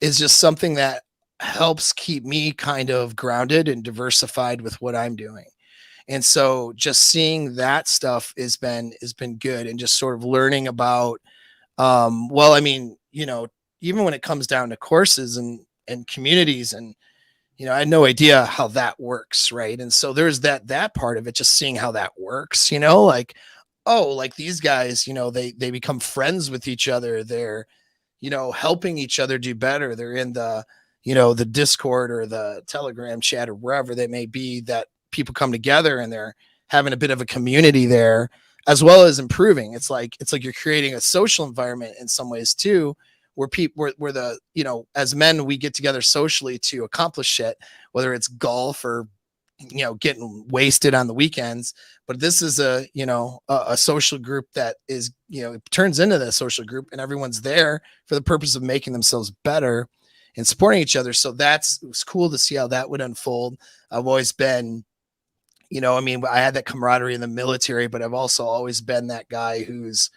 is just something that helps keep me kind of grounded and diversified with what I'm doing. And so just seeing that stuff has been good, and just sort of learning about well, I mean, even when it comes down to courses and communities, and I had no idea how that works, right? And so there's that part of it, just seeing how that works, like, oh, like these guys, they become friends with each other. They're, helping each other do better. They're in the Discord or the Telegram chat or wherever they may be, that people come together and they're having a bit of a community there, as well as improving. It's like you're creating a social environment in some ways too, where people, where the, as men, we get together socially to accomplish shit, whether it's golf or, getting wasted on the weekends. But this is a social group that is, it turns into that social group, and everyone's there for the purpose of making themselves better and supporting each other. So it was cool to see how that would unfold. I've always been, I had that camaraderie in the military, but I've also always been that guy who's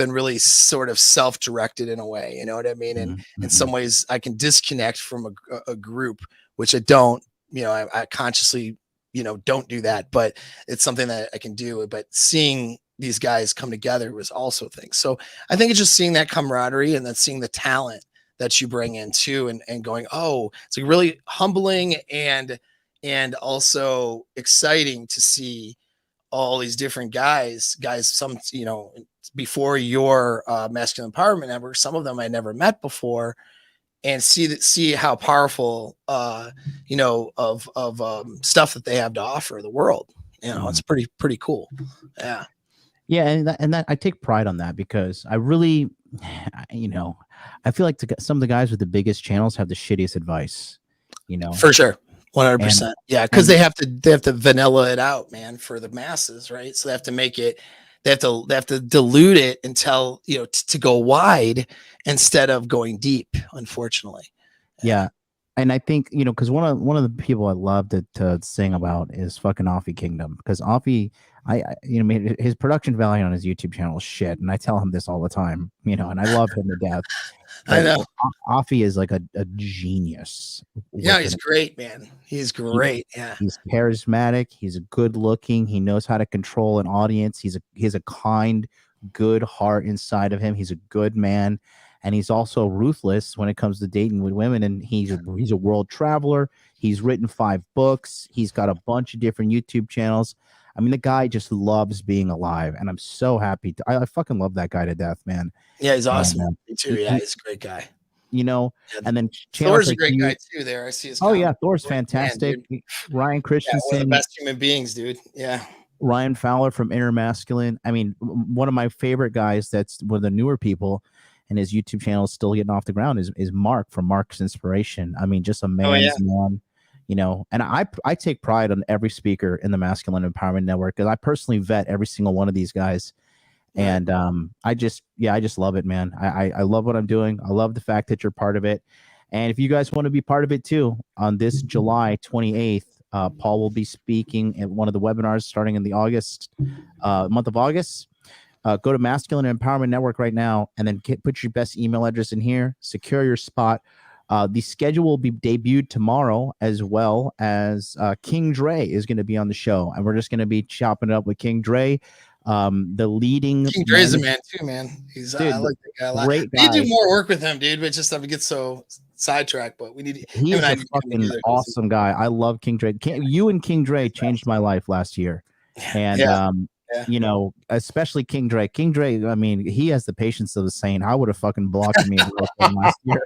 been really sort of self-directed in a way, you know what I mean? And in some ways I can disconnect from a group, which I don't, you know, I consciously, you know, don't do that, but it's something that I can do. But seeing these guys come together was also things. So I think it's just seeing that camaraderie and then seeing the talent that you bring in too, and going, oh, it's like really humbling and also exciting to see all these different guys, some, you know, before your masculine empowerment network, some of them I never met before, and see how powerful, you know, of stuff that they have to offer the world. You know, it's pretty cool. Yeah. Yeah, and that I take pride on that because I really, you know, I feel like some of the guys with the biggest channels have the shittiest advice, you know, For sure. 100%. And- Yeah, because they have to vanilla it out, man, for the masses, right? So they have to make it, they have to dilute it until, you know, to go wide instead of going deep, unfortunately. Yeah. And I think, you know, because one of the people I love to sing about is fucking Offie Kingdom, because Offie, you know, his production value on his YouTube channel is shit, and I tell him this all the time, you know, and I love him to death. I know. Offie is like a genius. Yeah, he's great, man. He's great. Yeah. He's charismatic. He's good looking. He knows how to control an audience. He has a kind, good heart inside of him. He's a good man. And he's also ruthless when it comes to dating with women. And he's a world traveler. He's written 5 books. He's got a bunch of different YouTube channels. I mean, the guy just loves being alive, and I'm so happy. I fucking love that guy to death, man. Yeah, he's awesome. Me too. Yeah, he's a great guy. You know, yeah. And then Thor's a great guy too. There, I see his. Oh yeah, Thor's fantastic. Man, Ryan Christensen, one of the best human beings, dude. Yeah. Ryan Fowler from Inner Masculine. I mean, one of my favorite guys that's one of the newer people, and his YouTube channel is still getting off the ground, is Mark from Mark's Inspiration. I mean, just a man's man, you know. And I take pride on every speaker in the Masculine Empowerment Network, because I personally vet every single one of these guys. And I just love it, man. I love what I'm doing. I love the fact that you're part of it. And if you guys want to be part of it too, on this July 28th, Paul will be speaking at one of the webinars starting in the month of August. Go to Masculine Empowerment Network right now, and then put your best email address in here, secure your spot. The schedule will be debuted tomorrow, as well as King Dre is going to be on the show, and we're just going to be chopping it up with King Dre. The leading King Dre's a man too, man. He's I like that guy a lot. We need to do more work with him, dude, but just have to get so sidetracked. But we need. He's a fucking awesome guy. I love King Dre. You and King Dre changed my life last year, and you know, especially King Dre. King Dre, I mean, he has the patience of a saint. I would have fucking blocked me last year.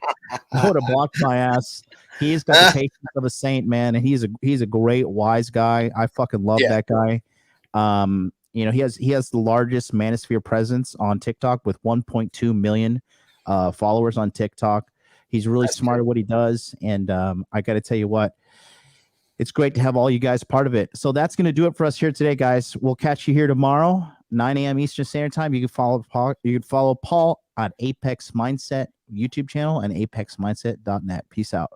I would have blocked my ass. He's got the patience of a saint, man, and he's a great, wise guy. I fucking love that guy. You know, he has the largest manosphere presence on TikTok with 1.2 million followers on TikTok. He's really smart at what he does, and I got to tell you what, it's great to have all you guys part of it. So that's going to do it for us here today, guys. We'll catch you here tomorrow, 9 a.m. Eastern Standard Time. You can follow Paul. You can follow Paul on Apex Mindset YouTube channel and apexmindset.net. Peace out.